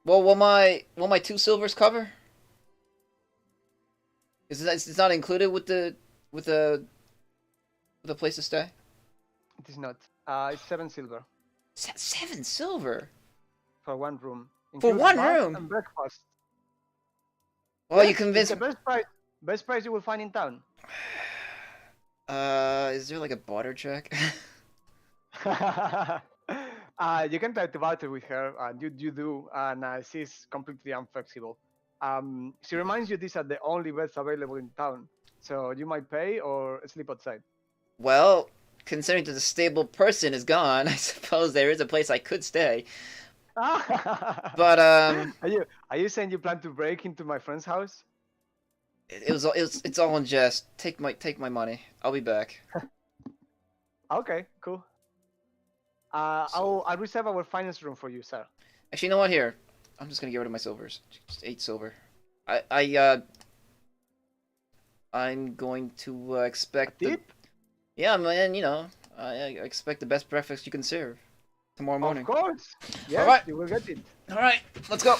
well, will my 2 silvers cover? It's not included with the place to stay? It is not. It's 7 silver 7 silver for 1 room. for Includes 1 bath room. and breakfast. Well, you Yes, convinced. it's the best price you will find in town. Is there like a barter check? You can try to barter with her, and you do, and she's completely inflexible. She reminds you these are the only beds available in town, so you might pay or sleep outside. Well, considering that the stable person is gone, I suppose there is a place I could stay. But Are you saying you plan to break into my friend's house? it's all in jest. Take my money. I'll be back. Okay, cool. I'll reserve our finance room for you, sir. Actually, you know what? Here, I'm just gonna get rid of my silvers. Just 8 silver. I'm going to expect Tip? Yeah, man. I expect the best breakfast you can serve tomorrow morning. Of course. Yes, Alright. you will get it. All right, let's go.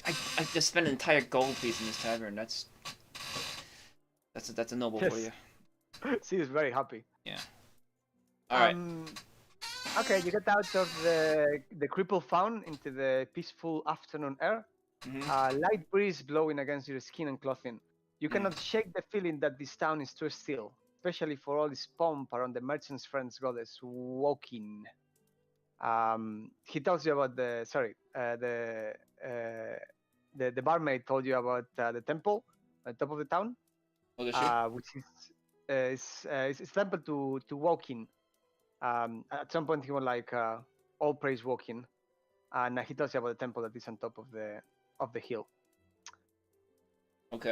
I just spent an entire gold piece in this tavern. That's That's a noble Yes. for you. She is very happy. Yeah. All right. Okay, you get out of the crippled faun into the peaceful afternoon air. Light breeze blowing against your skin and clothing. You cannot shake the feeling that this town is too still, especially for all this pomp around the merchant's friend's goddess walking. He tells you about the barmaid told you about the temple at the top of the town, which is it's temple to walking. At some point he was like all praise walking, and he tells you about the temple that is on top of the hill. Okay.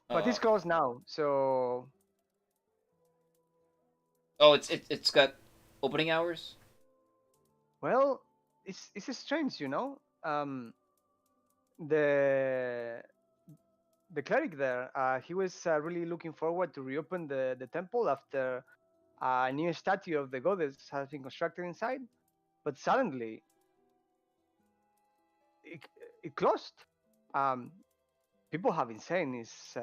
But it's closed now, so. Oh, it's got opening hours. Well, it's strange, you know. The cleric there, he was really looking forward to reopen the temple after a new statue of the goddess has been constructed inside, but suddenly it closed. People have been saying it's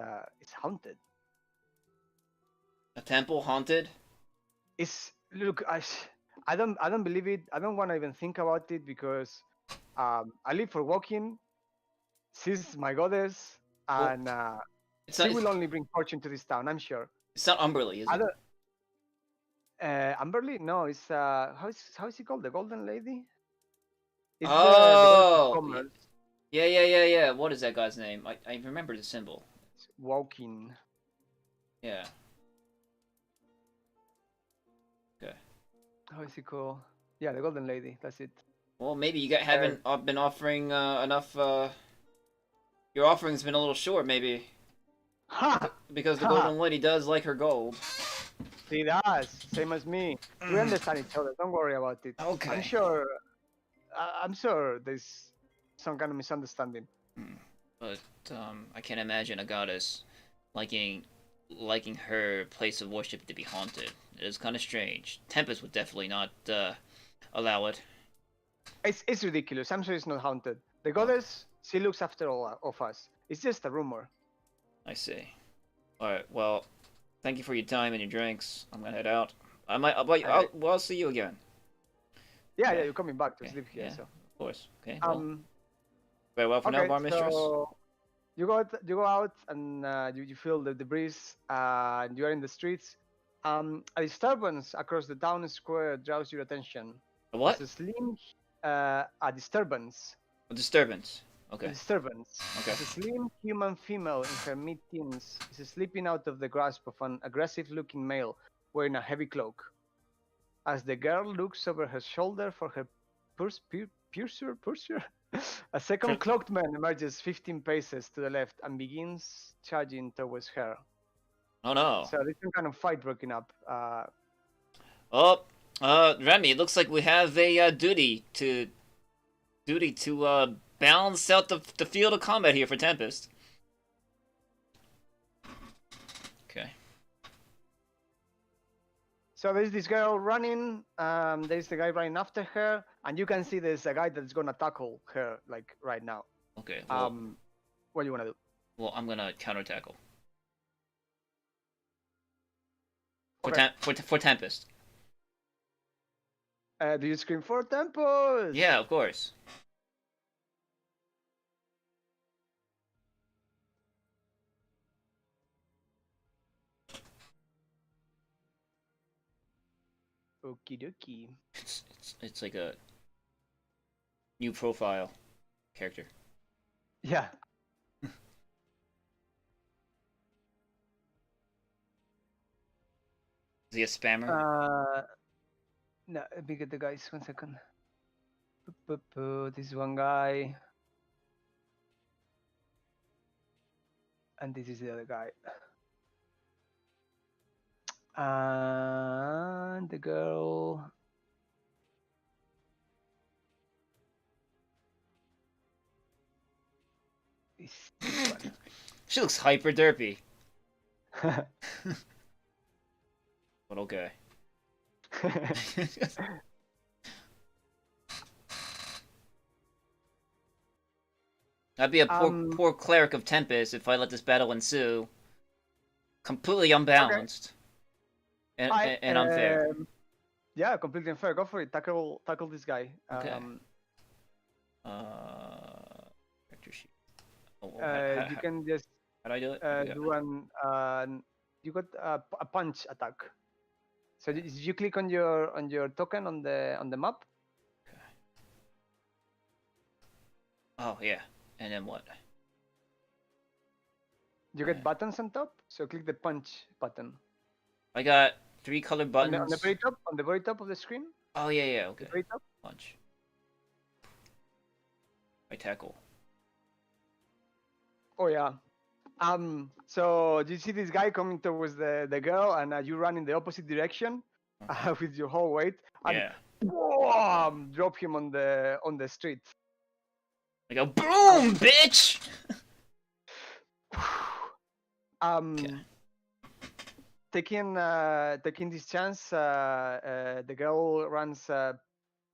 haunted. A temple haunted? Look, I don't believe it. I don't want to even think about it because I live for walking. She's my goddess, and she will only bring fortune to this town. I'm sure. It's not Umberly, is it? Amberly? No, it's how is he called? The Golden Lady? It's oh, yeah. What is that guy's name? I remember the symbol. It's walking. Yeah. Okay. How is he called? Yeah, the Golden Lady. That's it. Well, maybe you haven't been offering enough. Your offering's been a little short, maybe. Ha! Because the Golden Lady does like her gold. She does, same as me. We understand each other. Don't worry about it. Okay. I'm sure there's some kind of misunderstanding. But I can't imagine a goddess liking her place of worship to be haunted. It is kind of strange. Tempest would definitely not allow it. It's ridiculous. I'm sure it's not haunted. The goddess, she looks after all of us. It's just a rumor. I see. All right. Well, thank you for your time and your drinks. I'm gonna head out. I'll see you again. Yeah, you're coming back to sleep here, so. Of course. Okay. Well, very well for now, bar mistress. So you go out and you feel the breeze. And you are in the streets. A disturbance across the town square draws your attention. A what? It's a disturbance. A disturbance. Okay. A disturbance. Okay. A slim human female in her mid-teens is slipping out of the grasp of an aggressive-looking male wearing a heavy cloak. As the girl looks over her shoulder for her pursuer, a second cloaked man emerges 15 paces to the left and begins charging towards her. Oh no. So there's some kind of fight breaking up. Remy, it looks like we have a duty to balance out the field of combat here for Tempest. Okay. So there's this girl running, there's the guy running after her, and you can see there's a guy that's gonna tackle her, like, right now. Okay, well, what do you wanna do? Well, I'm gonna counter tackle. Okay. For Tempest. Do you scream for Tempest? Yeah, of course. Okie dokie. It's like a new profile character. Yeah. Is he a spammer? No, let me get the guys. 1 second. This is one guy. And this is the other guy. And the girl. Is this one. She looks hyper derpy. But okay. I'd be a poor cleric of Tempest if I let this battle ensue. Completely unbalanced. Okay. And unfair. Yeah, completely unfair. Go for it. Tackle this guy. Okay. Character sheet. You can just. How do I do it? Do an. You got a punch attack. So you click on your token on the map. Okay. Oh yeah, and then what? You get buttons on top, so click the punch button. I got 3 colored buttons. On the very top of the screen. Oh yeah, okay. The very top. Punch. I tackle. Oh yeah. So you see this guy coming towards the girl, and you run in the opposite direction with your whole weight, and boom, drop him on the street. I go boom, bitch. Okay. Taking this chance, the girl runs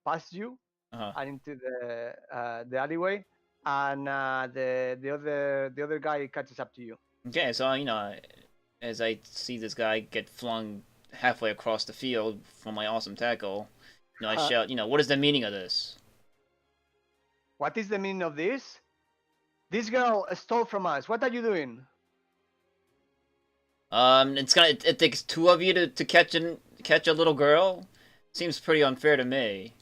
past you and into the alleyway, and the other guy catches up to you. Okay, so as I see this guy get flung halfway across the field from my awesome tackle, I shout, what is the meaning of this? What is the meaning of this? This girl stole from us. What are you doing? It takes 2 of you to catch a little girl. Seems pretty unfair to me.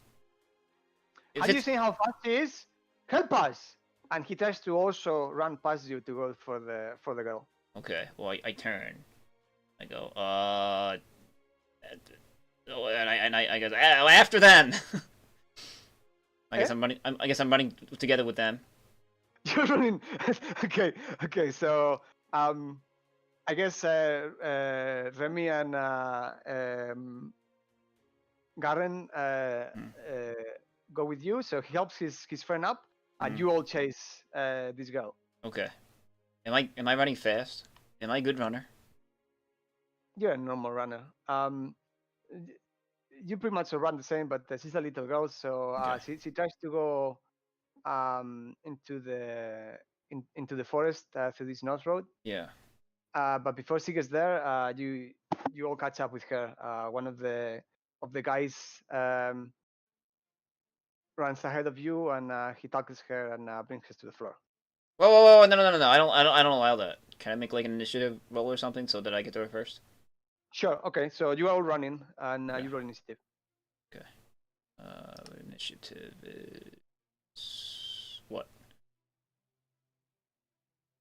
Have you seen how fast she is? Help us! And he tries to also run past you to go for the girl. Okay, well I turn. I go, and I go after them. I guess I'm running together with them. You're running. Okay. So I guess Remy and Garen go with you. So he helps his friend up, and you all chase this girl. Okay. Am I running fast? Am I a good runner? You're a normal runner. You pretty much run the same, but she's a little girl, so she tries to go into the forest through this north road. Yeah. But before she gets there, you all catch up with her. One of the guys runs ahead of you, and he tackles her and brings her to the floor. Whoa! No! I don't allow that. Can I make like an initiative roll or something so that I get to her first? Sure. Okay. So you are all running, and you roll initiative. Okay. Initiative is what?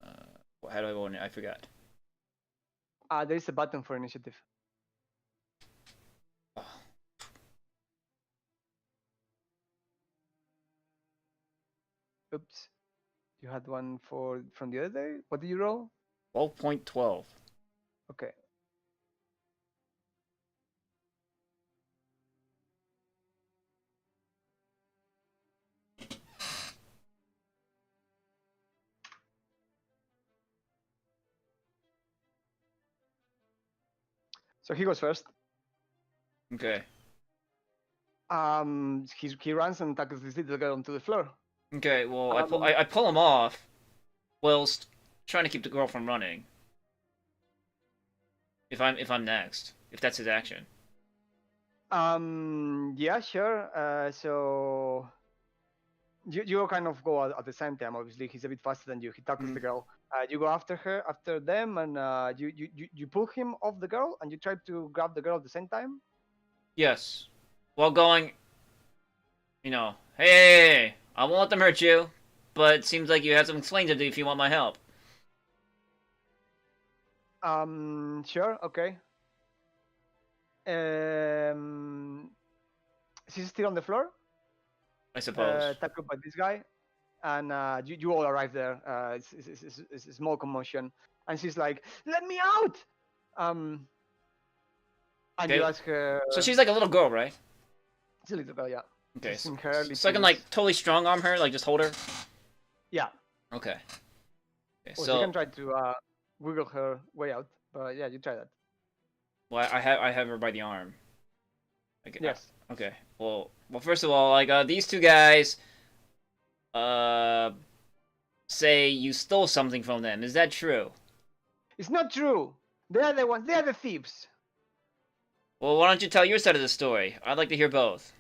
How do I roll it? I forgot. There is a button for initiative. Oh. Oops. You had one from the other day? What did you roll? 12.12. Okay. So he goes first. Okay. He runs and tackles this little girl onto the floor. Okay, well, I pull him off whilst trying to keep the girl from running. If I'm next, if that's his action. Yeah, sure. So you kind of go at the same time. Obviously, he's a bit faster than you. He tackles the girl. You go after them, and you pull him off the girl, and you try to grab the girl at the same time. Yes, while going, hey, I won't let them hurt you, but it seems like you have some explaining to do if you want my help. Sure, okay. She's still on the floor. I suppose. Tackled by this guy, and you all arrive there. It's a small commotion, and she's like, "Let me out!" And you ask her. So she's like a little girl, right? She's a little girl, yeah. Okay. So I can like totally strong arm her, like just hold her. Yeah. Okay. Well, so you can try to wiggle her way out, but yeah, you try that. Well, I have her by the arm. Yes. Okay. Well, first of all, like these two guys, say you stole something from them. Is that true? It's not true. They are the ones. They are the thieves. Well, why don't you tell your side of the story? I'd like to hear both.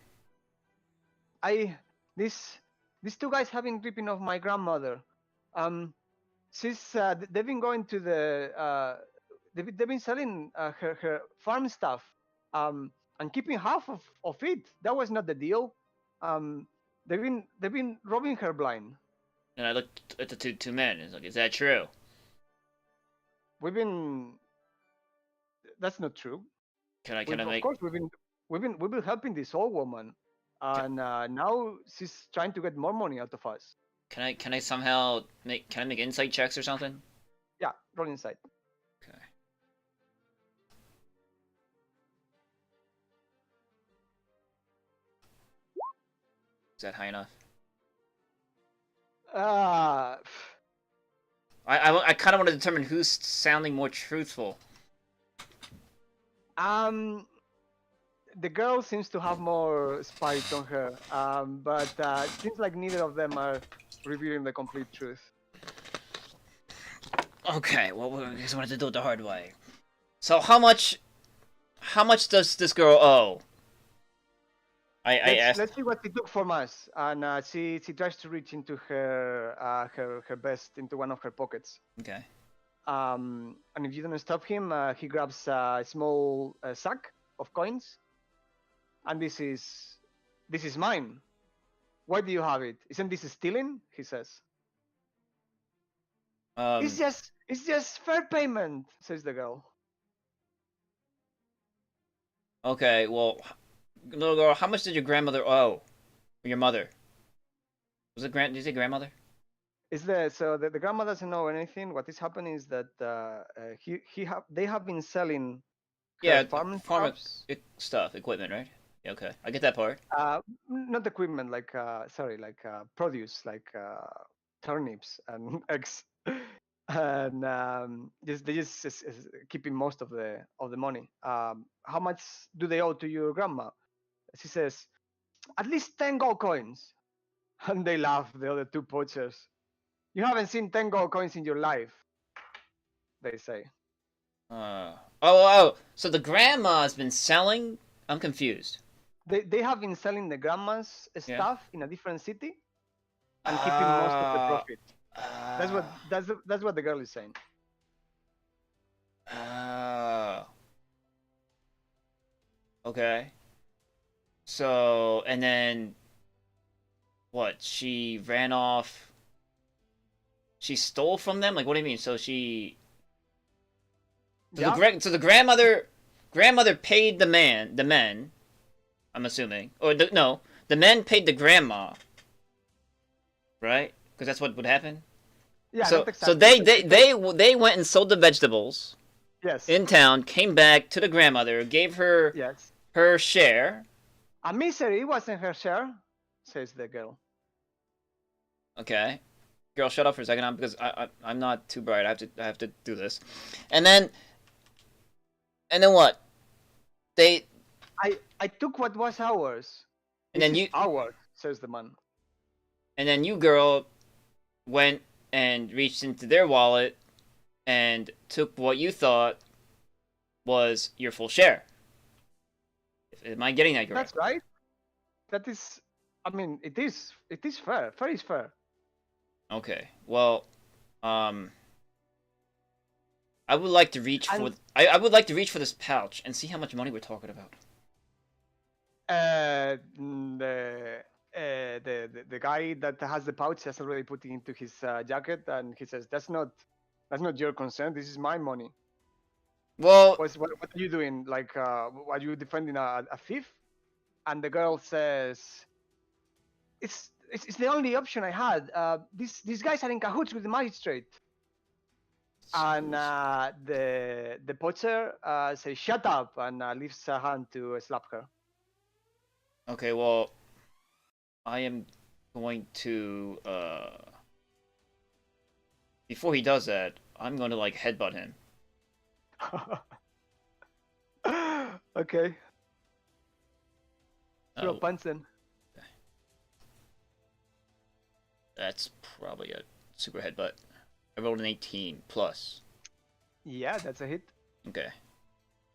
These two guys have been ripping off my grandmother. They've been going to the they've been selling her farm stuff, and keeping half of it. That was not the deal. They've been robbing her blind. And I looked at the two men. It's like, is that true? That's not true. Can I Of make? course, we've been helping this old woman, and now she's trying to get more money out of us. Can I somehow make? Can I make insight checks or something? Yeah, roll inside. Okay. Is that high enough? I kind of want to determine who's sounding more truthful. The girl seems to have more spite on her, but it seems like neither of them are revealing the complete truth. Okay, well, I guess I wanted to do it the hard way. So how much does this girl owe? I asked. Let's see what she took from us, and she tries to reach into her vest, into one of her pockets. Okay. And if you don't stop him, he grabs a small sack of coins, and this is mine. Why do you have it? Isn't this stealing? He says. It's just fair payment, says the girl. Okay, well, little girl, how much did your grandmother owe? Or your mother? Was it did you say grandmother? The grandma doesn't know anything. What is happening is that they have been selling farm stuff, equipment, right? Yeah, okay, I get that part. Not equipment, like produce, like turnips and eggs, and they just keeping most of the money. How much do they owe to your grandma? She says, at least 10 gold coins. And they laugh, the other two poachers. You haven't seen 10 gold coins in your life, they say. So the grandma's been selling? I'm confused. They have been selling the grandma's stuff in a different city and keeping most of the profit. That's what the girl is saying. Okay. So, and then what? She ran off. She stole from them? Like, what do you mean? So she. So the grandmother paid the men. I'm assuming, or the men paid the grandma. Right? Because that's what would happen. Yeah. So exactly. so they went and sold the vegetables. Yes. In town, came back to the grandmother, gave her her share. A misery, it wasn't her share, says the girl. Okay. Girl, shut up for a second, because I'm not too bright. I have to do this. And then what? I took what was ours. And then ours, says the man. And then you, girl, went and reached into their wallet and took what you thought was your full share. Am I getting that correct? That's right. That is, I mean, it is fair. Fair is fair. Okay. Well, I would like to reach for I would like to reach for this pouch and see how much money we're talking about. The guy that has the pouch has already put it into his jacket, and he says, "That's not your concern. This is my money." Well, what are you doing? Like, are you defending a thief? And the girl says, "It's the only option I had. These guys are in cahoots with the magistrate." And the poacher says, "Shut up," and lifts a hand to slap her. Okay, well, I am going to before he does that, I'm going to like headbutt him. Okay. Throw a punch then. That's probably it. super headbutt. I rolled an 18 plus. Yeah, that's a hit. Okay.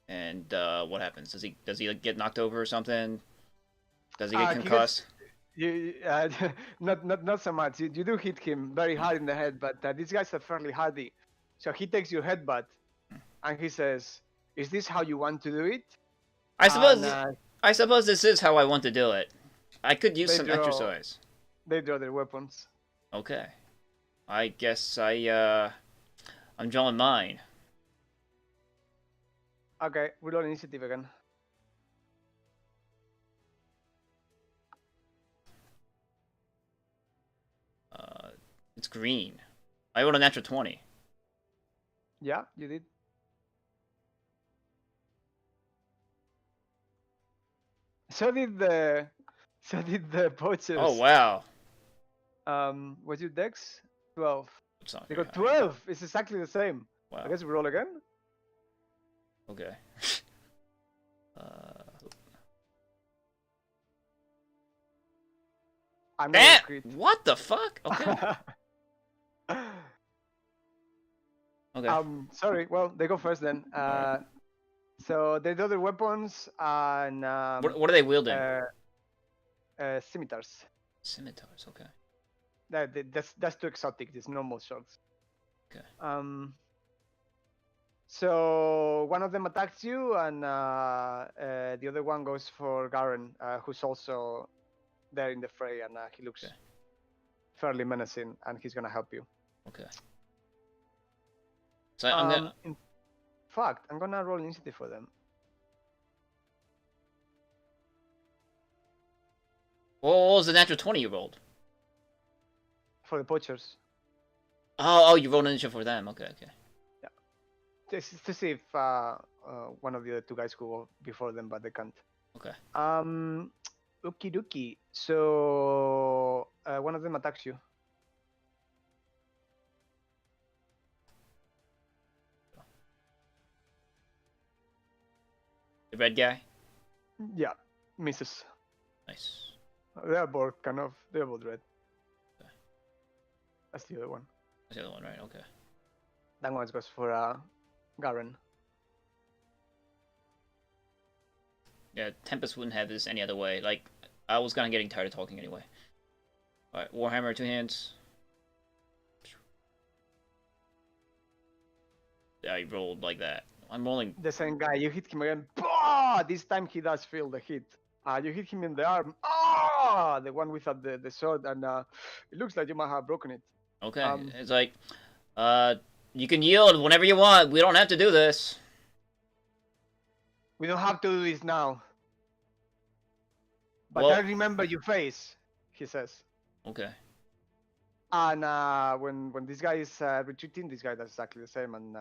And what happens? Does he like, get knocked over or something? Does he get concussed? Not so much. You do hit him very hard in the head, but these guys are fairly hardy. So he takes your headbutt, and he says, "Is this how you want to do it?" I suppose this is how I want to do it. I could use some exercise. They draw their weapons. Okay. I guess I'm drawing mine. Okay, we roll initiative again. It's green. I rolled a natural 20. Yeah, you did. So did the poachers. Oh wow. What's your dex? 12. It's not They very got high. 12. It's exactly the same. Wow. I guess we roll again. Okay. I'm not Damn! What the fuck? Okay. Okay. Sorry. Well, they go first then. Alright. So they draw their weapons and What are they wielding? scimitars. Scimitars. Okay. That's too exotic. It's normal swords. Okay. So one of them attacks you, and the other one goes for Garen, who's also there in the fray, and he looks fairly menacing, and he's gonna help you. Okay. So I'm gonna. In fact, I'm gonna roll initiative for them. What was the natural 20 you rolled? For the poachers. Oh, you rolled an initiative for them. Okay. Yeah. Just to see if one of the other two guys could go before them, but they can't. Okay. Okie dokie. So one of them attacks you. The red guy. Yeah, misses. Nice. They're both they're both red. Okay. That's the other one. That's the other one, right? Okay. That one goes for Garen. Yeah, Tempest wouldn't have this any other way. Like, I was kind of getting tired of talking anyway. Alright, Warhammer, 2 hands. Yeah, I rolled like that. I'm rolling. The same guy, you hit him again. Bah! This time he does feel the hit. You hit him in the arm. The one without the sword, and it looks like you might have broken it. Okay, it's like, you can yield whenever you want. We don't have to do this. We don't have to do this now. But Well, I remember your face, he says. Okay. And when this guy is retreating, this guy does exactly the same. And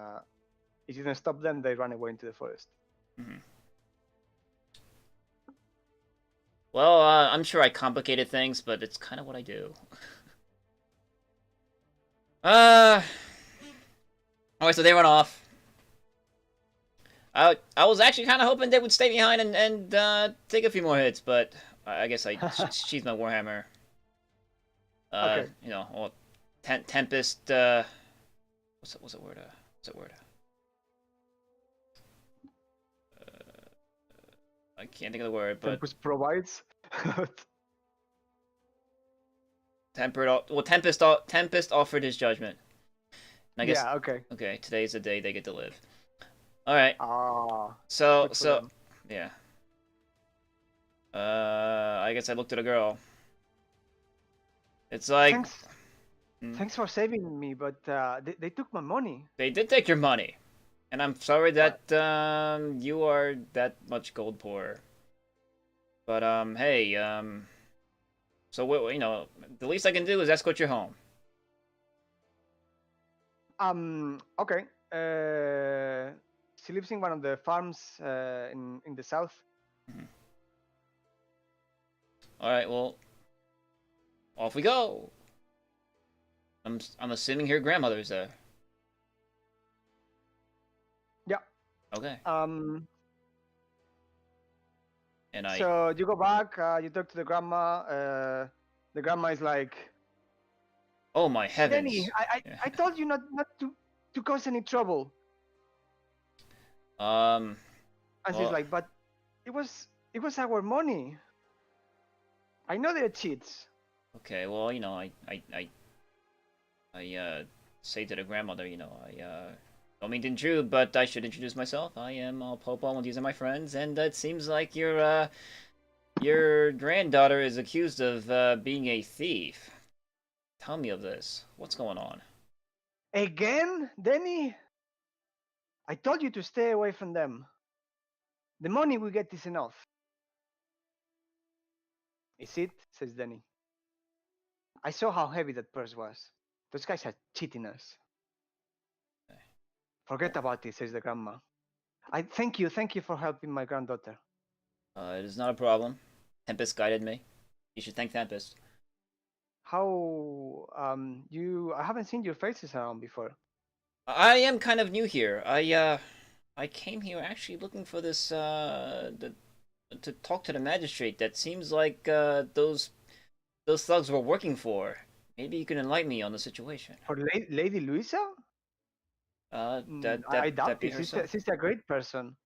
if you don't stop them, they run away into the forest. Mm-hmm. Well, I'm sure I complicated things, but it's kind of what I do. Alright, so they run off. I was actually kind of hoping they would stay behind and take a few more hits, but I guess I sheathed my Warhammer. Okay. You know, well, Tempest. What's that word? I can't think of the word, but Tempest provides. Tempest offered his judgment. And I guess, yeah. Okay. Okay, today's the day they get to live. All right. Ah. So them. yeah. I guess I looked at a girl. It's like. Thanks for saving me, but they took my money. They did take your money, and I'm sorry that you are that much gold poor. But hey, so you know, the least I can do is escort you home. Okay. She lives in one of the farms in the south. Mm-hmm. All right, well, off we go. I'm assuming her grandmother is there. Yeah. Okay. And So you go back. You talk to the grandma. The grandma is like, Oh my heavens! Danny, I told you not to cause any trouble. And she's Well, like, but it was our money. I know they're cheats. okay. Well, you know, I say to the grandmother, you know, don't mean to intrude, but I should introduce myself. I am Popo, and these are my friends. And it seems like your granddaughter is accused of being a thief. Tell me of this. What's going on? Again, Danny? I told you to stay away from them. The money we get is enough. Is it? Says Danny. I saw how heavy that purse was. Those guys are cheating us. Forget about it, says the grandma. I thank you for helping my granddaughter. It is not a problem. Tempest guided me. You should thank Tempest. How I haven't seen your faces around before. I am kind of new here. I came here actually looking for this to talk to the magistrate. That seems like those thugs were working for. Maybe you can enlighten me on the situation. For Lady Luisa? I doubt it. She's a great person.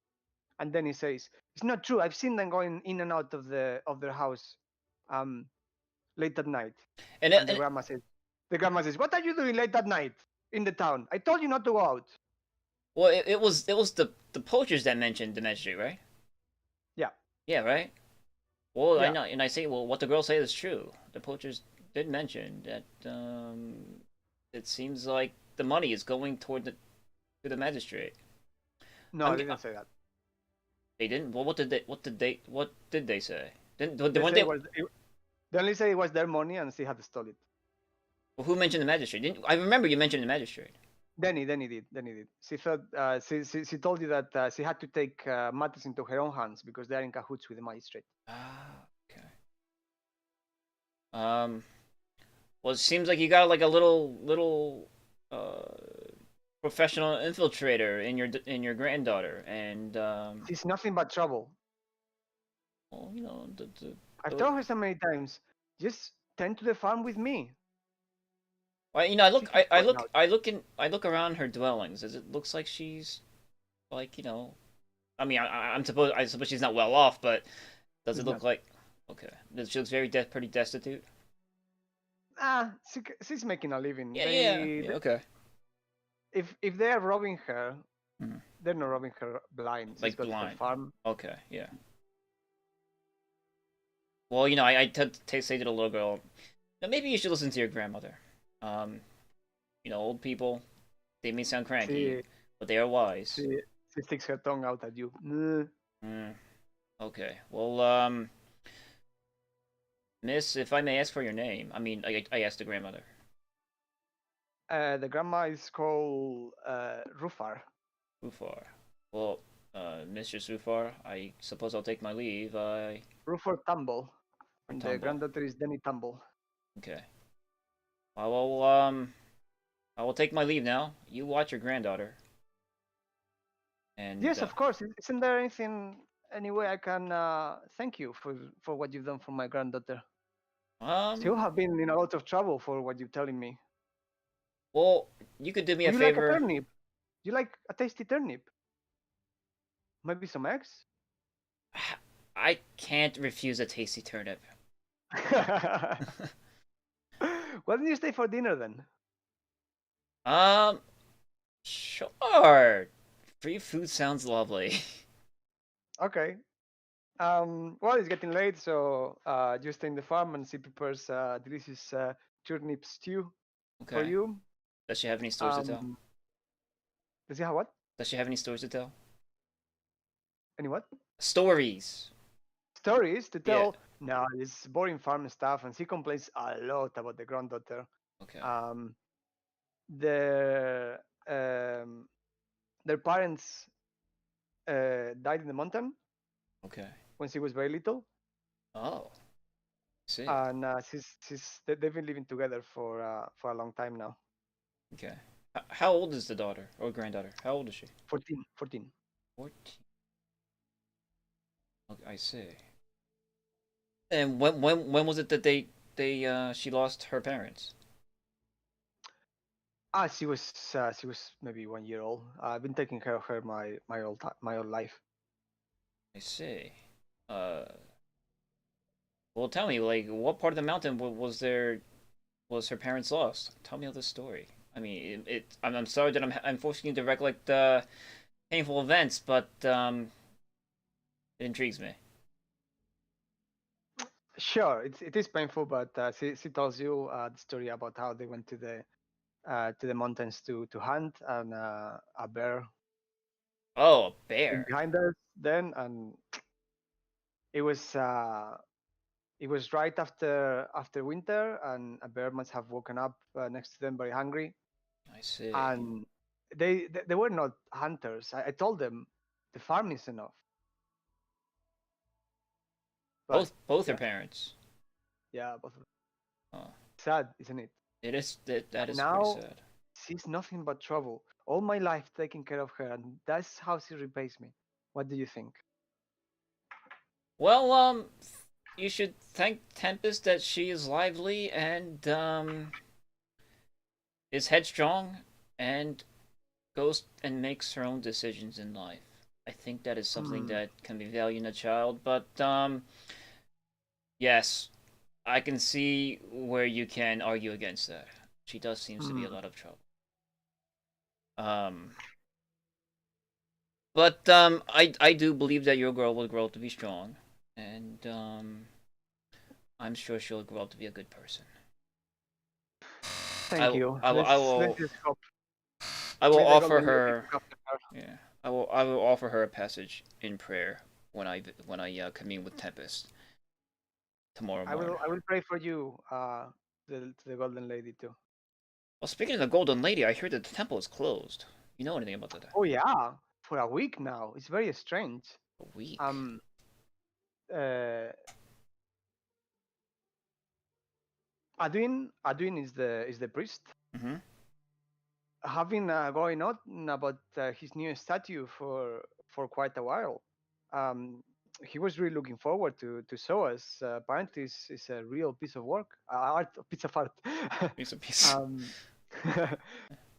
And then he says, "It's not true. I've seen them going in and out of their house, late at night." And the grandma says, "What are you doing late at night in the town? I told you not to go out." Well, it was the poachers that mentioned the magistrate, right? Yeah. Yeah, right. Well, Yeah. I know, and I say, well, what the girl said is true. The poachers did mention that it seems like the money is going to the magistrate. No, they didn't say that. They didn't. Well, what did they say? They only say it was their money and she had stolen it. Well, who mentioned the magistrate? I remember you mentioned the magistrate. Danny did. She thought she told you that she had to take matters into her own hands because they are in cahoots with the magistrate. Ah, okay. Well, it seems like you got like a little professional infiltrator in your granddaughter, and she's nothing but trouble. Well, you know, I've told her so many times, just tend to the farm with me. Well, you know, I look around her dwellings. It looks like she's like, you know, I mean, I suppose she's not well off, but does it look like okay? She looks pretty destitute. She's making a living. Yeah, okay. If they're robbing her, they're not robbing her blind. Like blind. Farm. Okay, yeah. Well, you know, I say to the little girl, maybe you should listen to your grandmother. You know, old people, they may sound cranky, but they are wise. She sticks her tongue out at you. Okay. Well, Miss, if I may ask for your name. I mean, I asked the grandmother. The grandma is called Rufar. Rufar. Well, Mr. Rufar, I suppose I'll take my leave. Rufar Tumble. And the granddaughter is Denny Tumble. Okay. I will take my leave now. You watch your granddaughter. And yes, of course. Isn't there any way I can thank you for what you've done for my granddaughter? She'll have been in a lot of trouble for what you're telling me. Well, you could do me a favor. You like a turnip? You like a tasty turnip? Maybe some eggs? I can't refuse a tasty turnip. Why don't you stay for dinner then? Sure. Free food sounds lovely. Okay. Well, it's getting late, so just stay in the farm and she prepares delicious turnip stew for you. Does she have any stories to tell? Does she have what? Does she have any stories to tell? Any what? Stories. Stories to tell? Yeah. No, it's boring farm stuff, and she complains a lot about the granddaughter. Okay. Their parents died in the mountain. Okay. When she was very little. Oh. See. And they've been living together for a long time now. Okay. How old is the daughter or granddaughter? How old is she? 14. 14. Okay, I see. And when was it that she lost her parents? She was maybe 1 year old. I've been taking care of her my whole life. I see. Well, tell me, like, what part of the mountain was her parents lost? Tell me this story. I mean, I'm sorry that I'm forcing you to recollect painful events, but it intrigues me. Sure, it is painful, but she tells you the story about how they went to the mountains to hunt, and a bear Oh, a went bear. behind us then, and it was uh, it was right after winter, and a bear must have woken up next to them very hungry, I see. and they were not hunters. I told them the farm is enough, but Both her yeah, parents. yeah, both of them. Oh, Sad, isn't it? it is that And is pretty now sad. she's nothing but trouble. All my life taking care of her, and that's how she repays me. What do you think? Well, you should thank Tempest that she is lively and is headstrong and goes and makes her own decisions in life. I think that is something Hmm. that can be valued in a child, but yes, I can see where you can argue against that. She does seems to be a Hmm. lot of trouble. Um, but I do believe that your girl will grow up to be strong, and I'm sure she'll grow up to be a good person. Thank you. I will Let's just hope. I will May the offer golden lady her. look after her. Yeah, I will offer her a passage in prayer when I commune with Tempest tomorrow morning. I will pray for you, to the golden lady too. Well, speaking of the Golden Lady, I hear that the temple is closed. You know anything about that? Oh yeah, for a week now. It's very strange. A week. Um. Uh. Adwin is the priest. Mm-hmm. Have been going on about his new statue for quite a while. Um, he was really looking forward to show us. Apparently, it's a real piece of work, piece of art. Piece of piece. um,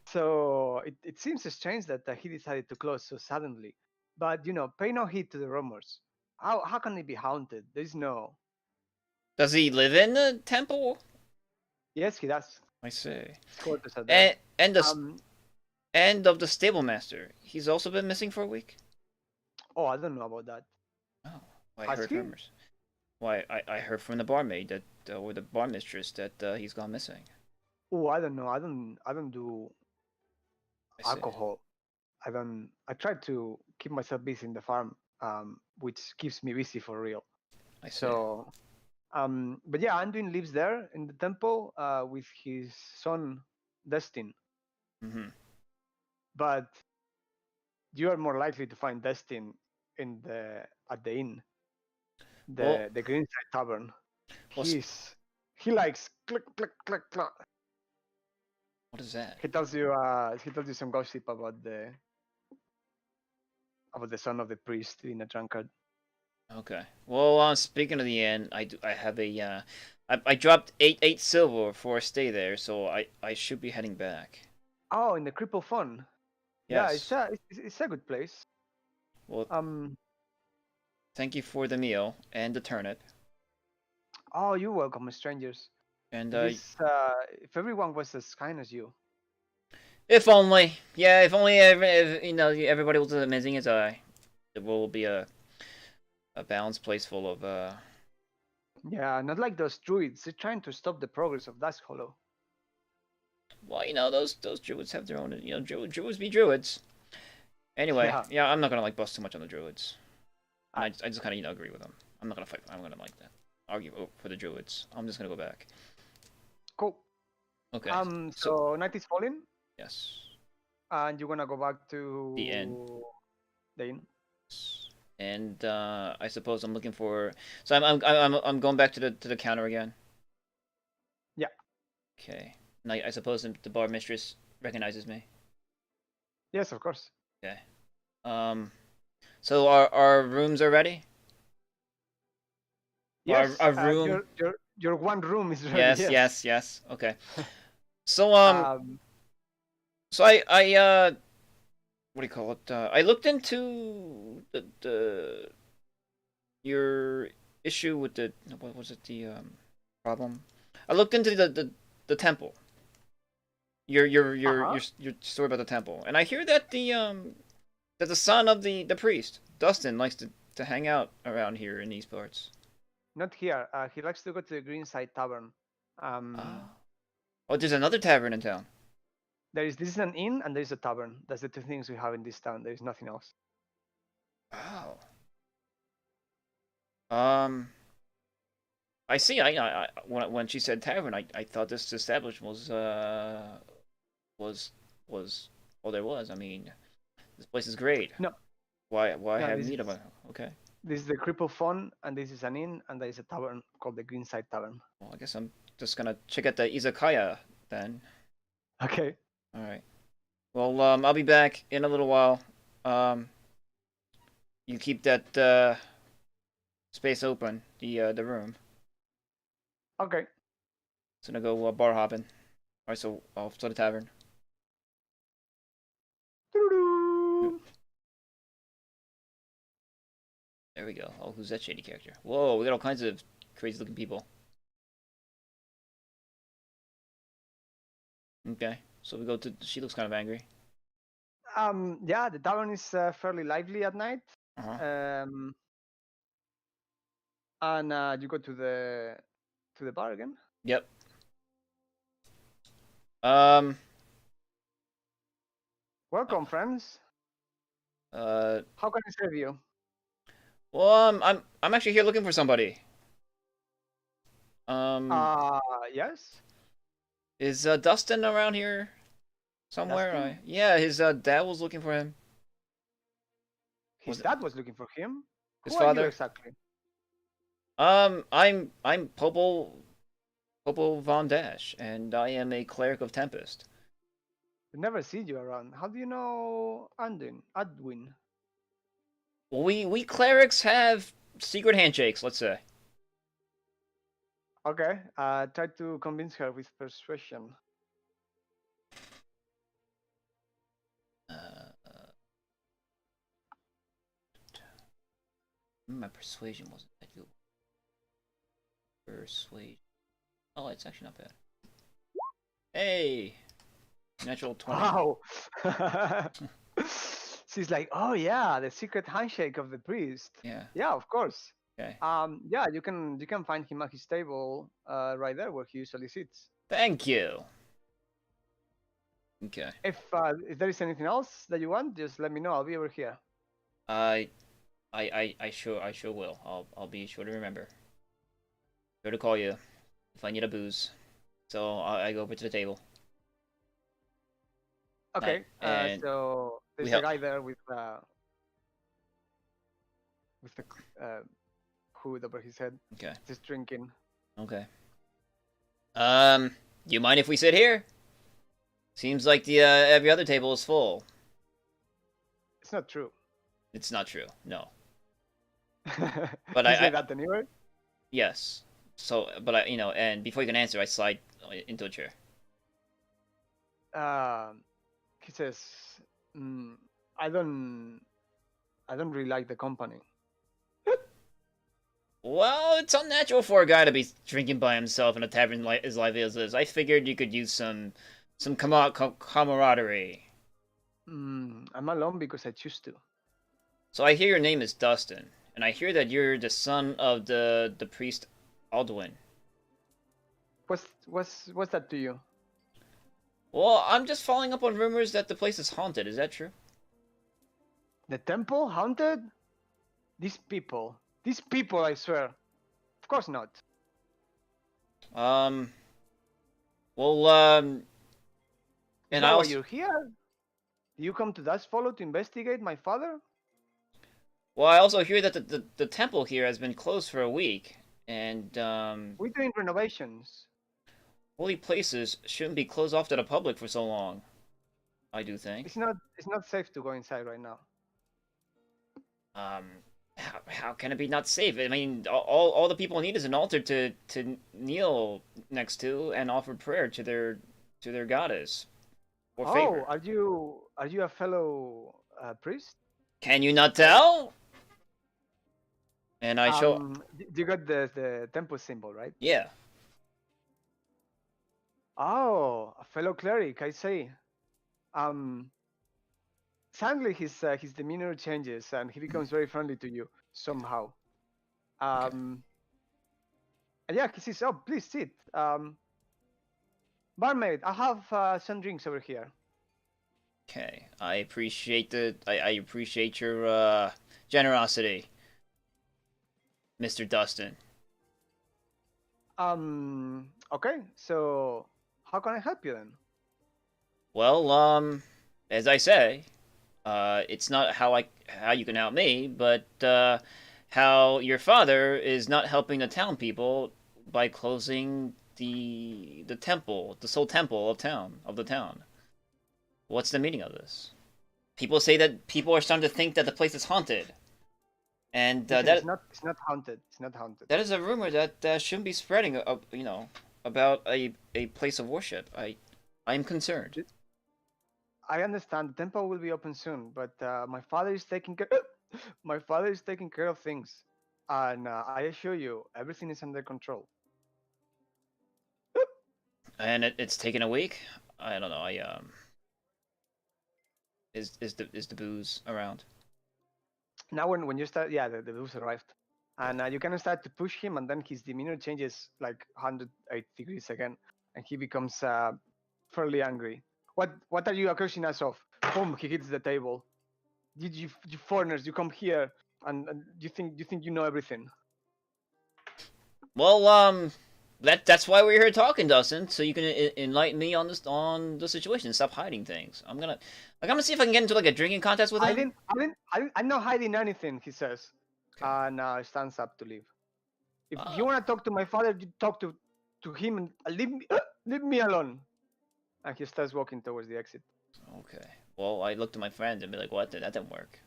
so it seems strange that he decided to close so suddenly. But pay no heed to the rumors. How can it be haunted? There's no. Does he live in the temple? Yes, he does. I see. His quarters are there. And the Um. and of the stable master, he's also been missing for a week. Oh, I don't know about that. Oh, I Has heard he? rumors. Why, I heard from the barmaid that, or the bar mistress that he's gone missing. Oh, I don't know. I don't do I see. alcohol. I try to keep myself busy in the farm, which keeps me busy for real. I see. So, but yeah, Anduin lives there in the temple with his son Destin. Mm-hmm. But you are more likely to find Destin in the at the inn, Well, the Greenside Tavern. well, He likes click click click click. what is that? He tells you some gossip about the son of the priest being a drunkard. Okay. Well, speaking of the inn, I have a I dropped eight silver for a stay there, so I should be heading back. Oh, in the Cripple Fun. Yeah, Yes. it's a good place. Well, Um. thank you for the meal and the turnip. Oh, you're welcome, strangers. And If everyone was as kind as you. if only, yeah, if only everybody was as amazing as I, the world will be a balanced place full of Yeah, not like those druids. They're trying to stop the progress of Dusk Hollow. well, those druids have their own, druids be druids. Anyway, Yeah. yeah, I'm not gonna like bust too much on the druids. And Ah. I just kind of agree with them. I'm not gonna fight. I'm gonna like that. Argue for the druids. I'm just gonna go back. Cool. Okay. So night is falling, Yes. and you're gonna go back The end. to the inn. And I suppose I'm looking for. So I'm going back to the counter again. Yeah. Okay. And I suppose the bar mistress recognizes me. Yes, of course. Okay. So our rooms are ready. Yes. Our room. Your one room is ready. Yes. Yes. Yes. Yes. Okay. So Um. So what do you call it? I looked into the your issue with the what was it problem? I looked into the temple. Your story about the temple, and I hear that the son of the priest Dustin likes to hang out around here in these parts. Not here. He likes to go to the Greenside Tavern. Oh, there's another tavern in town. This is an inn and there is a tavern. That's the two things we have in this town. There is nothing else. Oh. I see. When she said tavern, I thought this establishment was all there was. I mean, this place is great. No. Why No, have meat about? Okay. This is the Cripple Phone, and this is an inn, and there is a tavern called the Greenside Tavern. Well, I guess I'm just gonna check out the izakaya then. Okay. All right. Well, I'll be back in a little while. You keep that space open, the room. Okay. So I'm gonna go bar hopping. All right, so off to the tavern. There we go. Oh, who's that shady character? Whoa, we got all kinds of crazy-looking people. Okay, so we go to. She looks kind of angry. Yeah, the tavern is fairly lively at night. Uh-huh. And you go to the bar again. Yep. Welcome, friends. How can I serve you? Well, I'm actually here looking for somebody. Yes. Is Dustin around here somewhere? Yeah, his dad was looking for him. His dad was looking for him. His Who father? are you exactly? I'm Popo Von Dash, and I am a cleric of Tempest. I've never seen you around. How do you know Adwin? Well, we clerics have secret handshakes, let's say. Okay. Try to convince her with persuasion. My persuasion wasn't that good. Persuasion. Oh, it's actually not bad. Hey! Natural 20. Wow! She's like, oh yeah, the secret handshake of the priest. Yeah. Yeah, of course. Okay. Yeah, you can find him at his table, right there where he usually sits. Thank you. Okay. If there is anything else that you want, just let me know. I'll be over here. I sure will. I'll be sure to remember. Sure to call you if I need a booze. So I go over to the table. Okay. So there's a guy there with the hood over his head. Okay. Just drinking. Okay. Do you mind if we sit here? Seems like the every other table is full. It's not true. It's not true. No. But I say that anyway. Yes. So, but and before you can answer, I slide into a chair. He says, I don't really like the company. Well, it's unnatural for a guy to be drinking by himself in a tavern as lively as this. I figured you could use some camaraderie. I'm alone because I choose to. So I hear your name is Dustin, and I hear that you're the son of the priest Aldwin. What's that to you? Well, I'm just following up on rumors that the place is haunted. Is that true? The temple haunted? These people, I swear. Of course not. Well, and now you're here? Do you come to Dashfollow to investigate my father? Well, I also hear that the temple here has been closed for a week, and we're doing renovations. Holy places shouldn't be closed off to the public for so long. I do think. It's not safe to go inside right now. How can it be not safe? I mean, all the people need is an altar to kneel next to and offer prayer to their goddess, or Oh, favor. are you a fellow priest? Can you not tell? And I show. You got the temple symbol, right? Yeah. Oh, a fellow cleric, I say. Suddenly his demeanor changes and he becomes very friendly to you somehow. And yeah, he says, "Oh, please sit. Barmaid, I have some drinks over here." Okay. I appreciate I appreciate your generosity, Mr. Dustin. Okay, so how can I help you then? Well, as I say, it's not how you can help me, but how your father is not helping the town people by closing the temple, the sole temple of the town. What's the meaning of this? People say that people are starting to think that the place is haunted, and Listen, that it's not haunted. It's not haunted. that is a rumor that shouldn't be spreading. About a place of worship. I'm concerned. I understand the temple will be open soon, but my father is taking care. My father is taking care of things, and I assure you, everything is under control. And it's taken a week. I don't know. Is the booze around? Now, when you start, yeah, the booze arrived, and you can start to push him, and then his demeanor changes like 108 degrees again, and he becomes fairly angry. What are you accusing us of? Boom! He hits the table. You foreigners, you come here, and you think you know everything. Well, that's why we're here talking, Dustin. So you can enlighten me on the situation. Stop hiding things. I'm gonna see if I can get into like a drinking contest with him. I'm not hiding anything. He says, and stands up to leave. If you want to talk to my father, you talk to him and leave me alone. And he starts walking towards the exit. Okay. Well, I looked at my friend and be like, "What? That didn't work."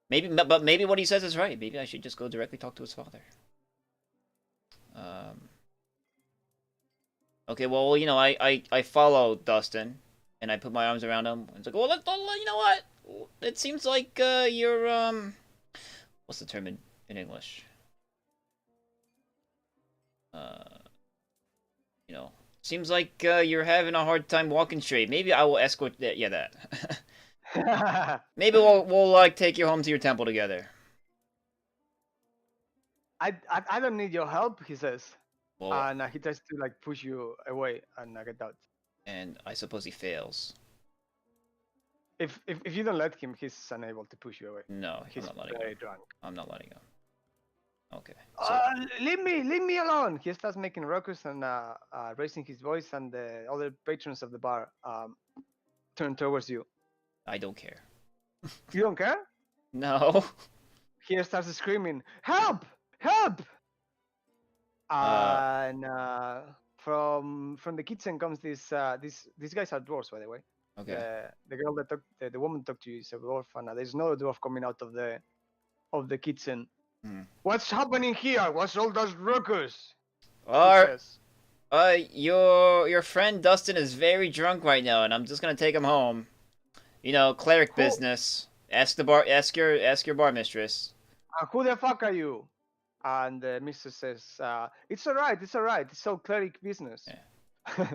But maybe what he says is right. Maybe I should just go directly talk to his father. Okay. Well, I follow Dustin, and I put my arms around him. It's like, well, you know what? It seems like you're what's the term in English? Seems like you're having a hard time walking straight. Maybe I will escort that. Yeah, that. Maybe we'll like take you home to your temple together. I don't need your help, he says, Well, and he tries to like push you away and get out. And I suppose he fails. If you don't let him, he's unable to push you away. No, he's I'm not letting very him. drunk. I'm not letting him. Okay. So... leave me alone. He starts making ruckus and raising his voice, and the other patrons of the bar turn towards you. I don't care. You don't care? No. He starts screaming, "Help! Help!" And from the kitchen comes these guys are dwarves, by the way. Okay. The girl that the woman talked to you is a dwarf, and there's another dwarf coming out of the kitchen. What's happening here? What's all those ruckus? Your friend Dustin is very drunk right now, and I'm just gonna take him home. Cleric business. Ask your bar mistress. Who the fuck are you? And the mistress says, "It's alright. It's all cleric business." Yeah.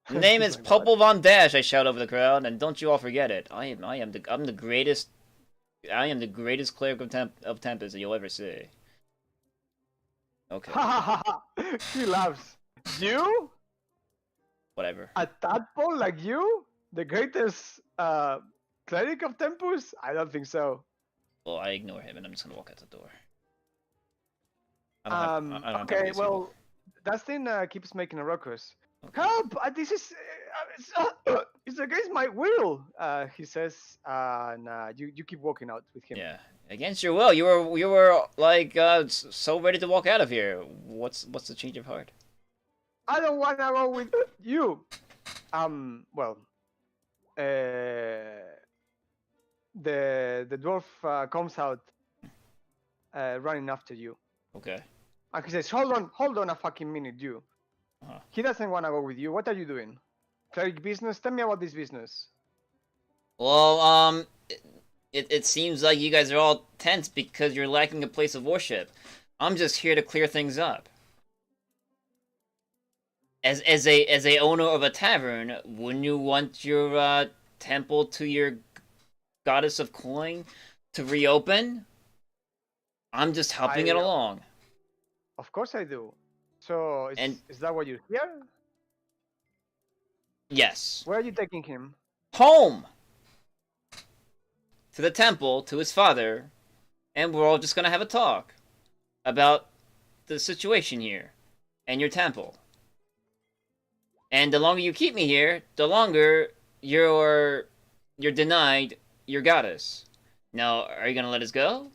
Name is Popple Von Dash. I shout over the crowd, and don't you all forget it. I'm the greatest. I am the greatest cleric of Tempest that you'll ever see. Okay. He laughs. You? Whatever. A tadpole like you? The greatest cleric of Tempus? I don't think so. Well, I ignore him, and I'm just gonna walk out the door. Okay, well, Dustin keeps making a ruckus. Okay. Help! This is it's against my will. He says, and you keep walking out with him. Yeah, against your will. You were like so ready to walk out of here. What's the change of heart? I don't want to go with you. Well, the dwarf comes out running after you. Okay. And he says, hold on a fucking minute, you. He doesn't want to go with you. What are you doing? Cleric business. Tell me about this business. Well, it seems like you guys are all tense because you're lacking a place of worship. I'm just here to clear things up. As a owner of a tavern, wouldn't you want your temple to your goddess of coin to reopen? I'm just helping it along. Of course I do. So is that what you're here? Yes. Where are you taking him? Home! To the temple, to his father, and we're all just gonna have a talk about the situation here and your temple. And the longer you keep me here, the longer you're denied your goddess. Now, are you gonna let us go?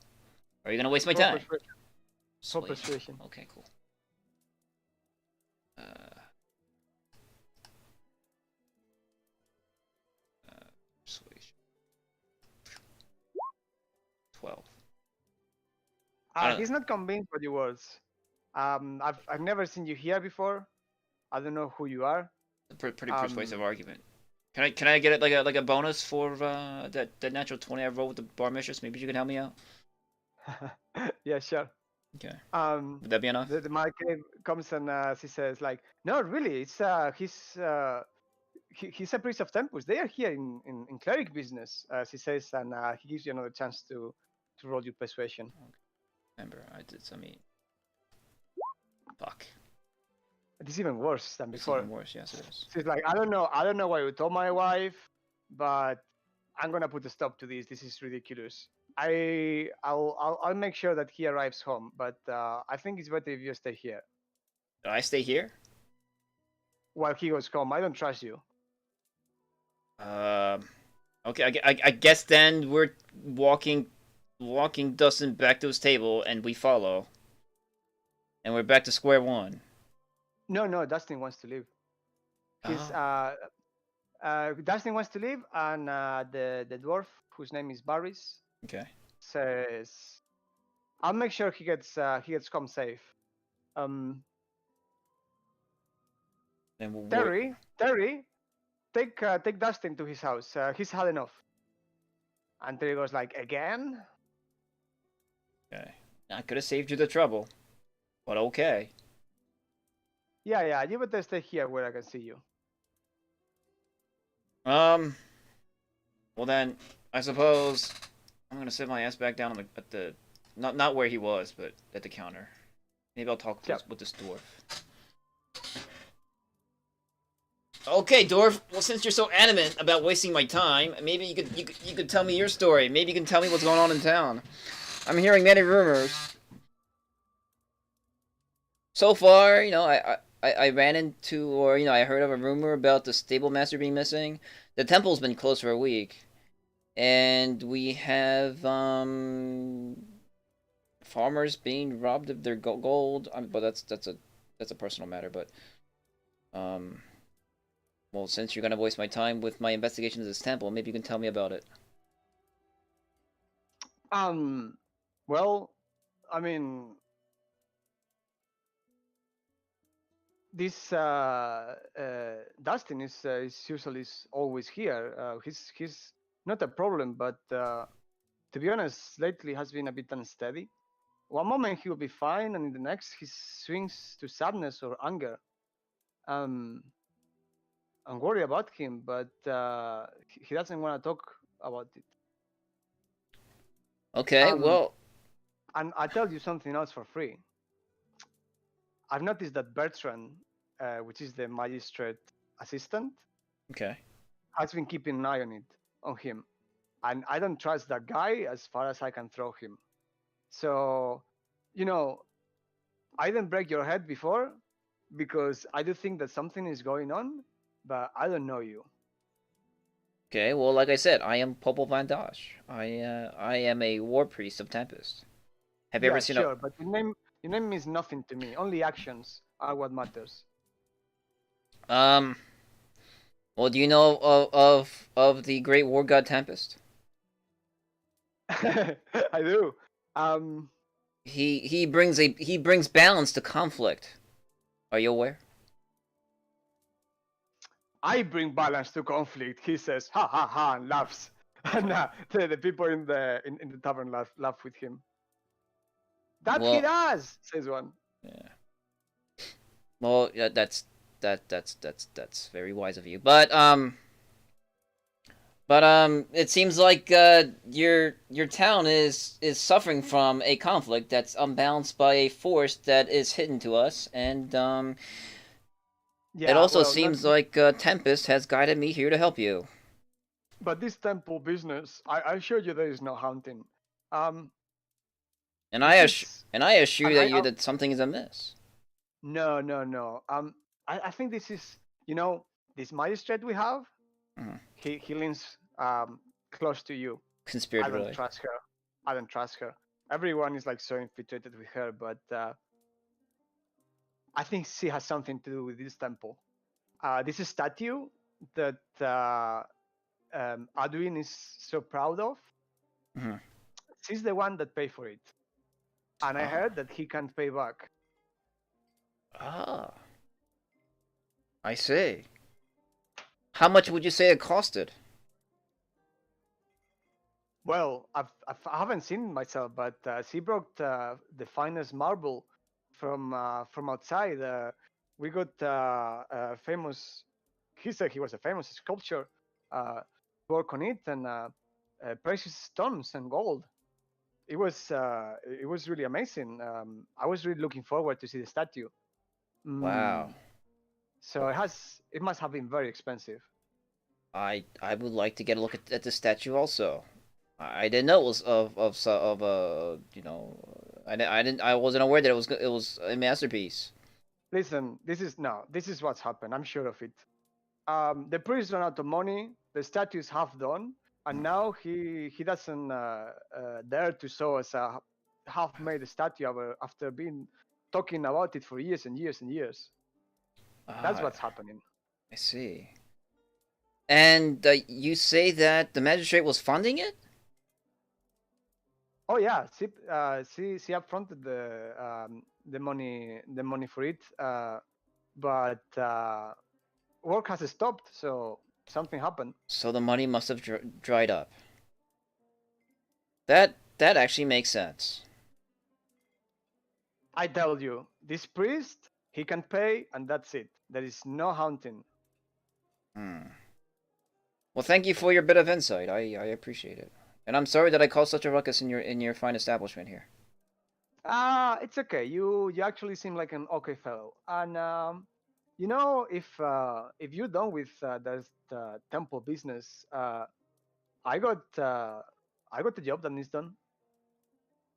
Or are you gonna waste my time? For persuasion. Okay, cool. Persuasion. 12. He's not convinced by your words. I've never seen you here before. I don't know who you are. A pretty persuasive argument. Can I get it like a bonus for that natural 20 I rolled with the bar mistress? Maybe you can help me out. Yeah, sure. Okay. Would that be enough? The Michael comes and she says like, no, really, it's he's a priest of temples. They are here in cleric business. She says, and he gives you another chance to roll your persuasion. Okay. Remember, I did some mean. Fuck. It's even worse than before. It's even worse, yes it is. She's like, I don't know why you told my wife, but I'm gonna put a stop to this. This is ridiculous. I'll make sure that he arrives home, but I think it's better if you stay here. Do I stay here? While he goes home. I don't trust you. Okay, I guess then we're walking Dustin back to his table and we follow. And we're back to square one. No, Dustin wants to leave. He's Dustin wants to leave, and the dwarf, whose name is Baris, okay, says, "I'll make sure he gets home safe." Then Terry, take Dustin to his house. He's had enough. And Terry goes like, again? Okay, I could have saved you the trouble, but okay. Yeah, you better stay here where I can see you. Well then, I suppose I'm gonna sit my ass back down on at the not where he was, but at the counter. Maybe I'll talk with this dwarf. Okay, dwarf. Well, since you're so adamant about wasting my time, maybe you could tell me your story. Maybe you can tell me what's going on in town. I'm hearing many rumors. So far, I ran into, or I heard of a rumor about the stable master being missing. The temple's been closed for a week, and we have farmers being robbed of their gold. But that's a personal matter. But well, since you're gonna waste my time with my investigation of this temple, maybe you can tell me about it. Well, I mean, this Dustin is usually always here. He's not a problem, but to be honest, lately has been a bit unsteady. One moment he will be fine, and in the next he swings to sadness or anger. I'm worried about him, but he doesn't want to talk about it. Okay, well, and I'll tell you something else for free. I've noticed that Bertrand, which is the magistrate assistant, okay, has been keeping an eye on him, and I don't trust that guy as far as I can throw him. So, I didn't break your head before because I do think that something is going on, but I don't know you. Okay, well, like I said, I am Popol Van Dosh. I am a war priest of Tempest. Have you ever seen a... but your name means nothing to me. Only actions are what matters. Well, do you know of the great war god Tempest? I do. He brings balance to conflict. Are you aware? I bring balance to conflict. He says, ha ha ha, and laughs. And the people in the tavern laugh with him. That he does, says one. Yeah. Well, yeah, that's very wise of you. But it seems like your town is suffering from a conflict that's unbalanced by a force that is hidden to us, and it also seems like Tempest has guided me here to help you. But this temple business, I showed you there is no hunting. And I assure you that something is amiss. No. I think this is, this magistrate we have. Mm-hmm. He leans close to you. Conspiratorially. I don't trust her. Everyone is like so infatuated with her, but I think she has something to do with this temple. This statue that Adwin is so proud of. Mm-hmm. She's the one that paid for it, and I heard that he can't pay back. Ah, I see. How much would you say it costed? Well, I haven't seen it myself, but she brought the finest marble from outside. We got a famous. He said he was a famous sculptor. Work on it, and precious stones and gold. It was really amazing. I was really looking forward to see the statue. Wow. So it must have been very expensive. I would like to get a look at the statue also. I didn't know it was I wasn't aware that it was a masterpiece. Listen, this is what's happened. I'm sure of it. The priest ran out of money. The statue is half done, and now he doesn't dare to show us a half-made statue after being talking about it for years and years and years. That's what's happening. I see. And you say that the magistrate was funding it? Oh yeah, she upfronted the money for it, but work has stopped, so something happened. So the money must have dried up. That actually makes sense. I tell you, this priest, he can pay, and that's it. There is no hunting. Well, thank you for your bit of insight. I appreciate it. And I'm sorry that I caused such a ruckus in your fine establishment here. It's okay. You actually seem like an okay fellow. And if you're done with the temple business, I got the job that needs done.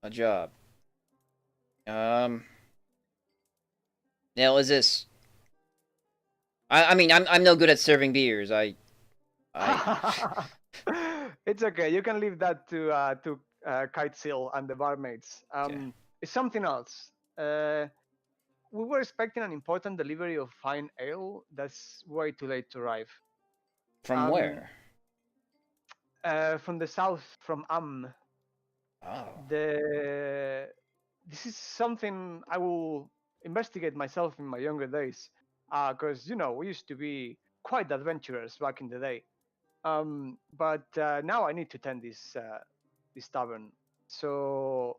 A job. Now is this? I mean, I'm no good at serving beers. It's okay. You can leave that to Kite Seal and the barmaids. Okay. It's something else. We were expecting an important delivery of fine ale. That's way too late to arrive. From where? From the south, from Oh. This is something I will investigate myself in my younger days, because we used to be quite adventurous back in the day. But now I need to tend this tavern. So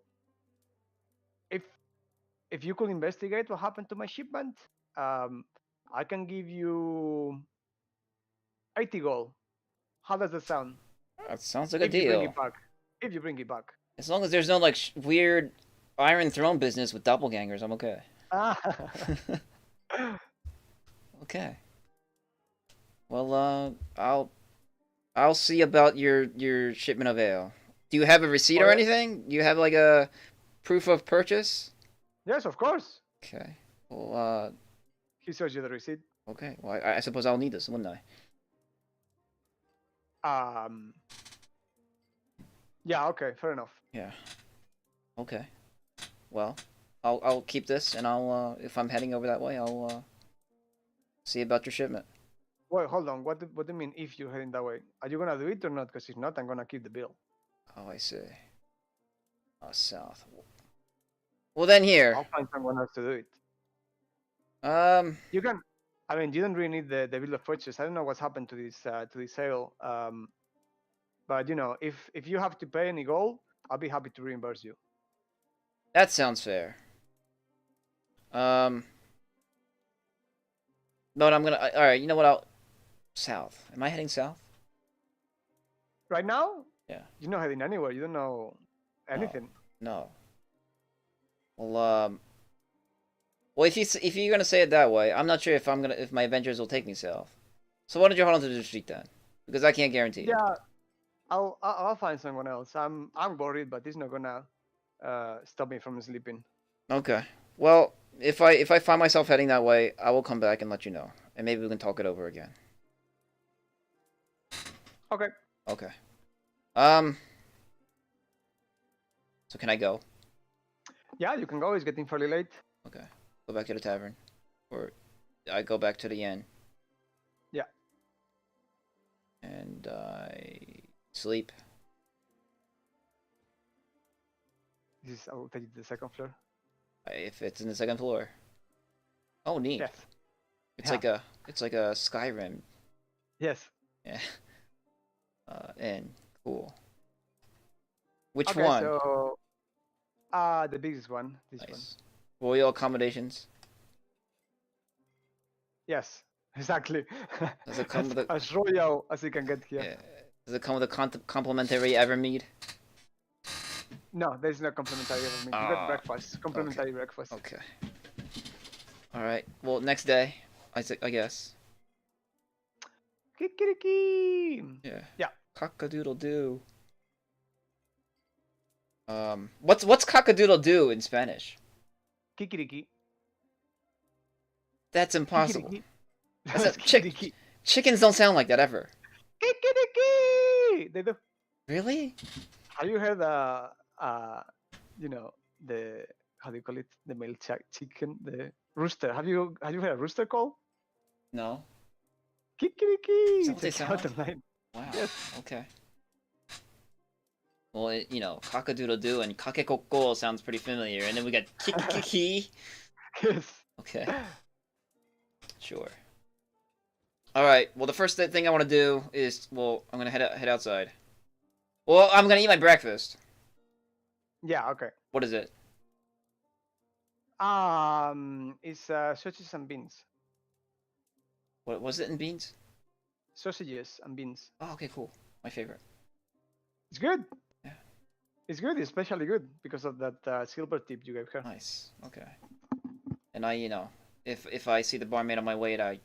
if you could investigate what happened to my shipment, I can give you 80 gold. How does that sound? That sounds like a deal. If you bring it back. As long as there's no like weird Iron Throne business with doppelgangers, I'm okay. Okay. Well, I'll see about your shipment of ale. Do you have a receipt or anything? Do you have like a proof of purchase? Yes, of course. Okay. Well, he shows you the receipt. Okay. Well, I suppose I'll need this, wouldn't I? Yeah. Okay. Fair enough. Yeah. Okay. Well, I'll keep this, and I'll if I'm heading over that way, I'll see about your shipment. Wait, hold on. What do you mean if you're heading that way? Are you gonna do it or not? Because if not, I'm gonna keep the bill. Oh, I see. Oh, south. Well, then here. I'll find someone else to do it. You I mean, you don't really need the bill of purchase. I don't know what's happened to this sale. But you know, if you have to pay any gold, I'll be happy to reimburse you. That sounds fair. But I'm gonna. All right, you know what? I'll south. Am I heading south? Right now? Yeah. You're not heading anywhere. You don't know anything. No. Well, well, if you're gonna say it that way, I'm not sure if my adventures will take me south. So why don't you hold on to the street then? Because I can't guarantee. Yeah, I'll find someone else. I'm worried, but it's not gonna stop me from sleeping. Okay. Well, if I find myself heading that way, I will come back and let you know, and maybe we can talk it over again. Okay. Okay. So can I go? Yeah, you can go. It's getting fairly late. Okay. Go back to the tavern, or I go back to the inn. Yeah. And I sleep. I will take you to the second floor. If it's in the second floor. Oh, neat. Yes. It's like a Skyrim. Yes. Yeah. And cool. Which Okay, one? So, the biggest one. This one. Nice. Royal accommodations. Yes, exactly. Does it come with a... as royal as you can get here. Yeah. Does it come with a complimentary Evermead? No, there's no complimentary Evermead. You got breakfast. Complimentary breakfast. Okay. All right. Well, next day, I guess. Kikiriki. Yeah. Yeah. Cock-a-doodle-doo. What's cock-a-doodle-doo in Spanish? Kikiriki. That's impossible. Kikiriki. That's chickens don't sound like that ever. Kikiriki. They do. Really? Have you heard you know, the, how do you call it? The male chicken, the rooster. Have you heard a rooster call? No. Kikiriki. What they sound like? Online. Wow. Yes. Okay. Well, you know, cock-a-doodle-doo and kakekokko sounds pretty familiar, and then we got kikiki. Yes. Okay. Sure. All right. Well, the first thing I want to do is, well, I'm gonna head outside. Well, I'm gonna eat my breakfast. Yeah. Okay. What is it? It's sausages and beans. What was it in beans? Sausages and beans. Oh, okay, cool. My favorite. It's good. Yeah. It's good, especially good because of that silver tip you gave her. Nice. Okay. And I, you know, if I see the barmaid on my way, I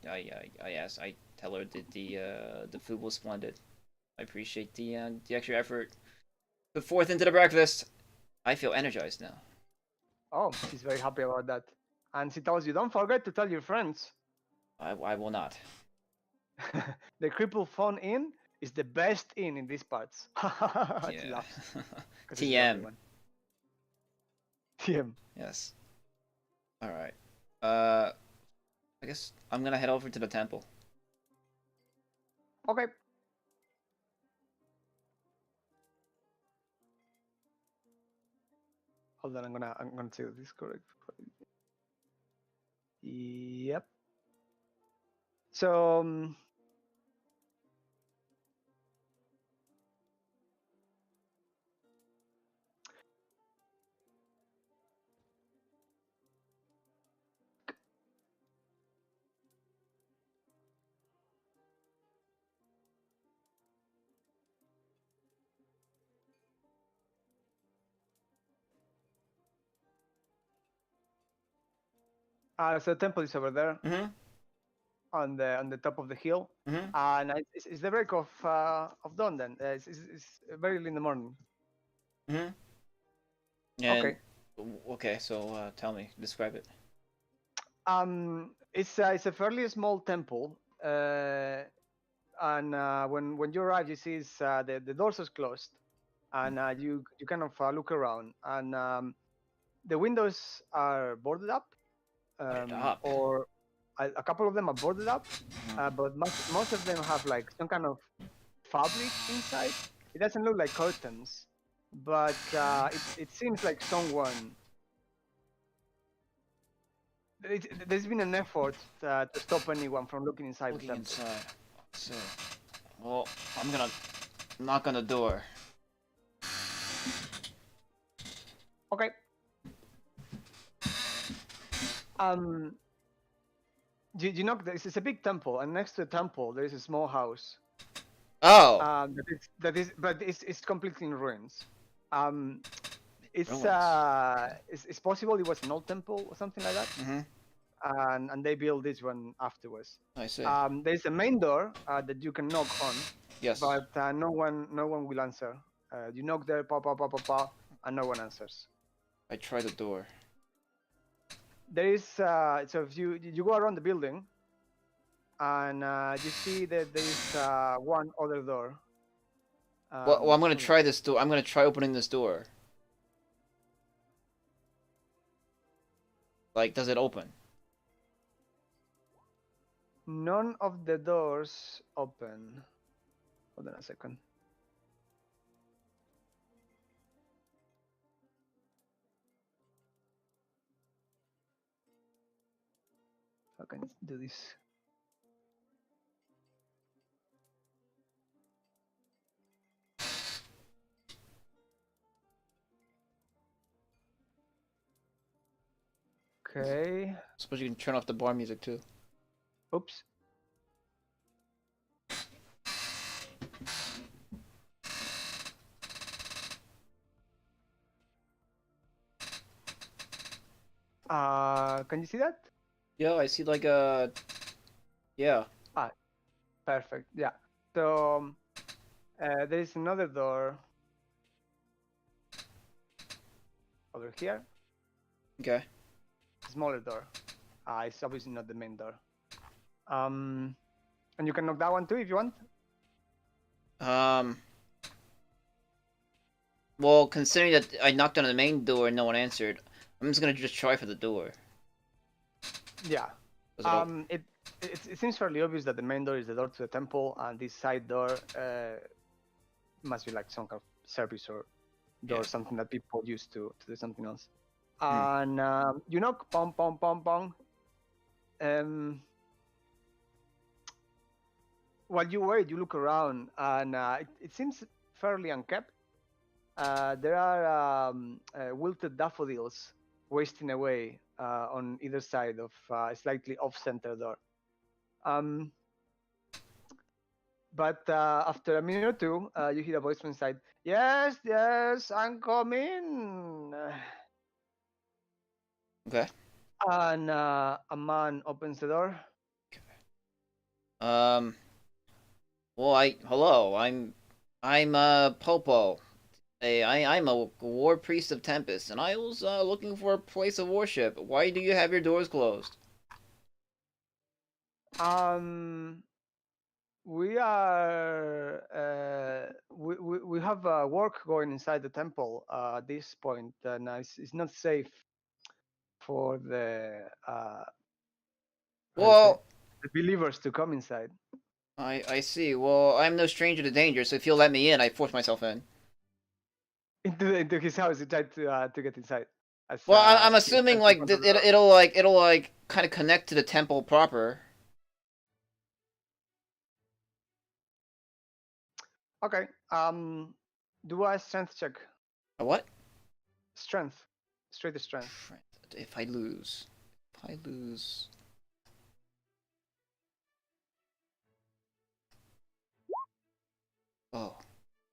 tell her that the food was splendid. I appreciate the extra effort put forth into the breakfast. I feel energized now. Oh, she's very happy about that. And she tells you, don't forget to tell your friends. I will not. The Cripple Phone Inn is the best inn in these parts. Yeah. TM. TM. Yes. All right. I guess I'm gonna head over to the temple. Okay. Hold on, I'm gonna say this correct. Yep. So so the temple is over there on the top of the hill, and it's the break of dawn. Then it's very early in the morning. Okay. Okay. So tell me, describe it. It's a fairly small temple, and when you arrive, you see the doors are closed, and you kind of look around, and the windows are boarded up. Or a couple of them are boarded up, but most of them have like some kind of fabric inside. It doesn't look like curtains, but it seems like someone there's been an effort to stop anyone from looking inside the Looking temple. inside. So, well, I'm gonna knock on the door. Okay. You know, it's a big temple, and next to the temple there is a small house. Oh. But it's completely in ruins. It's Ruins. it's possible it was an old temple or something like that. And they built this one afterwards. I see. There's a main door that you can knock on. Yes. But no one will answer. You knock there, and no one answers. I try the door. There is so if you go around the building, and you see that there is one other door. Well, I'm gonna try this door. I'm gonna try opening this door. Like, does it open? None of the doors open. Hold on a second. How can I do this? Okay. Suppose you can turn off the bar music too. Oops. Can you see that? Yeah, I see like a. Yeah. Perfect. Yeah. So there is another door over here. Okay. Smaller door. It's obviously not the main door. And you can knock that one too if you want. Well, considering that I knocked on the main door and no one answered, I'm just gonna try for the door. Yeah. It seems fairly obvious that the main door is the door to the temple, and this side door must be like some kind of service or door, Yeah. something that people use to do something else. And you knock, pong, pong, pong, pong. While you wait, you look around, and it seems fairly unkept. There are wilted daffodils wasting away on either side of a slightly off-center door. But after a minute or two, you hear a voice from inside. Yes, yes, I'm coming. Okay. And a man opens the door. Well, hello. I'm Popo. I'm a war priest of Tempest, and I was looking for a place of worship. Why do you have your doors closed? We are we have work going inside the temple at this point, and it's not safe for the Well, the believers to come inside. I see. Well, I'm no stranger to danger, so if you'll let me in, I force myself in. Into his house, he tried to get inside. Well, I'm assuming like it'll like kind of connect to the temple proper. Okay. Do a strength check. A what? Strength. Straight to strength. If I lose. Oh.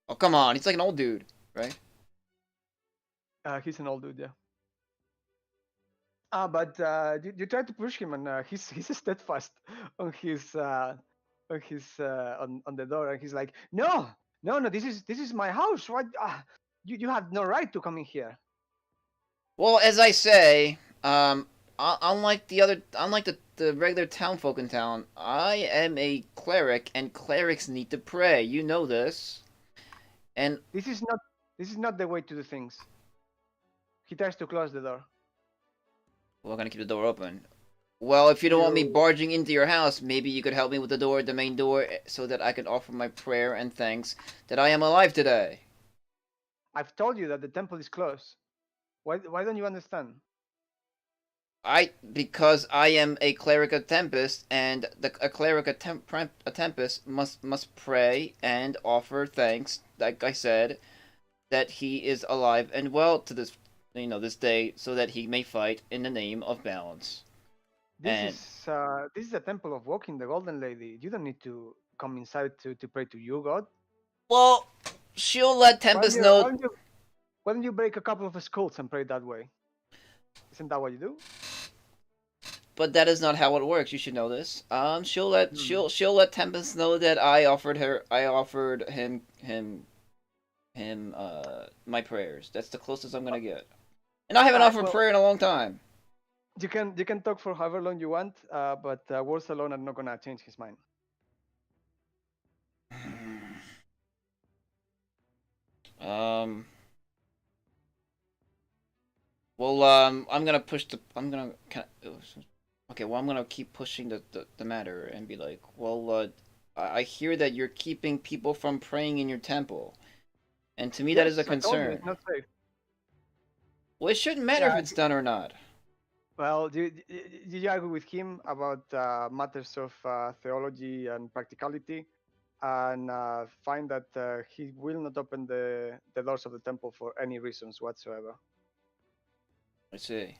Oh, come on. He's like an old dude, right? He's an old dude, yeah. But you try to push him, and he's steadfast on his on the door, and he's like, no, this is my house. What? You have no right to come in here. Well, as I say, unlike the regular townfolk in town, I am a cleric, and clerics need to pray. You know this. And this is not the way to do things. He tries to close the door. We're gonna keep the door open. Well, if you don't want me barging into your house, maybe you could help me with the main door, so that I can offer my prayer and thanks that I am alive today. I've told you that the temple is closed. Why don't you understand? Because I am a cleric of Tempest, and a cleric of Tempest must pray and offer thanks, like I said, that he is alive and well to this this day, so that he may fight in the name of balance. This is a temple of walking the Golden Lady. You don't need to come inside to pray to you, God. Well, she'll let Tempest know. Why don't you break a couple of skulls and pray that way? Isn't that what you do? But that is not how it works. You should know this. She'll let Tempest know that I offered him my prayers. That's the closest I'm gonna get. And I haven't offered prayer in a long time. You can talk for however long you want, but words alone are not gonna change his mind. Well, I'm gonna push the. I'm gonna. Okay, well, I'm gonna keep pushing the matter and be like, well, I hear that you're keeping people from praying in your temple, and to me that is a concern. It's not safe. Well, it shouldn't matter if it's done or not. Well, did you argue with him about matters of theology and practicality, and find that he will not open the doors of the temple for any reasons whatsoever? I see.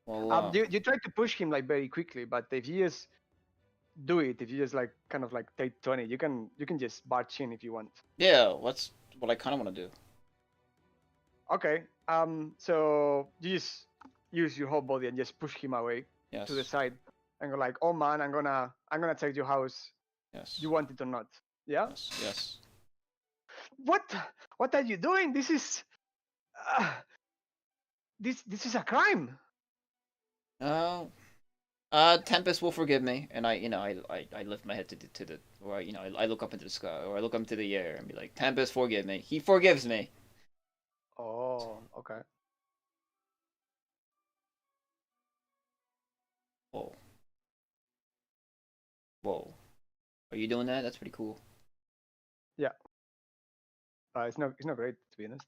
Well, you try to push him like very quickly, but if you just do it, if you just like kind of like take 20, you can just barge in if you want. Yeah, that's what I kind of want to do. Okay. So you just use your whole body and just push him away to the side, and go like, "Oh man, I'm gonna take your house. Yes. You want it or not? Yeah. Yes. What are you doing? This is this is a crime. Oh. Tempest will forgive me, and I lift my head to the, or I look up into the sky, or I look up into the air and be like, Tempest, forgive me. He forgives me. Oh, okay. Whoa. Are you doing that? That's pretty cool. Yeah. It's not great, to be honest.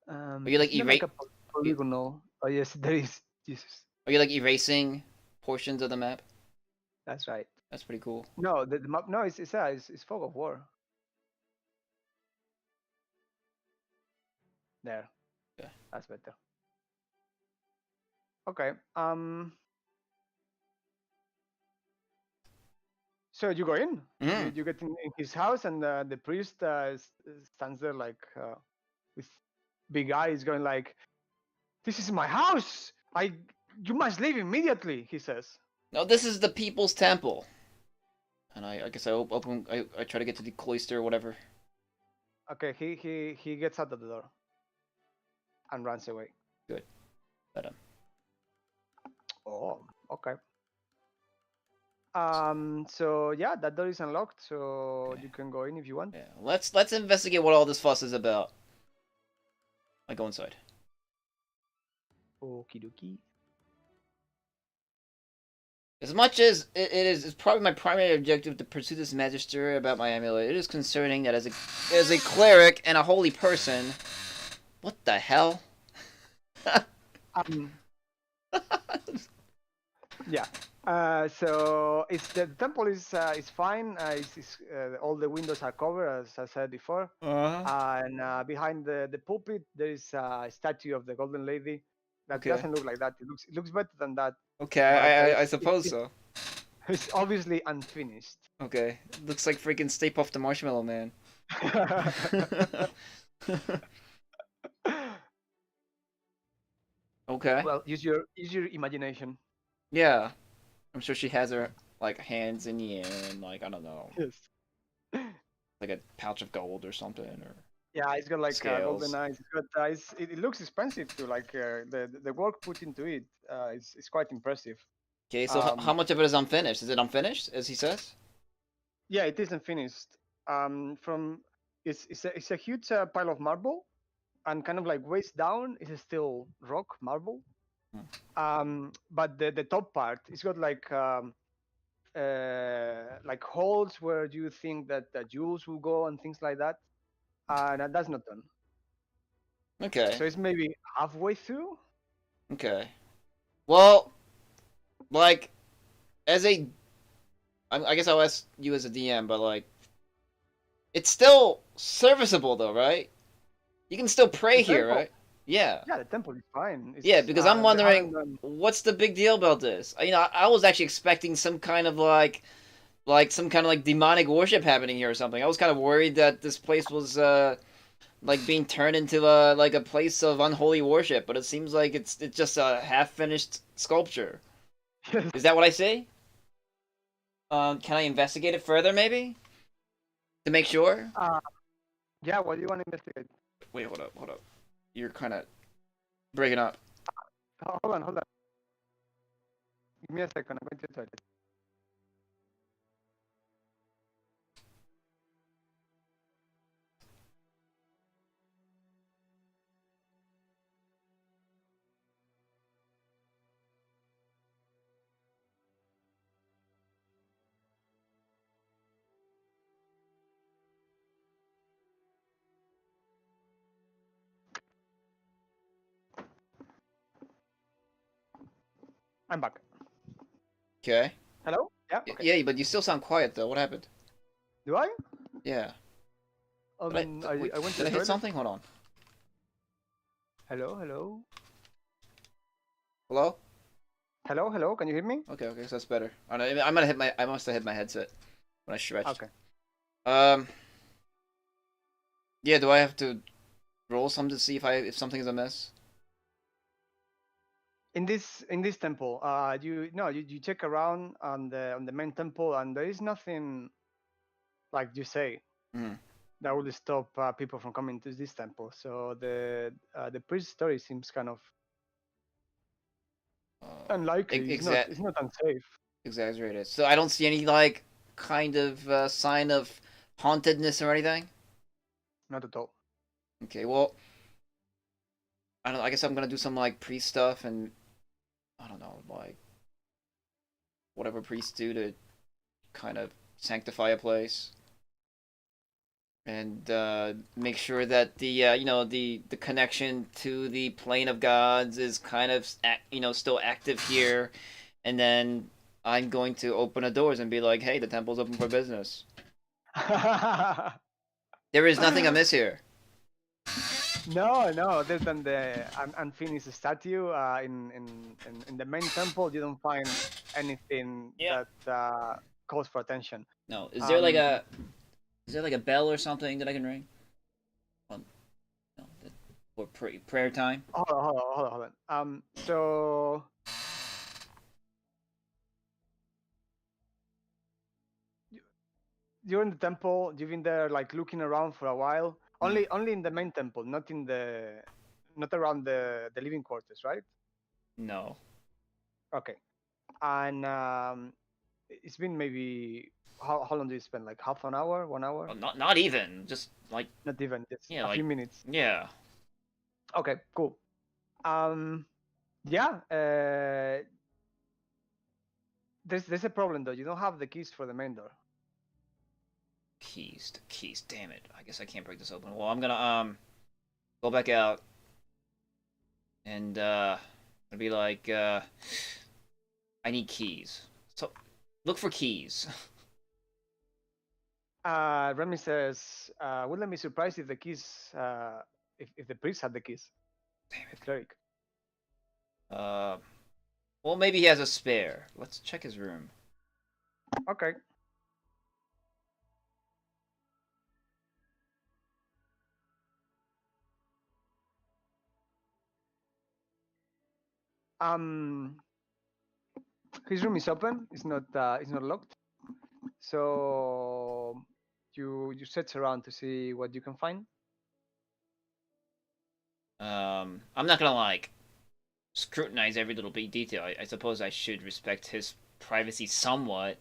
Are you like like a polygonal? Oh yes, there is. Jesus. Are you like erasing portions of the map? That's right. That's pretty cool. No, the map. No, it's fog of war. There. Yeah. That's better. Okay. So you go in. You get in his house, and the priest stands there like with big eyes, going like, "This is my house. You must leave immediately," he says. No, this is the people's temple. And I guess I open. I try to get to the cloister or whatever. Okay, he gets out of the door and runs away. Good. Let him. Oh, okay. So yeah, that door is unlocked, so you can go in if you want. Yeah. Let's investigate what all this fuss is about. I go inside. Okie dokie. As much as it's probably my primary objective to pursue this magister about my amulet, it is concerning that as a cleric and a holy person, what the hell? Yeah. So the temple is fine. All the windows are covered, as I said before. And behind the pulpit there is a statue of the Golden Lady. That doesn't look like that. It looks better than that. Okay, I suppose so. It's obviously unfinished. Okay, looks like freaking Stay Puft the Marshmallow Man. Okay. Well, use your imagination. Yeah, I'm sure she has her like hands in the air and like I don't know. Yes. Like a pouch of gold or something, or. Yeah, it's got like golden eyes. It's got it looks expensive too. Like the work put into it is quite impressive. Okay, so how much of it is unfinished? Is it unfinished, as he says? Yeah, it isn't finished. It's a huge pile of marble, and kind of like waist down is still rock marble. But the top part, it's got like holes where you think that the jewels will go and things like that. And that's not done. Okay. So it's maybe halfway through. Okay. Well, like, as a, I guess I'll ask you as a DM, but like, it's still serviceable though, right? You can still pray The here, temple. right? Yeah. Yeah, the temple is fine. It's, Yeah, because I'm they wondering haven't done. what's the big deal about this. You know, I was actually expecting some kind of like some kind of like demonic worship happening here or something. I was kind of worried that this place was like being turned into like a place of unholy worship, but it seems like it's just a half-finished sculpture. Is that what I see? Can I investigate it further, maybe, to make sure? Yeah, what do you want to investigate? Wait, hold up. You're kind of breaking up. Hold on, hold on. Give me a second. I'm going to the toilet. I'm back. Okay. Hello? Yeah. Okay. Yeah, but you still sound quiet though. What happened? Do I? Yeah. I Wait, went to did the I hit toilet. something? Hold on. Hello, hello. Hello? Hello, hello. Can you hear me? Okay, so that's better. I don't know, I might have hit my. I must have hit my headset when I stretched. Okay. Yeah. Do I have to roll some to see if something is amiss? In this temple, you check around on the main temple, and there is nothing like you say Hmm. that will stop people from coming to this temple. So the priest story seems kind of unlikely. It's not unsafe. Exaggerated. So I don't see any like kind of sign of hauntedness or anything. Not at all. Okay, well, I don't know. I guess I'm gonna do some like priest stuff and I don't know, like whatever priests do to kind of sanctify a place and make sure that the connection to the plane of gods is kind of still active here, and then I'm going to open the doors and be like, hey, the temple's open for business. There is nothing amiss here. No, other than the unfinished statue in the main temple, you don't find anything Yeah. that calls for attention. No, Um, is there like a bell or something that I can ring? Well, no, for prayer time. hold on. So you're in the temple. You've been there, like looking around for a while. Only in the main temple, not around the living quarters, right? No. Okay. And it's been maybe how long do you spend? Like half an hour, 1 hour? Well, not even. Just like Not even. Just yeah, a like few minutes. yeah. Okay, cool. Yeah. There's a problem though. You don't have the keys for the main door. Keys. Damn it. I guess I can't break this open. Well, I'm gonna go back out and I'll be like I need keys. So look for keys. Remy says, wouldn't be surprised if the keys, if the priest had the keys. Damn The it. cleric. Well, maybe he has a spare. Let's check his room. Okay. Um, his room is open. It's not locked. So you search around to see what you can find. I'm not gonna like scrutinize every little bit detail. I suppose I should respect his privacy somewhat.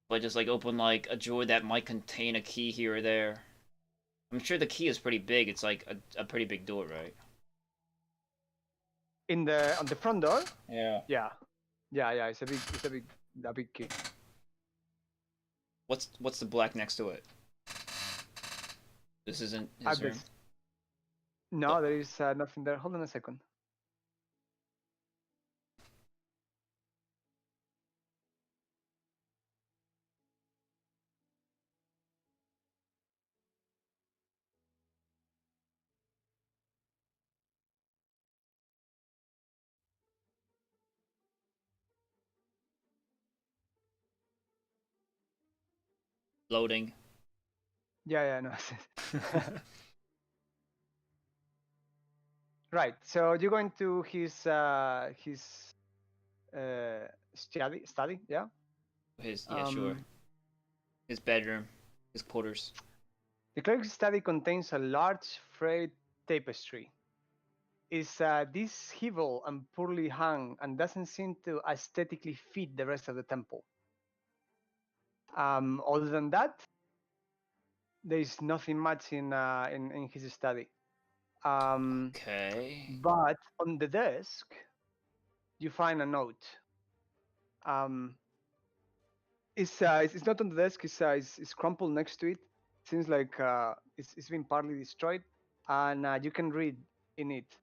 But just like open like a drawer that might contain a key here or there. I'm sure the key is pretty big. It's like a pretty big door, right? On the front door. Yeah. Yeah. It's a big key. What's the black next to it? This isn't his room. No, there is nothing there. Hold on a second. Loading. Yeah, no. Right. So you go into his study, yeah. Sure. His bedroom, his quarters. The cleric's study contains a large frayed tapestry. It's disheveled and poorly hung and doesn't seem to aesthetically fit the rest of the temple. Other than that, there is nothing much in his study. Okay. But on the desk, you find a note. It's not on the desk. It's crumpled next to it. Seems like it's been partly destroyed, and you can read in it: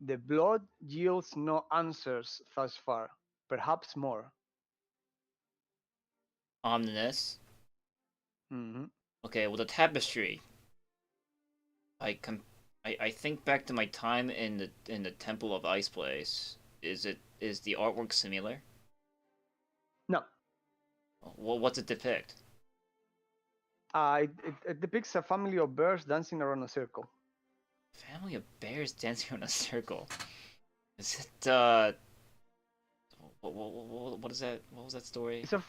"The blood yields no answers thus far. Perhaps more." Ominous. Mm-hmm. Okay, well the tapestry. I think back to my time in the Temple of Ice place. Is the artwork similar? No. Well, what's it depict? It depicts a family of bears dancing around a circle. Family of bears dancing in a circle. Is it what is that? What was that story? It's of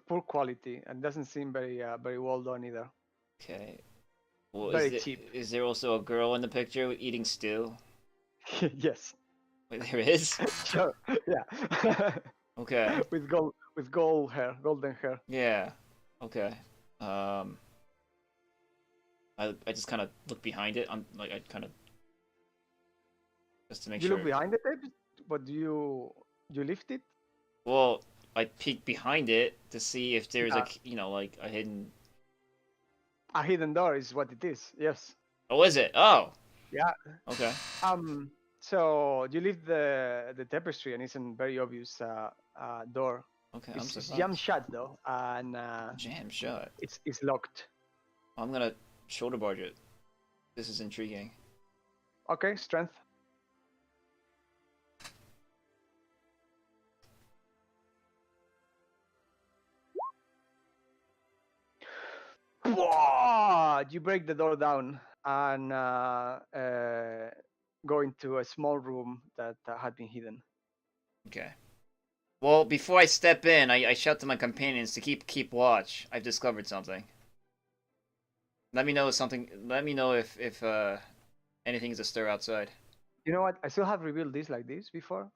poor quality and doesn't seem very well done either. Okay. Well, Very cheap. Is there also a girl in the picture eating stew? Yes. Wait, there is? Sure. Yeah. Okay. With golden hair. Yeah. Okay. I just kind of look behind it. I'm like I kind of just to make You sure. look behind the tape, but you lift it. Well, I peek behind it to see if there's Yeah. like a hidden. A hidden door is what it is. Yes. Oh, is it? Oh. Yeah. Okay. So you lift the tapestry, and it's a very obvious door. Okay. It's jammed shut though, and jam shut. It's locked. I'm gonna shoulder barge it. This is intriguing. Okay, strength. You break the door down and go into a small room that had been hidden. Okay. Well, before I step in, I shout to my companions to keep watch. I've discovered something. Let me know if anything's astir outside. You know what? I still have revealed this like this before.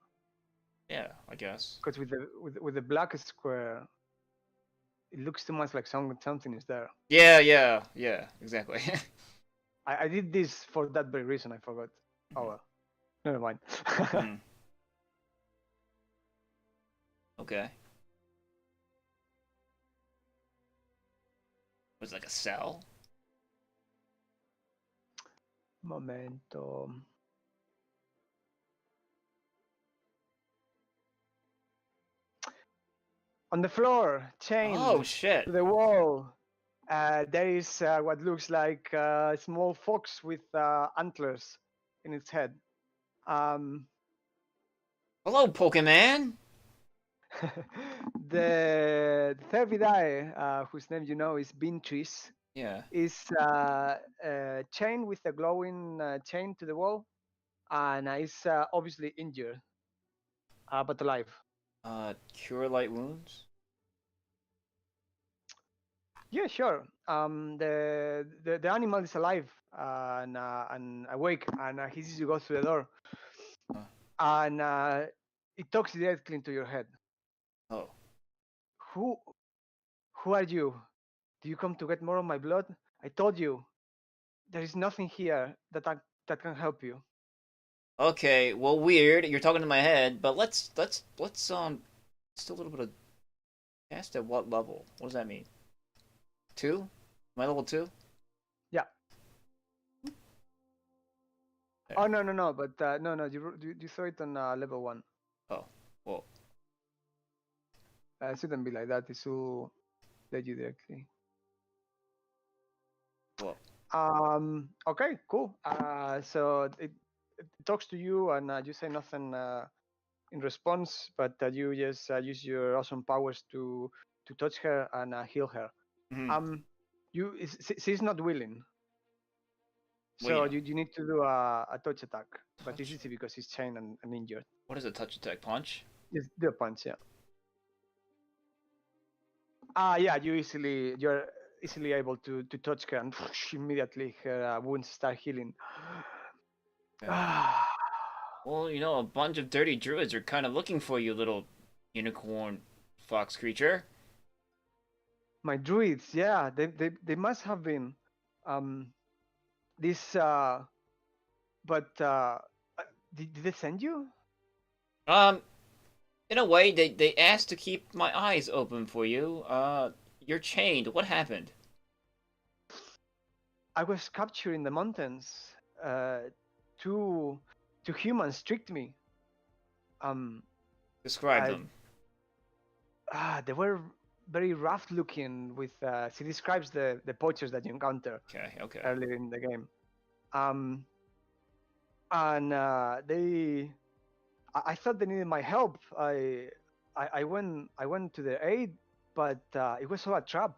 Yeah, I guess. Because with the black square, it looks too much like something is there. Yeah, exactly. I did this for that very reason. I forgot. Oh well, never mind. Okay. Was it like a cell? Momento. On the floor, chained Oh shit! to the wall, there is what looks like a small fox with antlers in its head. Hello, Pokemon. The third Vidae, whose name you know is Beatrice, is chained with a glowing chain to the wall, and is obviously injured, but alive. Cure light wounds. Yeah, sure. The animal is alive and awake, and he sees you go through the door, and it talks directly into your head. Oh. Who are you? Do you come to get more of my blood? I told you, there is nothing here that can help you. Okay, well, weird. You're talking to my head, but let's still a little bit of cast at what level? What does that mean? 2? Am I level 2? Yeah. Okay. Oh no, but no, you saw it on level 1. Oh, well. It shouldn't be like that. It should let you directly. Well. Okay, cool. So it talks to you, and you say nothing in response, but you just use your awesome powers to touch her and heal her. Mhm. She's not willing. Well, So you know, you need to do a touch attack, but it's touch. easy because he's chained and injured. What is a touch attack? Punch? Just do a punch, yeah. Yeah, you're easily able to touch her and immediately her wounds start healing. Okay. Well, you know, a bunch of dirty druids are kind of looking for you, little unicorn fox creature. My druids, yeah, they must have been. Um, this but did they send you? Um, in a way, they asked to keep my eyes open for you. You're chained. What happened? I was captured in the mountains. Two humans tricked me. Describe I them. they were very rough looking. With she describes the poachers that you encounter Okay, okay. earlier in the game. And I thought they needed my help. I went to their aid, but it was all a trap.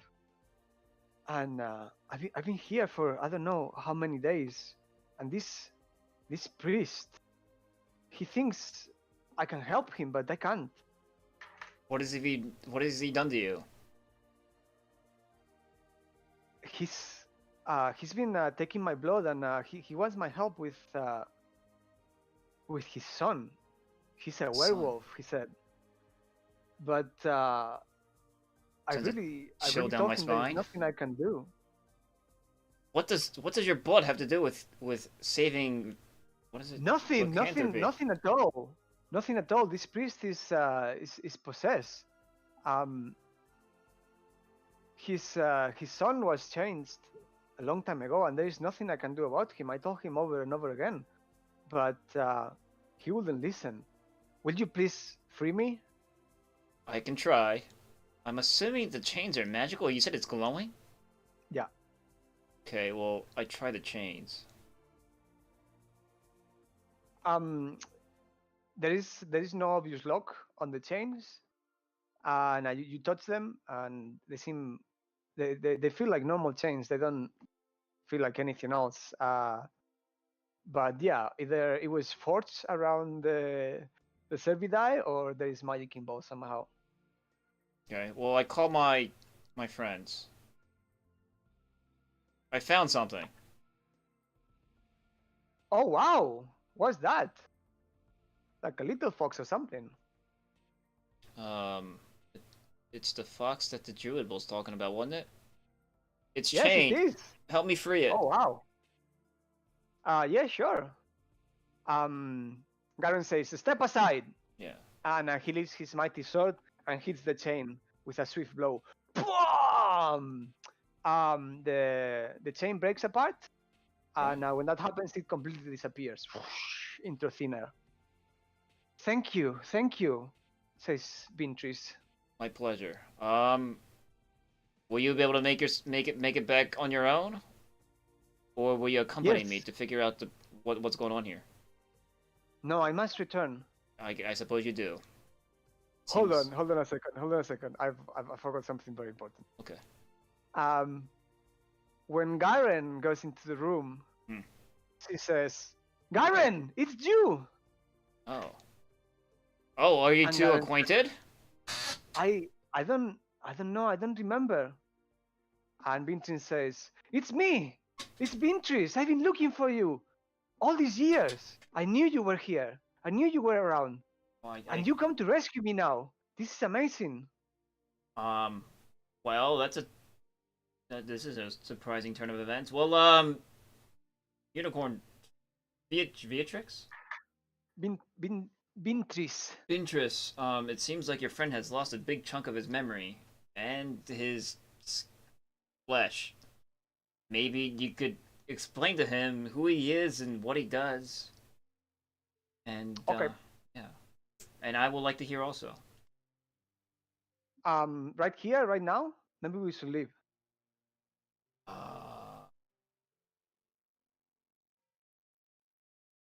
And I've been here for I don't know how many days, and this priest, he thinks I can help him, but I can't. What has he done to you? He's been taking my blood, and he wants my help with his son. He's a werewolf, he said. But I Sends a really chill down told my him there's spine. nothing I can do. What does your blood have to do with saving? What is it? Nothing Lycanthropy? at all. Nothing at all. This priest is possessed. His son was changed a long time ago, and there is nothing I can do about him. I told him over and over again, but he wouldn't listen. Will you please free me? I can try. I'm assuming the chains are magical. You said it's glowing? Yeah. Okay, well, I try the chains. There is no obvious lock on the chains, and you touch them, and they feel like normal chains. They don't feel like anything else. But yeah, either it was forged around the cervidae, or there is magic involved somehow. Okay, well, I call my friends. I found something. Oh wow, what's that? Like a little fox or something? Um, it's the fox that the druid was talking about, wasn't it? It's Yes, it chained. is. Help me free it. Oh wow. Yeah, sure. Garen says, "Step aside," Yeah. and he lifts his mighty sword and hits the chain with a swift blow. Boom! The chain breaks apart, and when that happens, it completely disappears into thin air. Thank you, says Beatrice. My pleasure. Will you be able to make it back on your own, or will you accompany me Yes. to figure out what's going on here? No, I must return. I suppose you do. Hold Seems- on a second. I forgot something very important. Okay. When Garen goes into the room, Hmm. she says, "Garen, it's you." Oh. Oh, are you And two Garen, acquainted? I don't know. I don't remember. And Beatrice says, "It's me. It's Beatrice. I've been looking for you all these years. I knew you were here. I knew you were around. Oh, And you come to rescue me now. This is amazing." Well, this is a surprising turn of events. Well, Unicorn, Beatrix? Beatrice. Beatrice, it seems like your friend has lost a big chunk of his memory and his flesh. Maybe you could explain to him who he is and what he does. And, Okay. yeah. And I would like to hear also. Right here, right now. Maybe we should leave.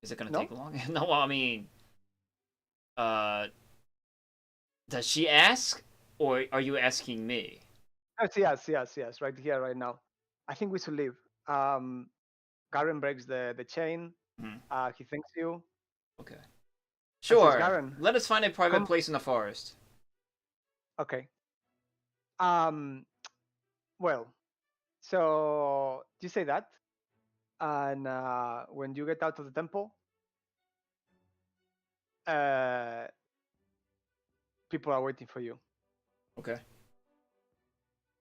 Is it gonna No? take long? No, I mean, does she ask, or are you asking me? Yes, right here, right now. I think we should leave. Garen breaks the chain. Hmm. He thanks you. Okay. And says, Sure. Garen, Let us find a private come. place in the forest. Okay. Um. Well, so you say that, and when you get out of the temple, uh, people are waiting for you. Okay.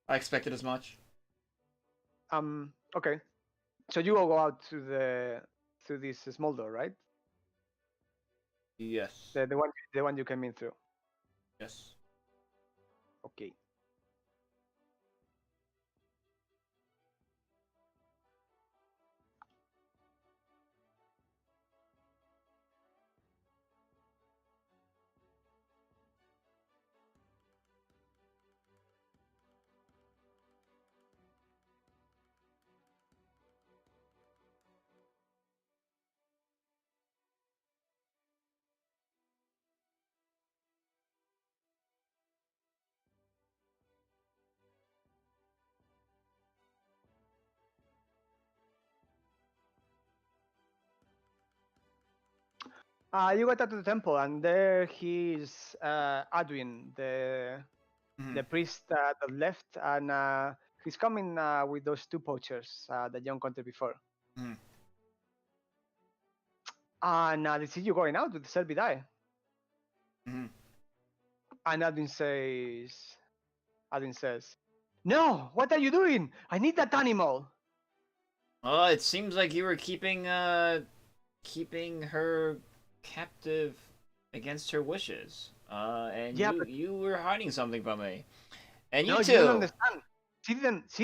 I expected as much. Okay. So you all go out to this small door, right? Yes. The one you came in through. Yes. Okay. You got out to the temple, and there he's Adwin, the priest that left, and he's coming with those two poachers that you encountered before. Mhm. And they see you going out with Selbidai. Mhm. And Adwin says, "No, what are you doing? I need that animal." Well, it seems like you were keeping her captive against her wishes. And Yeah, you but you were hiding something from me. And no, you you don't too. understand. She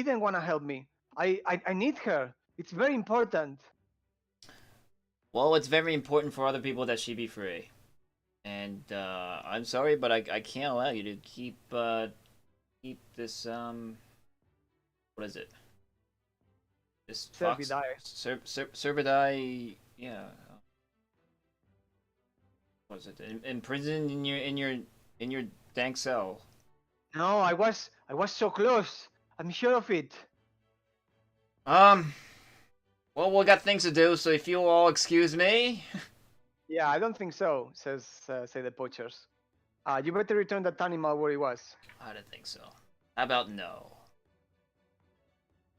didn't want to help me. I need her. It's very important. Well, it's very important for other people that she be free. And I'm sorry, but I can't allow you to keep this what is it? This fox Selbidai. Cerbidai, yeah. What is it? Imprisoned in your dank cell. No, I was so close. I'm sure of it. Well, we got things to do, so if you'll all excuse me. Yeah, I don't think so, say the poachers. You better return that animal where it was. I don't think so. How about no?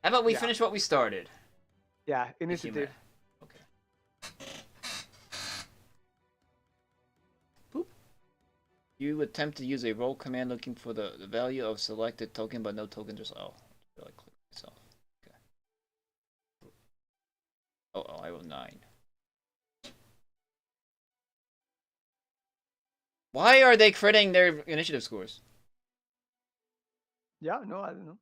How about we Yeah. finish what we started? Yeah, If you may. initiative. Okay. Boop. You attempt to use a roll command looking for the value of selected token, but no token just oh. I click myself. Okay. Oh, I rolled 9. Why are they critting their initiative scores? Yeah, no, I don't know.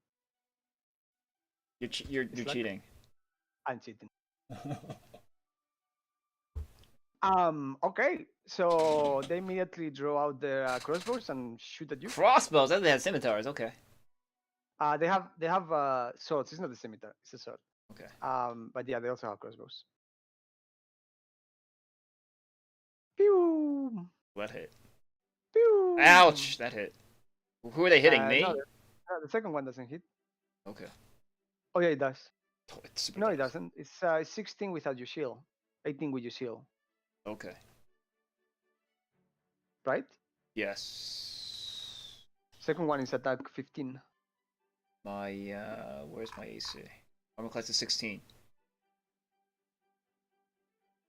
You're It's like cheating. I'm cheating. Okay, so they immediately draw out their crossbows and shoot at you. Crossbows. I thought they had scimitars. Okay. They have swords. It's not a scimitar. It's a sword. Okay. But yeah, they also have crossbows. Pew! That hit. Pew! Ouch! That hit. Who are they hitting? No, Me? the second one doesn't hit. Okay. Oh yeah, it does. Oh, it super No, it does. doesn't. It's 16 without your shield, 18 with your shield, Okay. right? Yes. Second one is attack 15. My where's my AC? Armor class is 16.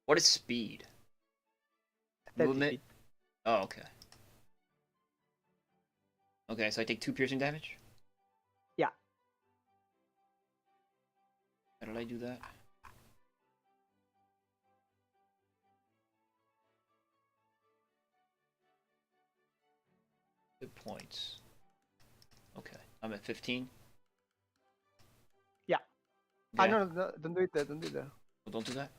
What is speed? 30 Movement? feet. Oh, okay. Okay, so I take 2 piercing damage? Yeah. How did I do that? Good points. Okay, I'm at 15. Yeah. Okay. No, don't do it there. Don't do it there. Well, don't do that.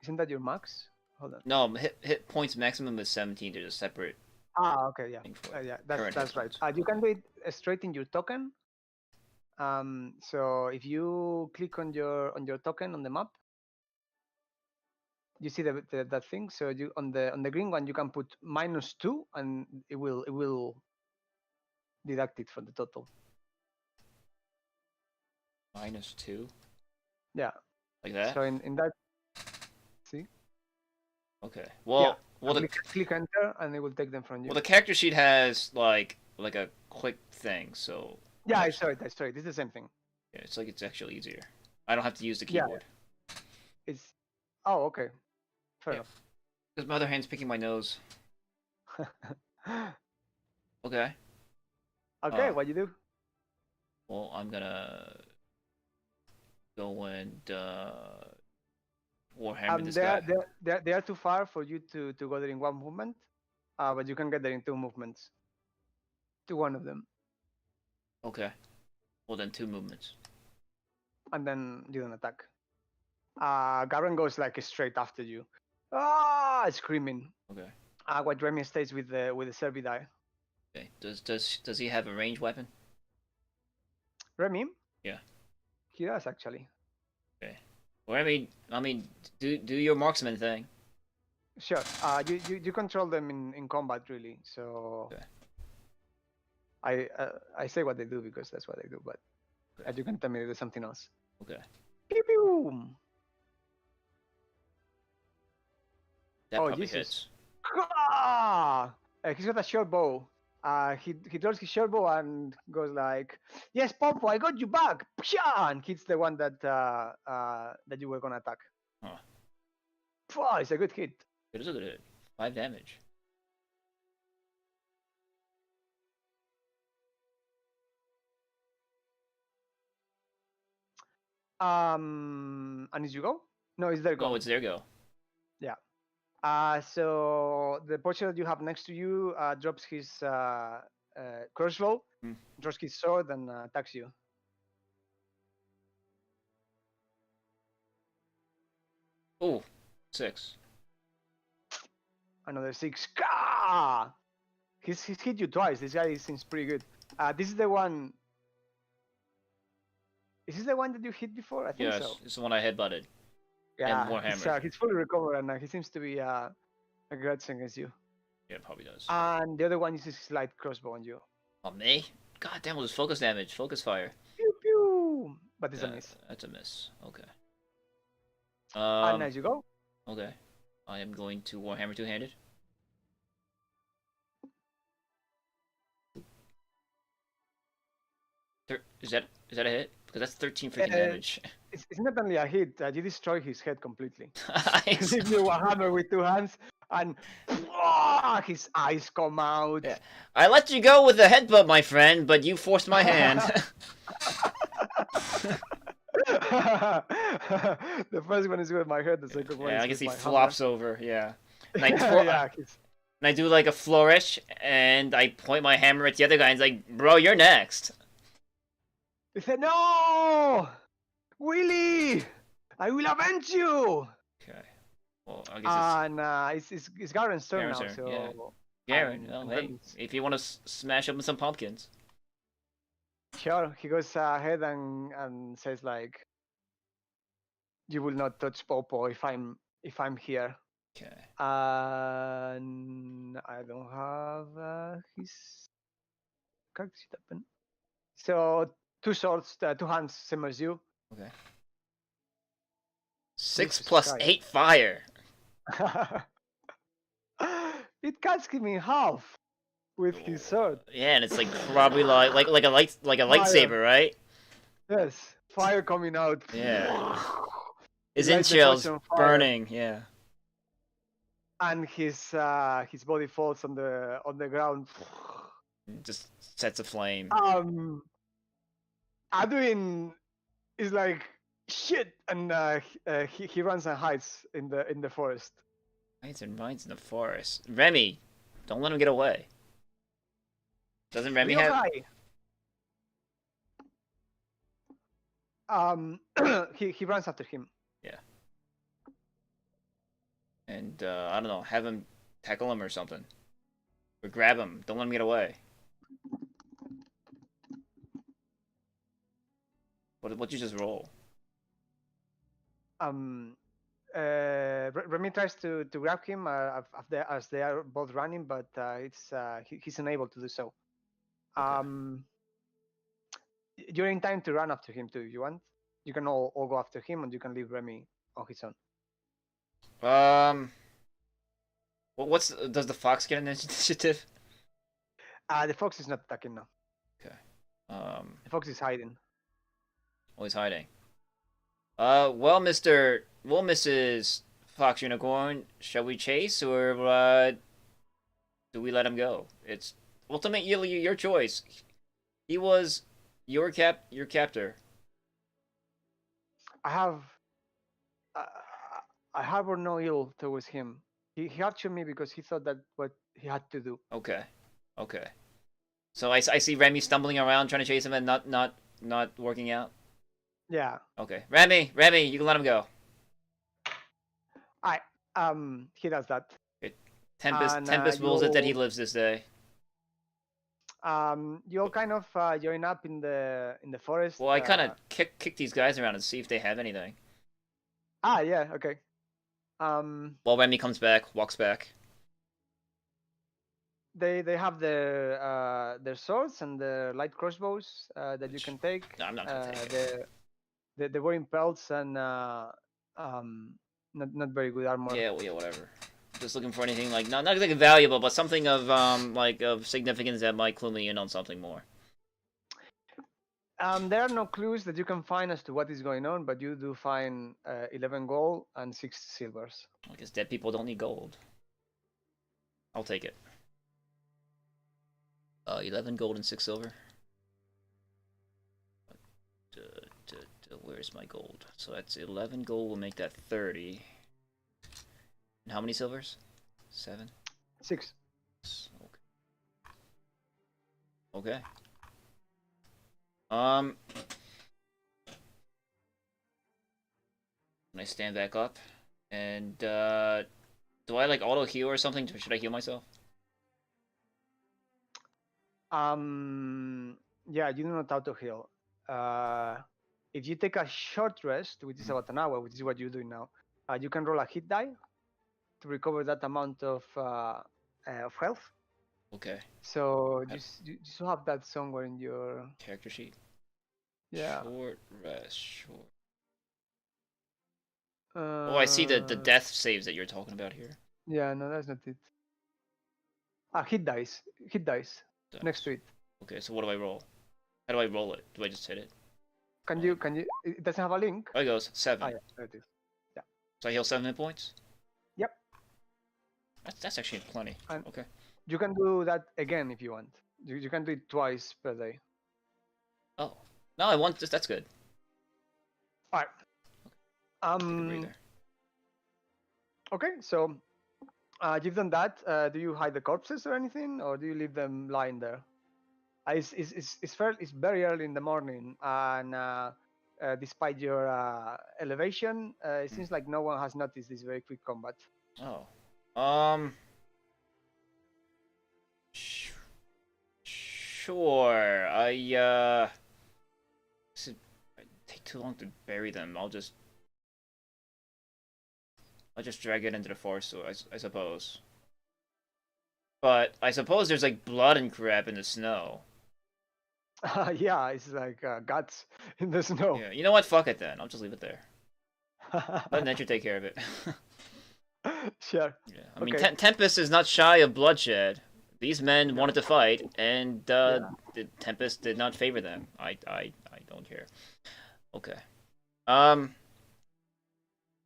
Isn't that your max? Hold on. No, hit points maximum is 17. There's a separate Okay, yeah. thing for Yeah, current that's hit right. points. You can do it straight in your token. So if you click on your token on the map, you see that thing. So you on the green one, you can put -2, and it will deduct it from the total. -2. Yeah. Like that. So in that, see. Okay. Well, Yeah. Click enter, and it will take them from you. Well, the character sheet has like a quick thing, so. Yeah, I saw it. This is the same thing. Yeah, it's like it's actually easier. I don't have to use the Yeah. keyboard. It's. Oh, okay. Fair Yeah. Because my other hand's picking my nose. enough. Okay. Okay, what you do? Well, I'm gonna go and Warhammer this guy. They are too far for you to go there in one movement, but you can get there in 2 movements. To one of them, Okay. Well, then 2 movements. and then you don't attack. Garen goes like straight after you, screaming. Okay. What Remy stays with the Servidai. Okay. Does he have a ranged weapon? Remy? Yeah. He does actually. Okay. Or I mean, do your marksman thing. Sure. You control them in combat really. So. Okay. I say what they do because that's what they do, but Okay. you can tell me to do something else. Okay. Pew pew. That Oh, probably Jesus. hits. He's got a short bow. He draws his short bow and goes like, "Yes, Popo, I got you back!" Psha! And hits the one that you were gonna attack. Huh. Pwah, it's a good hit. It is a good hit. 5 damage. And is you go? No, it's their go. Oh, it's their go. Yeah. So the poacher that you have next to you drops his crossbow, draws his sword, and attacks you. Oh, 6. Another 6. Gah! He's hit you twice. This guy seems pretty good. This is the one. Is this the one that you hit before? I think Yes, so. it's the one I headbutted. Yeah, Warhammer. he's fully recovered and he seems to be a grudge against you. Yeah, it probably does. And the other one uses his light crossbow on you. On me? God damn, it was focus damage. Focus fire. Pew pew! But it's a miss. That's a miss. Okay. And as you go. Okay. I am going to Warhammer 2-handed. Is that a hit? Because that's 13 freaking damage. It's not only a hit. You destroy his head completely. Nice. Give you a hammer with 2 hands, and his eyes come out. Yeah. I let you go with the headbutt, my friend, but you forced my hand. The first one is with my head. The second one. Yeah, is I guess he with my flops hammer. over. Yeah. And I do like a flourish, and I point my hammer at the other guy, and it's like, bro, you're next. He said, "No, Willie, I will avenge you." Okay. Well, I guess it's Garen's turn now. Garen's turn, So yeah. Garen, hey, if you want to smash open some pumpkins. Sure. He goes ahead and says like, "You will not touch Popo if I'm here." Okay. And I don't have his character sheet open. So 2 swords, 2 hands, same as you. Okay. 6 Jesus plus Christ. 8 fire. It cuts him in half with his sword. Yeah, and it's like probably like a lightsaber, right? Yes, fire coming out. Yeah. His Light the entrails torch on fire. burning. Yeah. And his body falls on the ground. Just sets aflame. Adwin is like shit, and he runs and hides in the forest. Hides and rides in the forest. Remy, don't let him get away. Doesn't Remy have? He runs after him. Yeah. And I don't know, have him tackle him or something, or grab him. Don't let him get away. What you just roll? Remy tries to grab him as they are both running, but he's unable to do so. You're in time to run after him too if you want. You can all go after him, and you can leave Remy on his own. Does the fox get an initiative? The fox is not attacking now. Okay. The fox is hiding. Oh, he's hiding. Mrs. Fox Unicorn, shall we chase or do we let him go? It's ultimately your choice. He was your captor. I harbor no ill towards him. He captured me because he thought that what he had to do. Okay. So I see Remy stumbling around trying to chase him and not working out. Yeah. Okay, Remy, you can let him go. He does that. Okay. Tempest rules it that he lives this day. You all kind of join up in the forest. Well, I kind of kick these guys around and see if they have anything. Yeah, okay. While Remy walks back. They have their swords and their light crossbows that you can take. No, I'm not gonna take it. They're wearing pelts and not very good armor. Yeah, whatever. Just looking for anything like not like valuable, but something of of significance that might clue me in on something more. There are no clues that you can find as to what is going on, but you do find 11 gold and 6 silvers. I guess dead people don't need gold. I'll take it. 11 gold and 6 silver. Where's my gold? So that's 11 gold. Will make that 30. And how many silvers? 7. 6. Okay. When I stand back up, and do I like auto heal or something? Should I heal myself? Yeah, you do not auto heal. If you take a short rest, which is about an hour, which is what you're doing now, you can roll a hit die to recover that amount of health. Okay. So you just have that somewhere in your character sheet. Yeah. Short rest. Short. Oh, I see the death saves that you're talking about here. Yeah, no, that's not it. Hit dice. Dice. Next to it. Okay, so what do I roll? How do I roll it? Do I just hit it? Can you? It doesn't have a link. Oh, it goes 7. Yeah, there it is. Yeah. So I heal 7 hit points? Yep. That's actually plenty. And okay. You can do that again if you want. You can do it twice per day. Oh. No, I want this. That's good. Alright. Okay, so you've done that. Do you hide the corpses or anything, or do you leave them lying there? It's very early in the morning, and despite your elevation, it seems like no one has noticed this very quick combat. Oh. Sure. It'd take too long to bury them. I'll just drag it into the forest, I suppose. But I suppose there's like blood and crap in the snow. Yeah, it's like guts in the snow. Yeah, you know what? Fuck it then. I'll just leave it there. Let nature take care of it. Sure. Yeah, I mean, Tempest is not shy of bloodshed. These men wanted to fight, and the Tempest did not favor them. I don't care. Okay.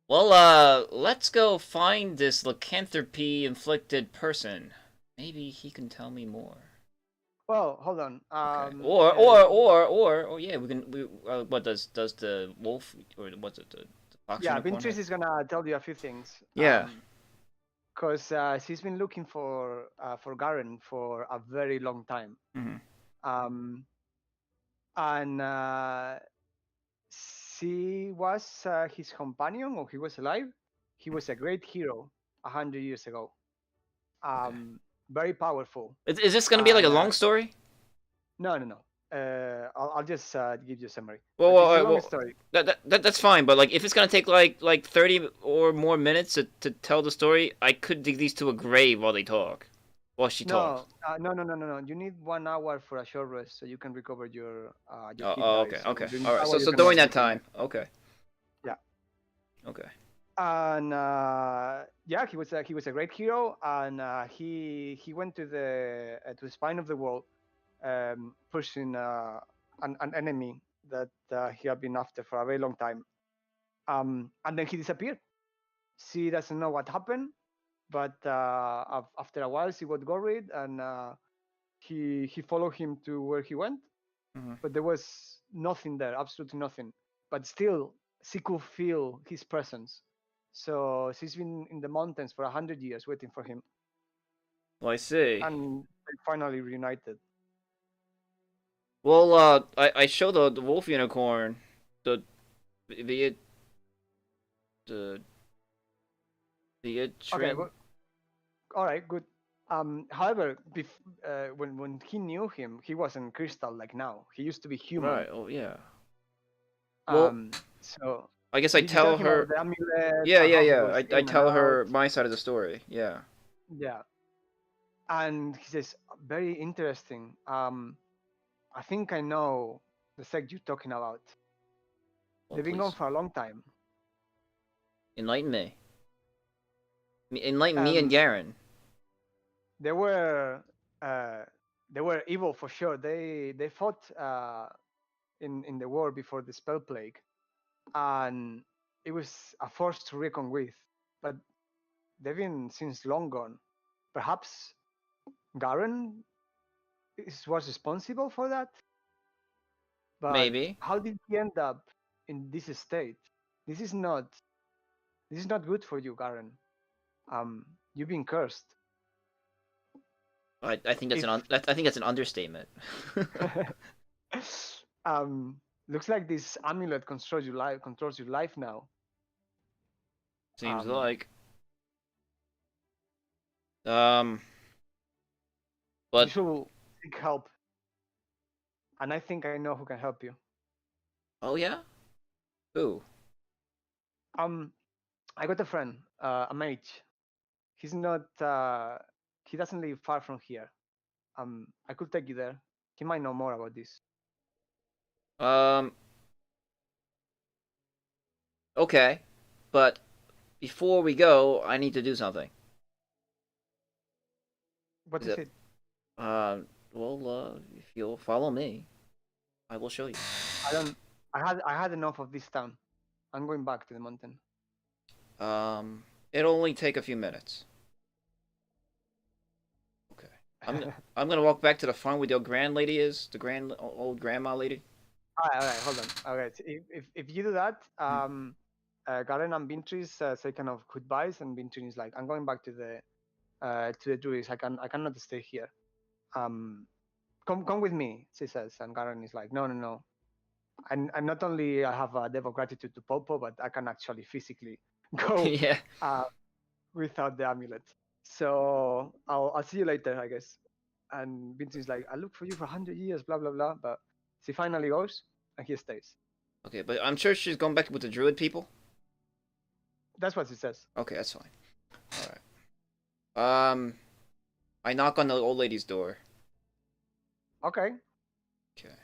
Well, let's go find this lycanthropy-inflicted person. Maybe he can tell me more. Well, hold on. Okay. Or yeah, we can. What does the wolf or what's it? The fox? Yeah, Beatrice is gonna tell you a few things. Yeah. Because she's been looking for Garen for a very long time. Mm-hmm. And she was his companion, or he was alive. He was a great hero 100 years ago. Okay. Very powerful. Is this gonna be like a long story? No. I'll just give you a summary. Well, story. That's fine. But like, if it's gonna take like 30 or more minutes to tell the story, I could dig these to a grave while they talk. Well, she talks. No. You need 1 hour for a short rest so you can recover your hit Oh, dice. okay, So okay. during All this right. hour, you So cannot during that do anything. time, okay. Yeah. Okay. And yeah, he was a great hero, and he went to the spine of the world, pushing an enemy that he had been after for a very long time. And then he disappeared. She doesn't know what happened, but after a while, she got worried, and he followed him to where he went, but there was nothing there, absolutely nothing. But still, she could feel his presence. So she's been in the mountains for 100 years waiting for him, Well, I see. and they finally reunited. Well, I showed the wolf unicorn, the the the Okay, train. well, all right, good. However, when he knew him, he wasn't crystal like now. He used to be human. Right. Oh yeah. Well, So I guess I did you tell tell him about her. the amulet Yeah, and yeah, how he yeah. was I in and tell out? her my side of the story. Yeah. Yeah, and he says, very interesting. I think I know the sect you're talking about. Well, They've been gone please for a long time. enlighten me. Enlighten me and Um, Garen. they were uh, they were evil for sure. They fought in the war before the spell plague, and it was a force to reckon with. But they've been since long gone. Perhaps Garen was responsible for that. But Maybe. how did he end up in this state? This is not this is not good for you, Garen. You've been cursed. I think that's If I think that's an understatement. um looks like this amulet controls your life now. Seems Um like. you But should seek help, and I think I know who can help you. oh yeah, who? Um I got a friend, a mage. He's not he doesn't live far from here. I could take you there. He might know more about this. Um. Okay, but before we go, I need to do something. What Is is it? it? Uh. Well, if you'll follow me, I will show you. I don't I had enough of this town. I'm going back to the mountain. Um. It'll only take a few minutes. Okay. I'm gonna walk back to the farm where the old grand lady is, the grand old grandma lady. All right, hold on. Okay, so if you do that, Hmm. Garen and Beatrice say kind of goodbyes, and Beatrice is like, I'm going back to the druids. I cannot stay here. Um, come with me, she says, and Garen is like, no. And not only I have a debt of gratitude to Popo, but I can actually physically go Yeah. uh, without the amulet. So I'll see you later, I guess. And Vincent's like, I look for you for 100 years, blah blah blah. But she finally goes, and he stays. Okay, but I'm sure she's going back with the druid people. That's what she says. Okay, that's fine. All right. I knock on the old lady's door. Okay. Okay.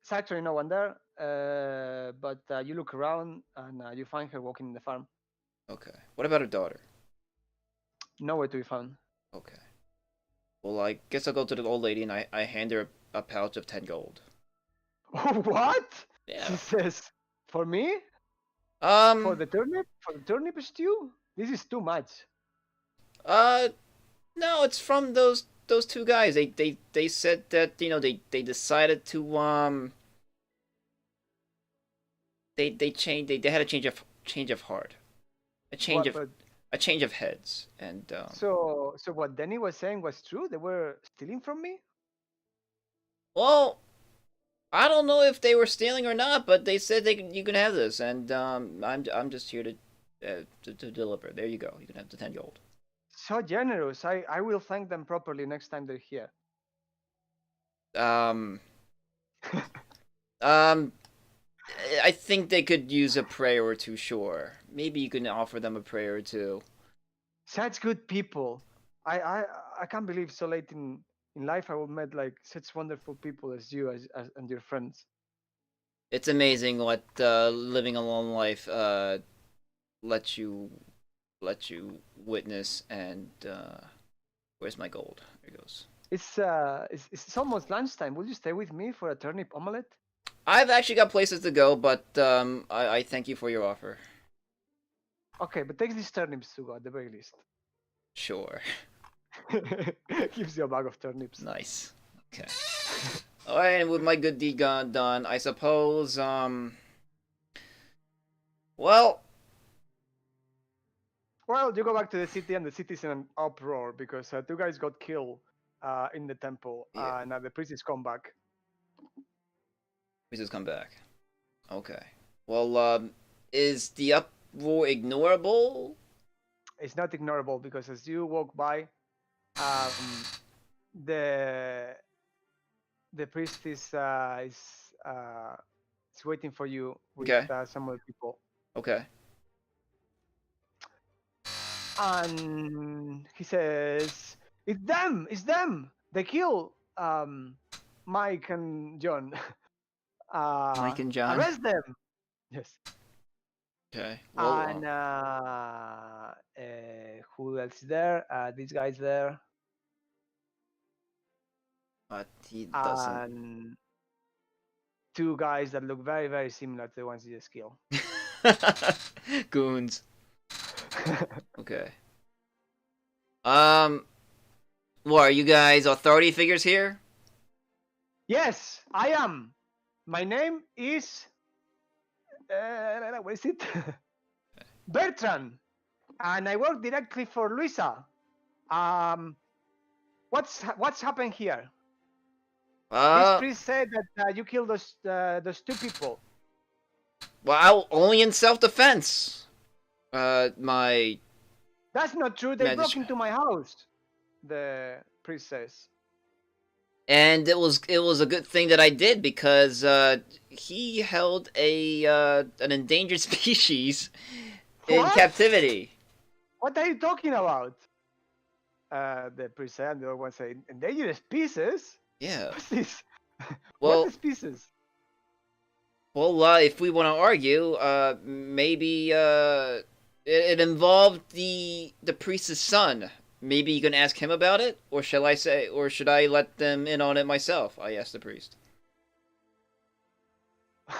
It's actually no one there. But you look around and you find her walking in the farm. Okay. What about her daughter? Nowhere to be found. Okay. Well, I guess I'll go to the old lady and I hand her a pouch of 10 gold. What? She Yeah. says, for me? For Um. the turnip? For the turnip stew? This is too much. Uh. No, it's from those two guys. They said that they decided to they changed they had a change of heart, a change What? of But a change of heads, and so what Danny was saying was true. They were stealing from me. well, I don't know if they were stealing or not, but they said you can have this, and I'm just here to deliver. There you go. You can have the 10 gold. So generous. I will thank them properly next time they're here. Um um I think they could use a prayer or two. Sure, maybe you can offer them a prayer or two. Such good people. I can't believe so late in life I will met like such wonderful people as you as and your friends. It's amazing what living a long life lets you witness. And where's my gold? There it goes. It's almost lunchtime. Will you stay with me for a turnip omelette? I've actually got places to go, but I thank you for your offer. Okay, but take these turnips to go at the very least. Sure. Gives you a bag of turnips. Nice. Okay. Alright, and with my good deed done, I suppose, well, you go back to the city, and the city's in an uproar because 2 guys got killed in the temple, Yeah. and the priest is come back. we just come back. Okay. Well, is the uproar ignorable? It's not ignorable because as you walk by, the priest is waiting for you with Okay. some other people, Okay. and he says, "It's them! It's them! They kill Mike and John. Mike and John? Arrest them!" Yes. Okay. Well, And who else is there? This guy's there. but he doesn't. And 2 guys that look very, very similar to the ones you just killed. Goons. Okay. What are you guys authority figures here? Yes, I am. My name is what is it? Bertrand, and I work directly for Luisa. What's happened here? This priest said that you killed those 2 people. Well, only in self-defense. My... That's not true. They broke into my house, the priest says. And it was a good thing that I did, because he held an endangered species in captivity. What are you talking about? The priest said, and the other one said, endangered species? Yeah. What's this? Well, what species? Well, if we want to argue, maybe it involved the priest's son. Maybe you can ask him about it, or should I let them in on it myself? I asked the priest.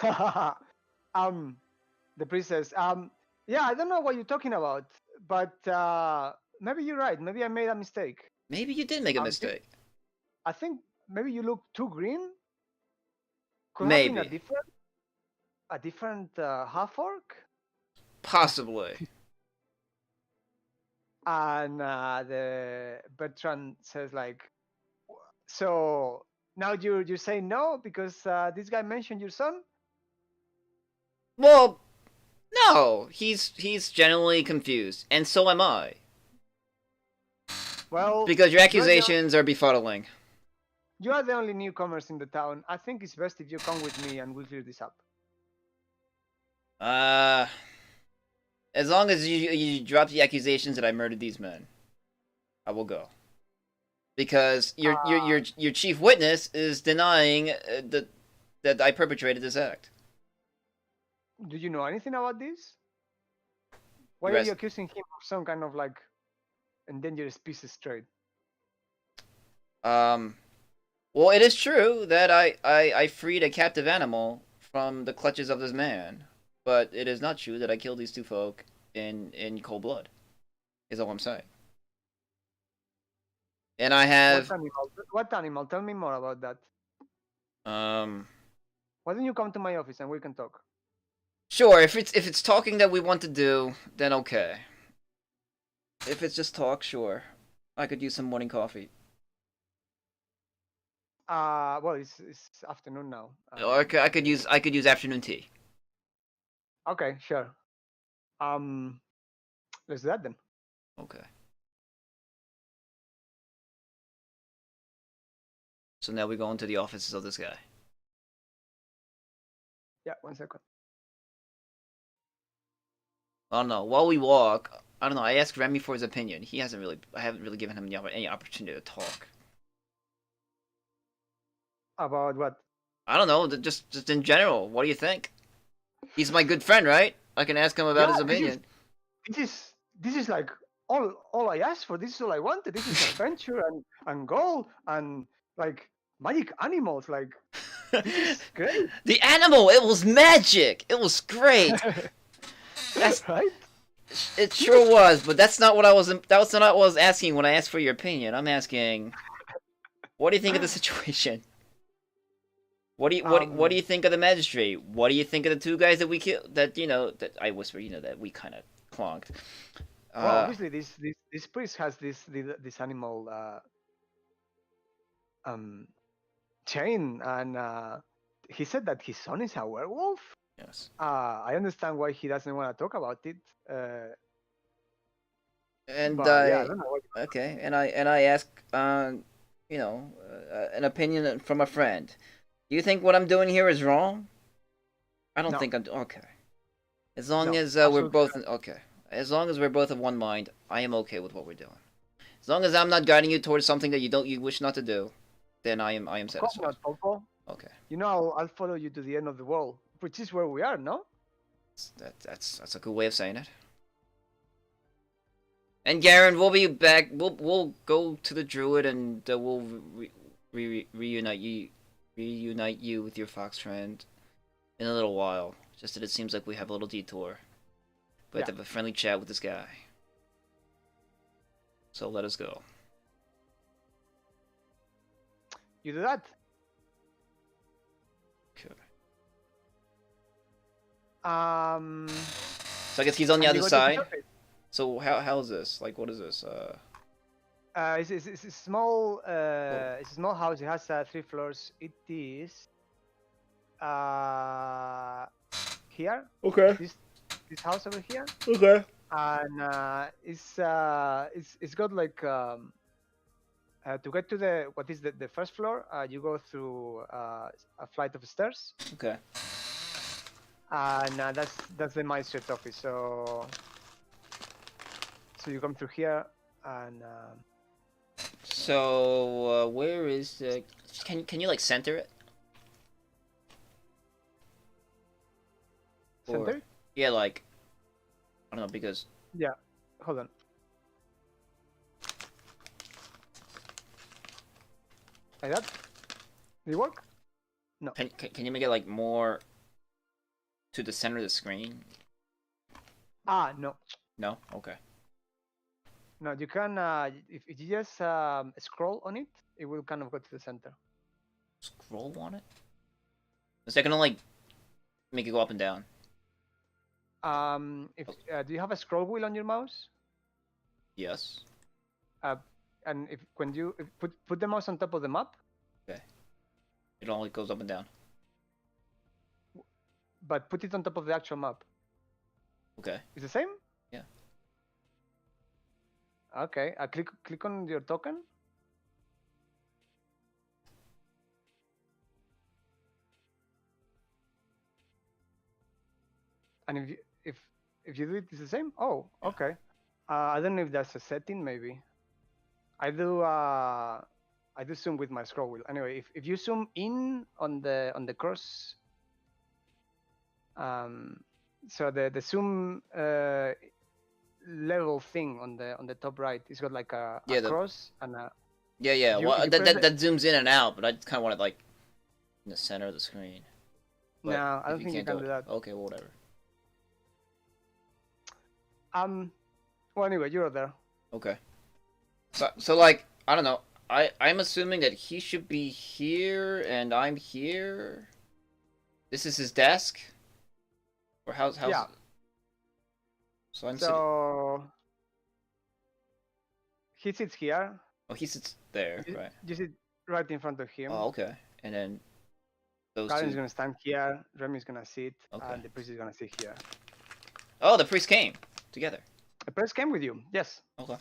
The priest says, yeah, I don't know what you're talking about, but maybe you're right. Maybe I made a mistake. Maybe you did make a mistake. I think maybe you look too green. Could maybe have been a different half orc. Possibly. And the Bertrand says, like, so now you say no because this guy mentioned your son? Well, no, he's genuinely confused, and so am I. Well, because your accusations are befuddling. You are the only newcomers in the town. I think it's best if you come with me and we'll clear this up. As long as you drop the accusations that I murdered these men, I will go. Because your chief witness is denying that I perpetrated this act. Do you know anything about this? Why are you accusing him of some kind of like endangered species trade? Well, it is true that I freed a captive animal from the clutches of this man, but it is not true that I killed these 2 folk in cold blood. Is all I'm saying. And I have... What animal? Tell me more about that. Why don't you come to my office and we can talk? Sure, if it's talking that we want to do, then okay. If it's just talk, sure. I could use some morning coffee. Well, it's afternoon now. I could use afternoon tea. Okay, sure. Let's do that then. Okay. So now we go into the offices of this guy. Yeah, 1 second. I don't know. While we walk, I don't know. I asked Remy for his opinion. I haven't really given him any opportunity to talk. About what? I don't know. Just in general. What do you think? He's my good friend, right? I can ask him about his opinion. This is like all I asked for. This is all I wanted. This is adventure and gold and like magic animals. Like this is great. The animal, it was magic. It was great. That's right. It sure was, but that's not what I was. That was not what I was asking when I asked for your opinion. I'm asking, what do you think of the situation? What do you think of the magistrate? What do you think of the two guys that we killed? That that I whisper, that we kind of clonked. Well, obviously, this priest has this animal chain, and he said that his son is a werewolf. Yes. I understand why he doesn't want to talk about it. And I don't know okay, and I ask, an opinion from a friend. Do you think what I'm doing here is wrong? I don't think I'm okay. As long as we're both okay. As long as we're both of one mind, I am okay with what we're doing. As long as I'm not guiding you towards something that you wish not to do, then I am satisfied. Okay. I'll follow you to the end of the world, which is where we are, no? That's a good way of saying it. And Garen, we'll be back. We'll go to the druid and we'll reunite you with your fox friend in a little while. Just that it seems like we have a little detour. We have to have a friendly chat with this guy. So let us go. You do that. Okay. So I guess he's on the other side. So how is this? Like, what is this? It's a small it's a small house. It has 3 floors. It is here. Okay. This house over here. Okay. And it's got like to get to the first floor. You go through a flight of stairs. Okay. And that's the magistrate's office. So you come through here and. So where is the? Can you like center it? Center? Yeah, like I don't know because. Yeah, hold on. Like that? Did it work? No. Can you make it like more to the center of the screen? No. No. Okay. No, you can. If you just scroll on it, it will kind of go to the center. Scroll on it? So I can only make it go up and down. If do you have a scroll wheel on your mouse? Yes. And when you put the mouse on top of the map. Okay. It only goes up and down. But put it on top of the actual map. Okay. It's the same? Yeah. Okay. Click on your token. And if you do it, it's the same. Oh, okay. I don't know if that's a setting. Maybe. I do zoom with my scroll wheel. Anyway, if you zoom in on the cross, so the zoom level thing on the top right, it's got like a cross and a. Yeah. Well, that zooms in and out, but I kind of want it like in the center of the screen. But no, I don't think you can do that. Okay, well, whatever. Well, anyway, you're there. Okay. So like, I don't know. I'm assuming that he should be here and I'm here. This is his desk? Or how's yeah. So I'm sitting. He sits here. Oh, he sits there, right? You sit right in front of him. Oh, okay. And then those Karen's two. gonna stand here, Remy's gonna sit, Okay. and the priest is gonna sit here. Oh, the priest came together. The priest came with you, yes. Okay.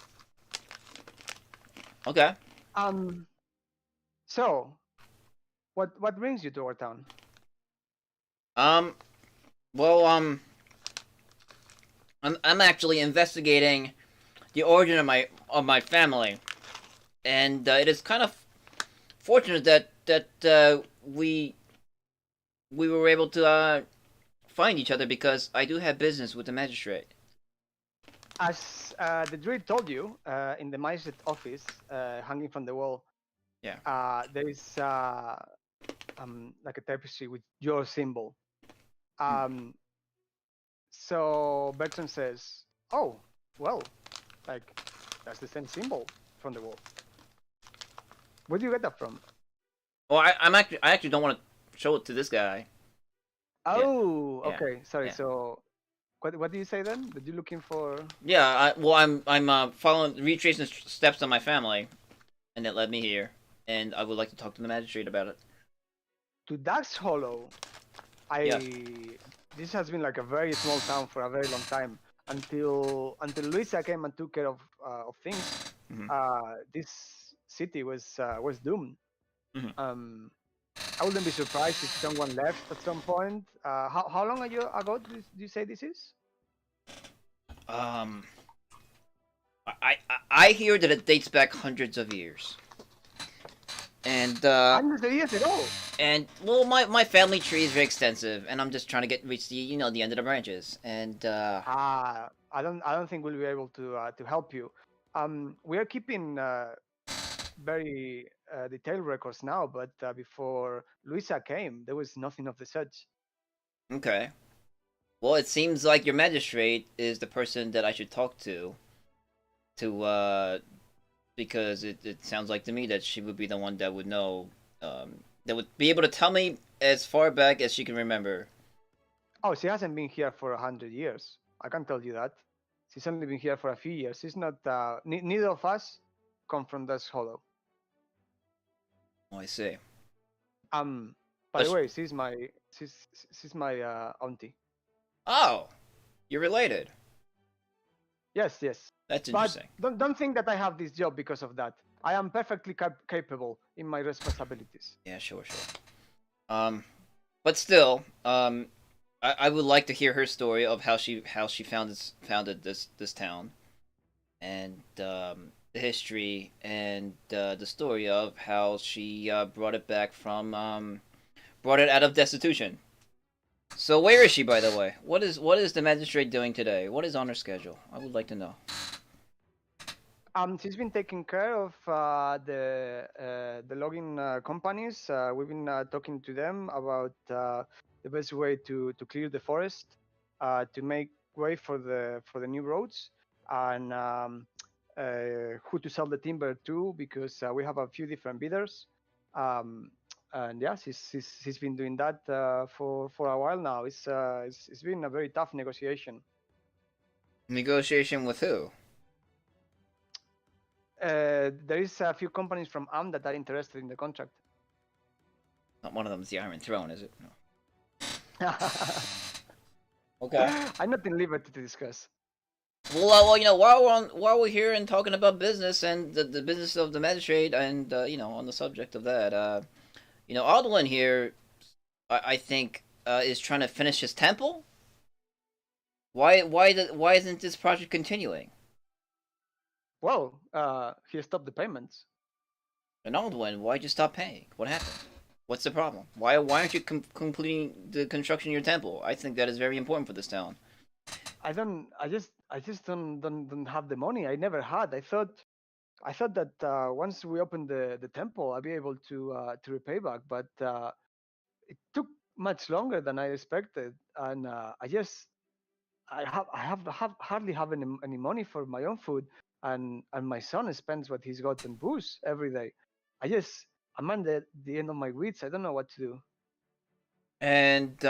Okay. So, what brings you to our town? Well, I'm actually investigating the origin of my family, and it is kind of fortunate that we were able to find each other because I do have business with the magistrate. As the druid told you, in the magistrate office, hanging from the wall, Yeah. there is like a tapestry with your symbol. So Bertrand says, "Oh, well, like that's the same symbol from the wall. Where do you get that from?" Well, I actually don't want to show it to this guy. Oh, Yeah. okay. Sorry. Yeah. So, what do you say then? That you're looking for? Yeah. I'm following retracing the steps of my family, and it led me here. And I would like to talk to the magistrate about it. To Dax Hollow. Yes. This has been like a very small town for a very long time until Luisa came and took care of things. This city was doomed. I wouldn't be surprised if someone left at some point. How long ago do you say this is? I hear that it dates back hundreds of years. And hundreds of years ago. And well, my family tree is very extensive, and I'm just trying to reach the the end of the branches. And I don't think we'll be able to help you. We are keeping very detailed records now, but before Luisa came, there was nothing of the such. Okay. Well, it seems like your magistrate is the person that I should talk to because it sounds like to me that she would be the one that would know, that would be able to tell me as far back as she can remember. Oh, she hasn't been here for 100 years. I can tell you that. She's only been here for a few years. She's not. Neither of us come from this hollow. Oh, I see. By the way, she's my auntie. Oh, you're related. Yes, yes. That's interesting. But don't think that I have this job because of that. I am perfectly capable in my responsibilities. Yeah, sure. But still, I would like to hear her story of how she founded this town, and the history and the story of how she brought it back from brought it out of destitution. So where is she, by the way? What is the magistrate doing today? What is on her schedule? I would like to know. She's been taking care of the logging companies. We've been talking to them about the best way to clear the forest, to make way for the new roads, and who to sell the timber to, because we have a few different bidders. And yeah, she's been doing that for a while now. It's been a very tough negotiation. Negotiation with who? There is a few companies from that are interested in the contract. Not one of them is the Iron Throne, is it? No. Okay. I'm not in liberty to discuss. Well, while we're here and talking about business and the business of the magistrate, and on the subject of that, Alduin here, I think, is trying to finish his temple. Why isn't this project continuing? Well, he stopped the payments. And Alduin, why'd you stop paying? What happened? What's the problem? Why aren't you completing the construction of your temple? I think that is very important for this town. I just don't have the money. I never had. I thought that once we opened the temple, I'd be able to repay back, but it took much longer than I expected, and I hardly have any money for my own food, and my son spends what he's got on booze every day. I'm at the end of my wits. I don't know what to do. And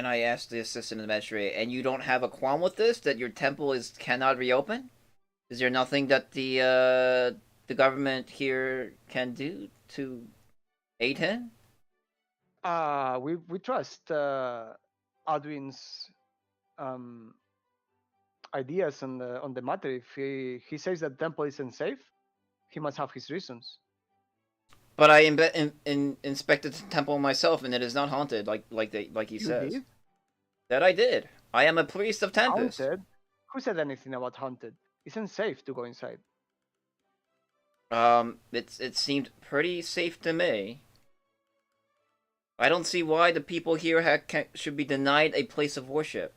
I asked the assistant of the magistrate, and you don't have a qualm with this, that your temple cannot reopen? Is there nothing that the government here can do to aid him? We trust Adwin's ideas on the matter. If he says that temple isn't safe, he must have his reasons. But I inspected the temple myself, and it is not haunted, like he says. Did? That I did. I am a priest of Tempest. Haunted? Who said anything about haunted? Isn't safe to go inside. It seemed pretty safe to me. I don't see why the people here should be denied a place of worship.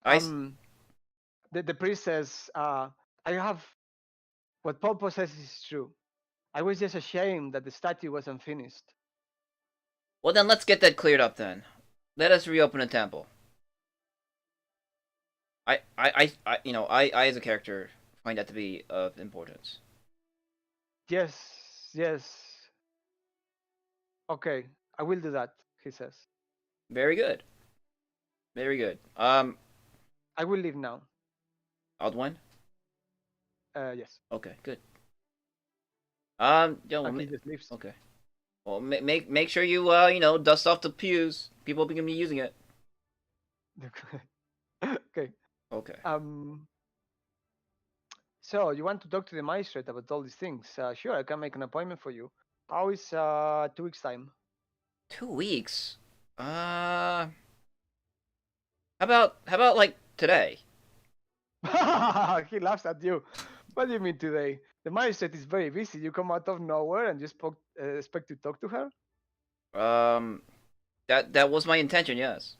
The priest says, I have what Paul possesses is true. I was just ashamed that the statue wasn't finished. Well, then let's get that cleared up then. Let us reopen the temple. I as a character find that to be of importance. Yes. Okay, I will do that, he says. Very good. I will leave now. Aldwin? Yes. Okay, good. He just leaves. Okay. Well, make sure you dust off the pews. People are gonna be using it. Okay. Okay. So you want to talk to the magistrate about all these things? Sure, I can make an appointment for you. How is 2 weeks time? 2 weeks? How about like today? He laughs at you. What do you mean today? The magistrate is very busy. You come out of nowhere and just expect to talk to her? That was my intention, yes.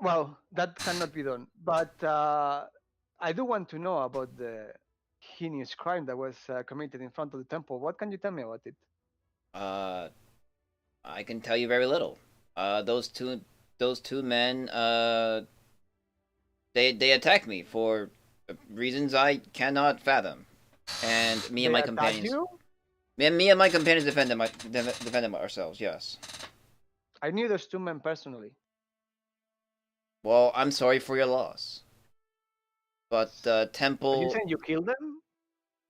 Well, that cannot be done. But I do want to know about the heinous crime that was committed in front of the temple. What can you tell me about it? I can tell you very little. Those two men, they attacked me for reasons I cannot fathom, and me and my companions. You? Me and my companions defended ourselves. Yes. I knew those 2 men personally. Well, I'm sorry for your loss. But the temple. Are you saying you killed them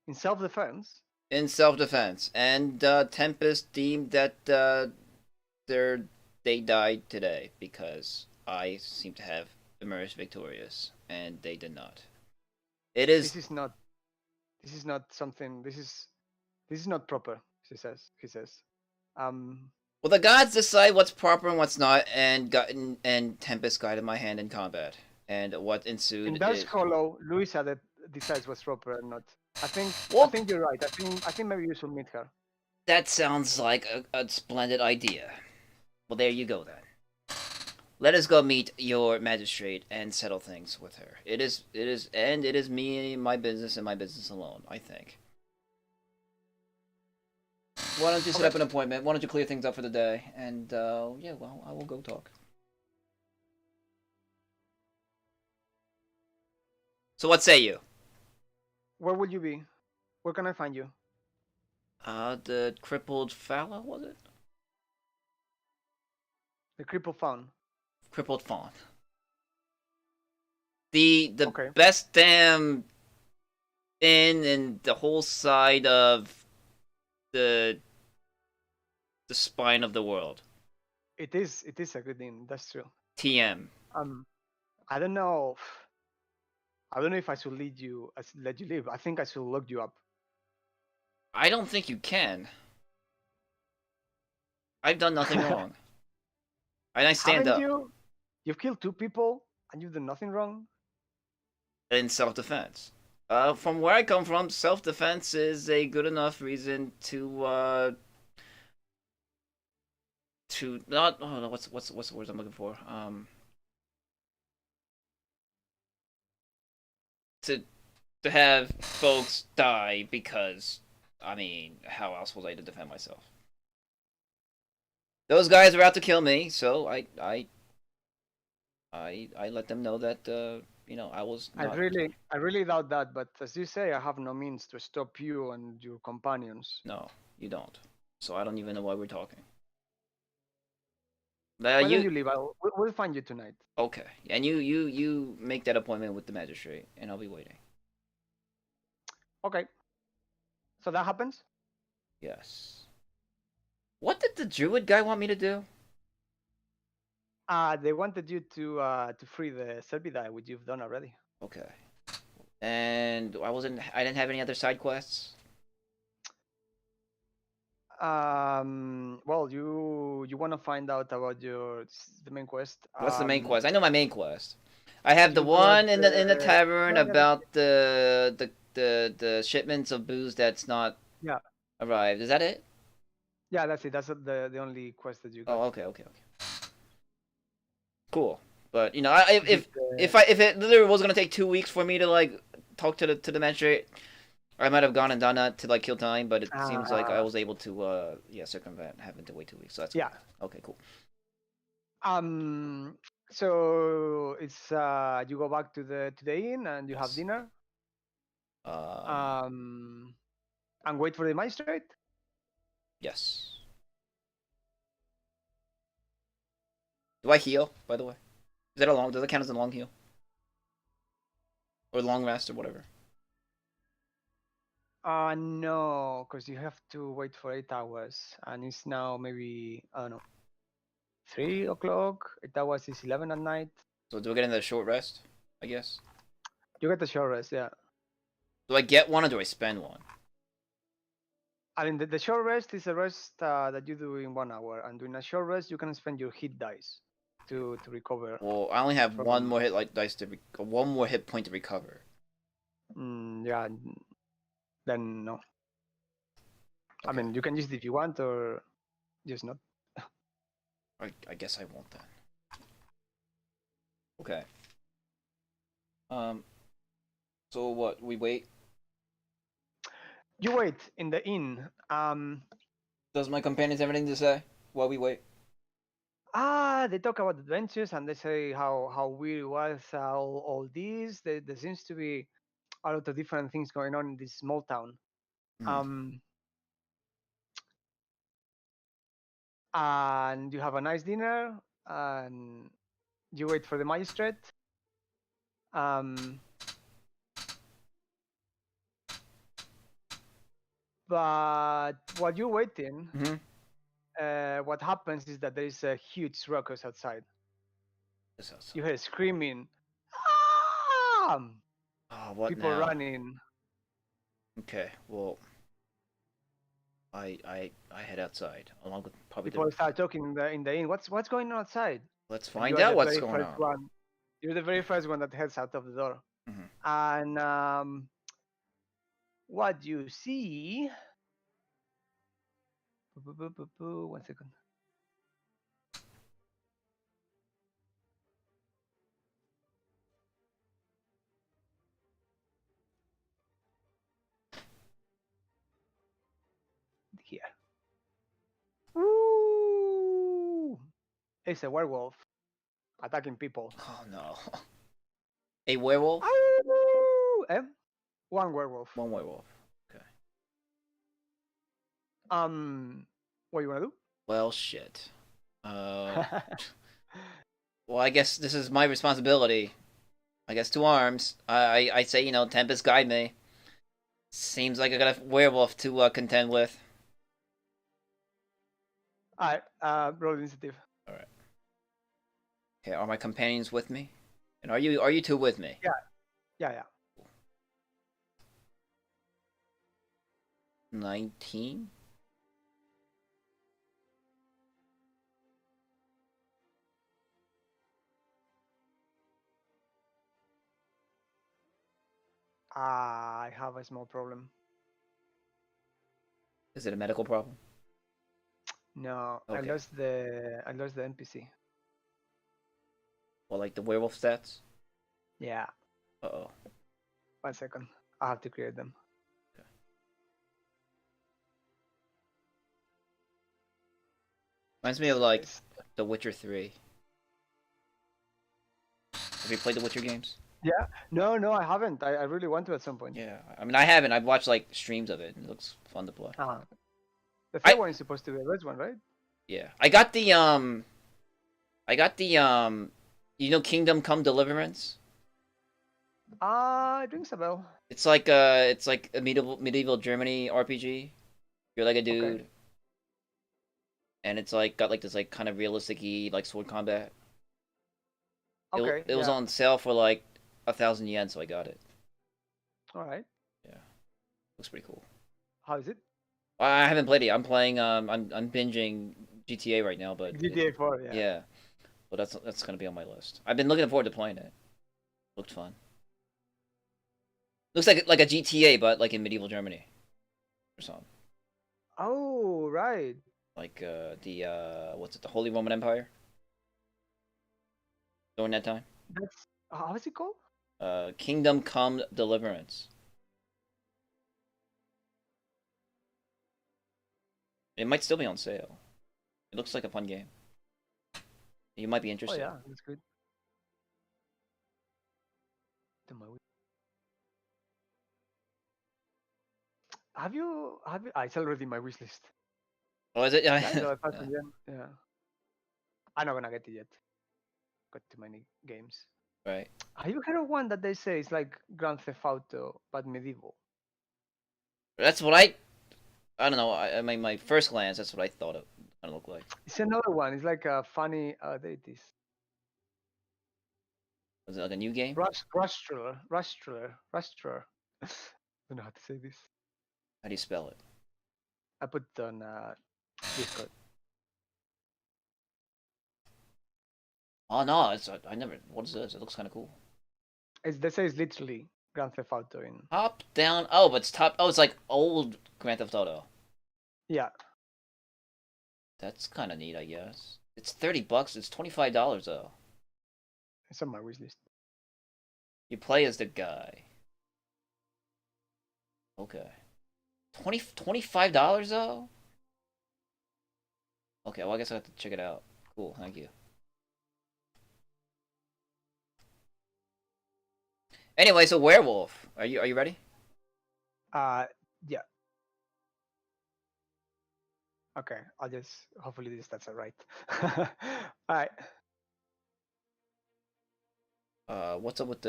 in self-defense? In self-defense, and Tempest deemed that they died today because I seem to have emerged victorious, and they did not. This is not something. This is not proper. He says. Well, the gods decide what's proper and what's not, and Tempest guided my hand in combat, and what ensued. In Dutch Hollow, Luisa decides what's proper and not. I think you're right. I think maybe you should meet her. That sounds like a splendid idea. Well, there you go then. Let us go meet your magistrate and settle things with her. It is me, my business, and my business alone, I think. Why don't you set up an appointment? Why don't you clear things up for the day? And, yeah, well, I will go talk. So what say you? Where will you be? Where can I find you? The crippled Fala, was it? The crippled fawn. Crippled fawn. The best damn inn in the whole side of the spine of the world. It is a good inn, that's true. TM. I don't know if I should let you live. I think I should lock you up. I don't think you can. I've done nothing wrong. And I stand up. You've killed 2 people and you've done nothing wrong? In self-defense. From where I come from, self-defense is a good enough reason to not. Oh no, what's the words I'm looking for? To have folks die because, I mean, how else was I to defend myself? Those guys were out to kill me, so I let them know that I was not... I really doubt that, but as you say, I have no means to stop you and your companions. No, you don't. So I don't even know why we're talking. Why don't you leave? We'll find you tonight. Okay, and you make that appointment with the magistrate, and I'll be waiting. Okay. So that happens? Yes. What did the druid guy want me to do? They wanted you to free the Servidai, which you've done already. Okay. And I didn't have any other side quests? Well, you want to find out about the main quest. What's the main quest? I know my main quest. I have the You got one in the tavern no, I got it. about the shipments of booze that's not Yeah. arrived. Is that it? Yeah, that's it. That's the only quest that you got. Oh, okay. Cool. But you know, if Did, if it literally was gonna take 2 weeks for me to like talk to the magistrate, I might have gone and done that to like kill time. But it seems like I was able to circumvent having to wait 2 weeks. So that's yeah. good. Okay, cool. So it's you go back to the inn and you have Yes. dinner. And wait for the magistrate. Yes. Do I heal, by the way? Does it count as a long heal? Or long rest or whatever? No, because you have to wait for 8 hours, and it's now maybe I don't know 3 o'clock. 8 hours is 11 at night. So do I get in the short rest, I guess? You get the short rest, yeah. Do I get one or do I spend one? I mean, the short rest is a rest that you do in 1 hour, and during a short rest, you can spend your hit dice to recover. Well, I only have one more hit one more hit point to recover. Yeah, then no. Okay. I mean, you can use it if you want, or just not. I guess I won't then. Okay. So what? We wait. You wait in the inn. Does my companions have anything to say while we wait? They talk about adventures and they say how weird it was all this. There seems to be a lot of different things going on in this small town. And you have a nice dinner and you wait for the magistrate. But while you're waiting, what happens is that there is a huge ruckus outside. You hear screaming. What People now? running. Okay, well, I head outside along with probably people start talking in the inn. What's going on outside? Let's find out what's going on. You're the very first one that heads out of the door. And what you see? 1 second. Here. Woo! It's a werewolf attacking people. Oh no. A werewolf? One werewolf. One werewolf. Okay. What do you wanna do? Well, shit. Well, I guess this is my responsibility. I guess 2 arms. I say, you know, Tempest guide me. Seems like I got a werewolf to contend with. Alright, roll initiative. Alright. Okay, are my companions with me? And are you two with me? Yeah. 19? I have a small problem. Is it a medical problem? No, Okay. I lost the NPC. Well, like the werewolf stats? Yeah. Uh-oh. 1 second. I have to create them. Okay. Reminds me of like The Witcher 3. Have you played the Witcher games? Yeah. No, I haven't. I really want to at some point. Yeah. I mean, I haven't. I've watched like streams of it. It looks fun to play. The third one is supposed to be the best one, right? Yeah. I got the you know Kingdom Come Deliverance? It rings a bell. It's like a medieval Germany RPG. You're like a dude. Okay. And it's like got like this like kind of realistic-y like sword combat. Okay. It was on sale for like 1,000 yen, so I got it. All right. Yeah. Looks pretty cool. How is it? I haven't played it. I'm playing. I'm binging GTA right now, but GTA 4, yeah. yeah. But that's gonna be on my list. I've been looking forward to playing it. Looked fun. Looks like a GTA, but like in medieval Germany or something. Oh, right. Like the what's it? The Holy Roman Empire during that time. That's how is it called? Kingdom Come Deliverance. It might still be on sale. It looks like a fun game. You might be Oh interested. yeah, that's good. To my have you? It's already in my wish list. Oh, is it? Yeah, it's a thousand yen. Yeah. I'm not gonna get it yet. Got too many games. Right. Have you heard of one that they say is like Grand Theft Auto but medieval? That's what I don't know. I mean, my first glance, that's what I thought it kind of looked like. It's another one. It's like a funny. There it is. Was it like a new game? Rustler. I don't know how to say this. How do you spell it? I put it on Discord. Oh no, it's I never. What is this? It looks kind of cool. They say it's literally Grand Theft Auto in. Top down. Oh, but it's top. Oh, it's like old Grand Theft Auto. Yeah. That's kind of neat, I guess. It's $30. It's $25 though. It's on my wish list. You play as the guy. Okay. $25 though? Okay, well I guess I have to check it out. Cool, thank you. Anyway, so werewolf. Are you ready? Yeah. Okay, I'll just hopefully that's alright. Alright. What's up with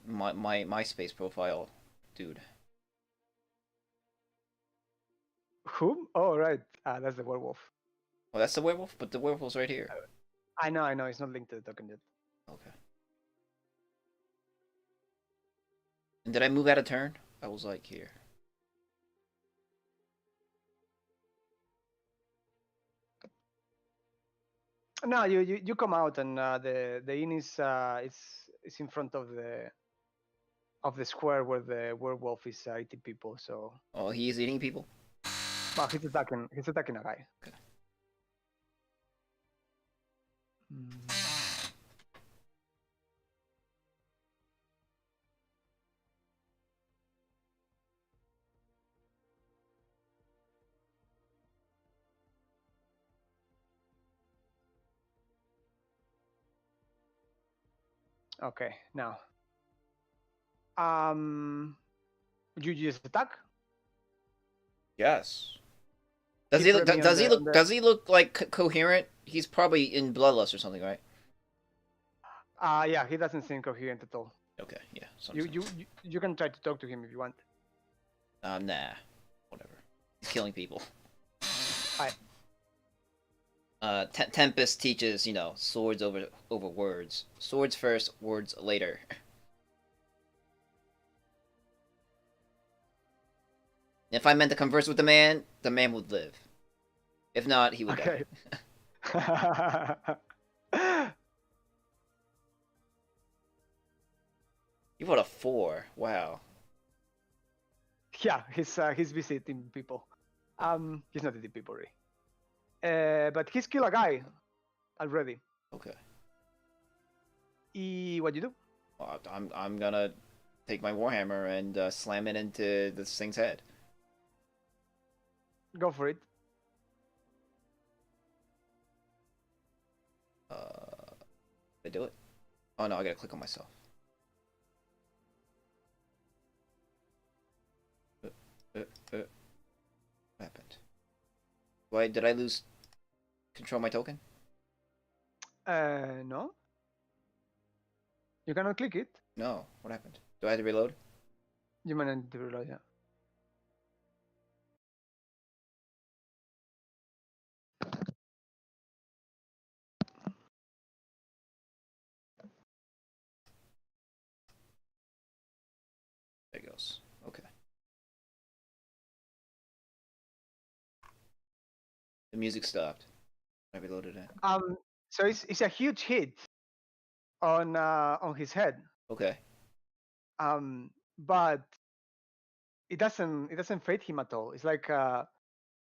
my MySpace profile, dude? Whom? Oh right. That's the werewolf. Oh, that's the werewolf, but the werewolf's right here. I know. It's not linked to the token yet. Okay. And did I move out of turn? I was like here. No, you come out and the inn is in front of the square where the werewolf is eating people. So. Oh, he is eating people? Well, he's attacking a guy. Okay. Okay, now. You just attack? Yes. Does he look? Does he look like coherent? He's probably in bloodlust or something, right? Yeah, he doesn't seem coherent at all. Okay, yeah. You can try to talk to him if you want. Nah. Whatever. He's killing people. Hi. Tempest teaches, swords over words. Swords first, words later. If I meant to converse with the man would live. If not, he would die. You rolled a 4. Wow. Yeah, he's visiting people. He's not eating people, really. But he's killed a guy already. Okay. What you do? I'm gonna take my warhammer and slam it into this thing's head. Go for it. Did I do it? Oh no, I gotta click on myself. What happened? Why did I lose control my token? No. You cannot click it. No. What happened? Do I have to reload? You might need to reload, yeah. There it goes. Okay. The music stopped. I reloaded it. So it's a huge hit on his head. Okay. But it doesn't fade him at all. It's like Yeah,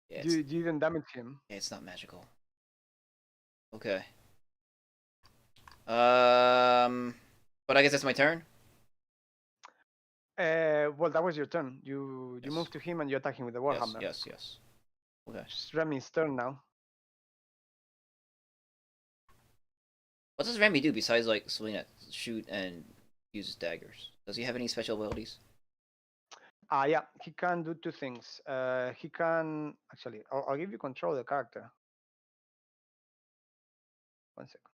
you didn't damage him. yeah, it's not magical. Okay. But I guess that's my turn. Well, that was your turn. You Yes. move to him and you attack him with the Yes, warhammer. yes. Okay. It's Remy's turn now. What does Remy do besides like Selena shoot and use daggers? Does he have any special abilities? Yeah, he can do two things. He can actually. I'll give you control of the character. 1 second.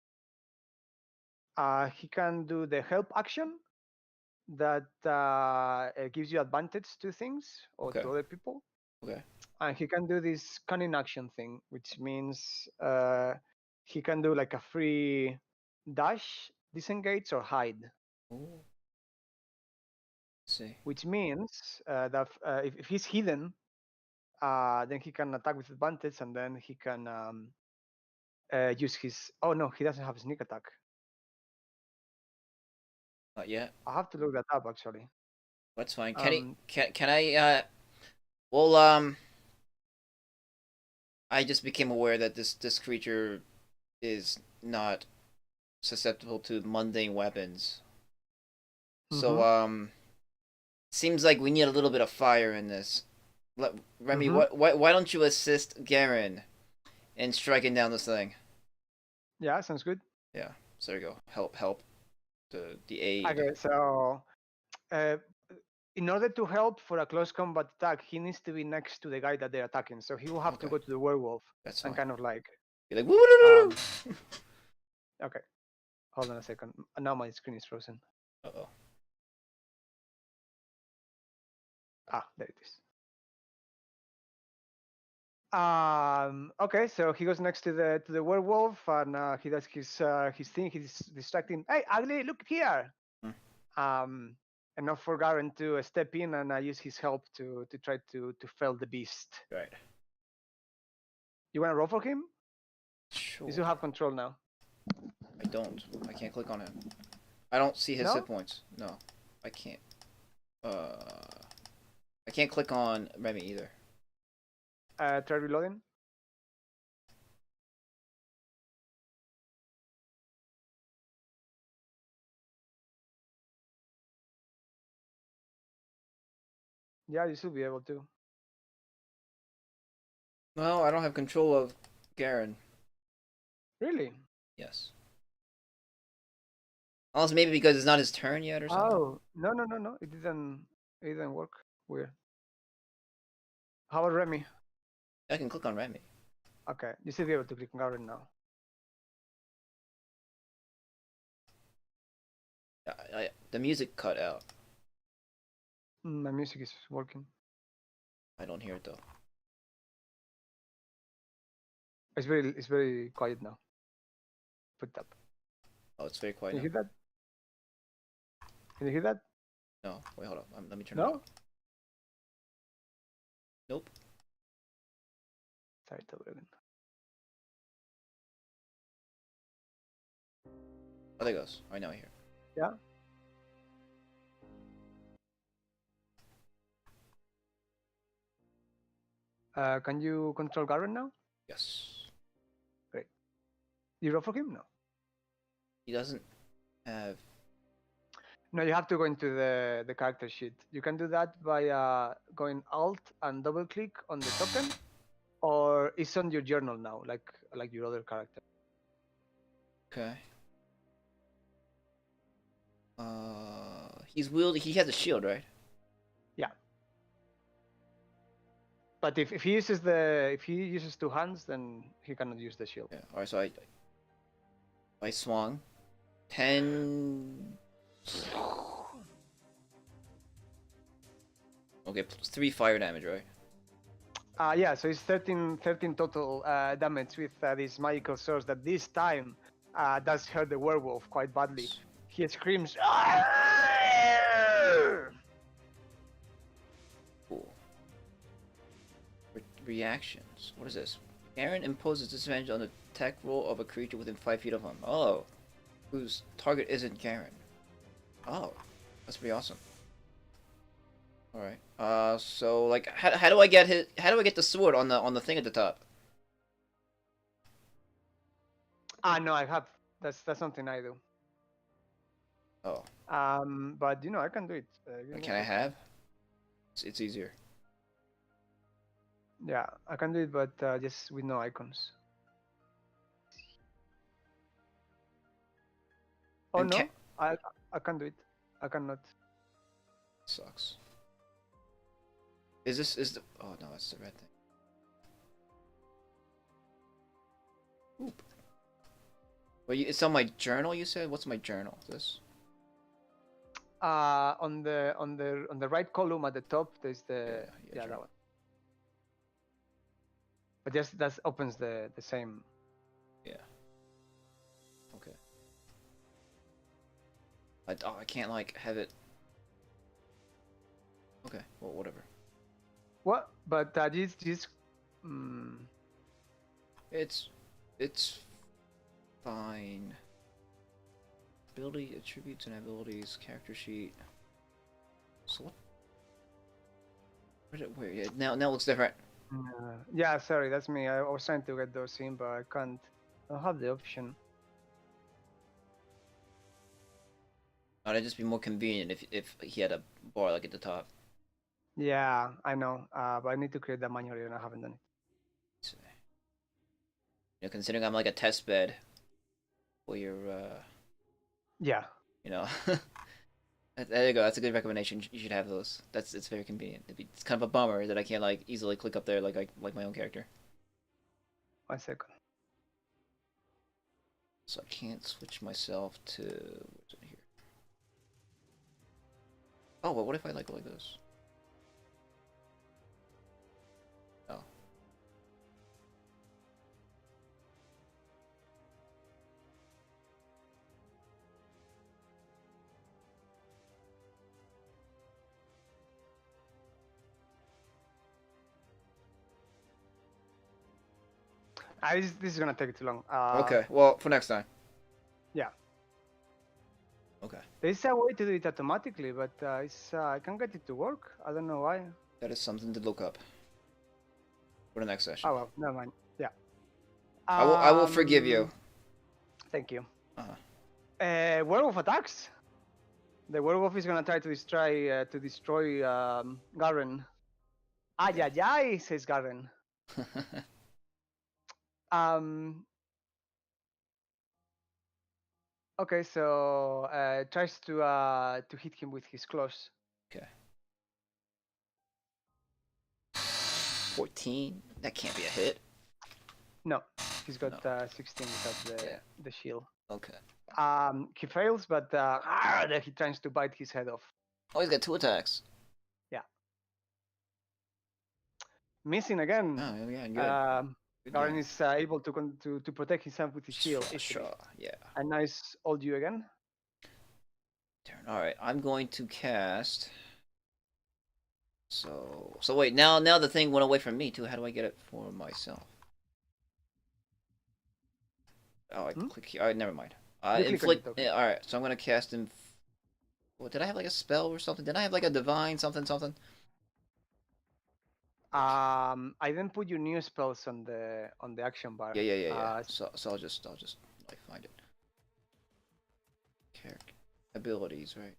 He can do the help action that gives you advantage to things or Okay. to other people. Okay. And he can do this cunning action thing, which means he can do like a free dash, disengage, or hide. Ooh. Let's see. Which means that if he's hidden, then he can attack with advantage, and then he can use his. Oh no, he doesn't have a sneak attack. Not yet. I have to look that up actually. That's fine. Can I well I just became aware that this creature is not susceptible to mundane weapons. So seems like we need a little bit of fire in this. Remy, why don't you assist Garen in striking down this thing? Yeah, sounds good. Yeah. So there you go. Help. The aid. Okay, so in order to help for a close combat attack, he needs to be next to the guy that they're attacking. So he will have to go to the werewolf. That's fine. And kind of like. Be like, woo. Okay. Hold on a second. Now my screen is frozen. Uh-oh. There it is. Okay, so he goes next to the werewolf and he does his thing. He's distracting. Hey, ugly, look here. Enough for Garen to step in and use his help to try to fell the beast. Right. You want to roll for him? Sure. You have control now. I don't. I can't click on him. I don't see his hit points. No, I can't. I can't click on Remy either. Try reloading. Yeah, you should be able to. No, I don't have control of Garen. Really? Yes. Also, maybe because it's not his turn yet or something. Oh, no. It didn't work. Weird. How about Remy? I can click on Remy. Okay, you should be able to click on Garen now. The music cut out. My music is working. I don't hear it though. It's very quiet now. Put it up. Oh, it's very quiet. Can you hear that? Can you hear that? No. Wait, hold up. Let me turn it up. Nope. Start over again. Oh, there it goes. Right now I hear. Yeah. Can you control Garen now? Yes. Great. You roll for him? No. He doesn't have. No, you have to go into the character sheet. You can do that by going Alt and double click on the token, or it's on your journal now, like your other character. Okay. He has a shield, right? Yeah. But if he uses two hands, then he cannot use the shield. Yeah. All right. So I swung 10. Okay, plus 3 fire damage, right? Yeah, so it's 13 total damage with this magical source that this time does hurt the werewolf quite badly. He screams. Cool. Reactions. What is this? Garen imposes disadvantage on the attack roll of a creature within 5 feet of him. Oh. Whose target isn't Garen. Oh. That's pretty awesome. Alright. So like how do I get the sword on the thing at the top? No, I have. That's something I do. Oh. But I can do it. Can I have? It's easier. Yeah, I can do it, but just with no icons. Oh And no, I can do it. I cannot. Sucks. Is the oh no, it's the red thing. Oop. Well, it's on my journal. You said what's my journal? This. On the right column at the top, there's the that one. But just that opens the same. Yeah. Okay. I can't like have it. Okay. Well, whatever. What? But this. It's fine. Ability, attributes, and abilities, character sheet. So what? Wait, yeah, now it looks different. Yeah, sorry, that's me. I was trying to get those in, but I can't. I don't have the option. It'd just be more convenient if he had a bar like at the top. Yeah, I know. But I need to create that manually, and I haven't done it. Considering I'm like a test bed for your Yeah. There you go. That's a good recommendation. You should have those. It's very convenient. It's kind of a bummer that I can't like easily click up there like my own character. 1 second. So I can't switch myself to what's it here? Oh, well, what if I like go like this? Oh. This is gonna take too long. Okay, well, for next time. Yeah. Okay. There's a way to do it automatically, but I can't get it to work. I don't know why. That is something to look up for the next session. Oh well, never mind. Yeah. I will forgive you. Thank you. Uh-huh. Werewolf attacks. The werewolf is gonna try to destroy Garen. Ay ay ay, says Garen. Okay, so tries to hit him with his claws. Okay. 14. That can't be a hit. No, he's got 16 without the shield. Okay. He fails, but he tries to bite his head off. Oh, he's got 2 attacks. Yeah. Missing again. Oh, yeah, good. Garen is able to protect himself with his shield. Sure, yeah. A nice old you again. Turn. All right, I'm going to cast. So wait, now the thing went away from me too. How do I get it for myself? Oh, I click here. All right, never mind. Inflict. Yeah, all right, so I'm gonna cast him. What did I have like a spell or something? Did I have like a divine something? I didn't put your new spells on the action bar. Yeah. So I'll just like find it. Character abilities, right?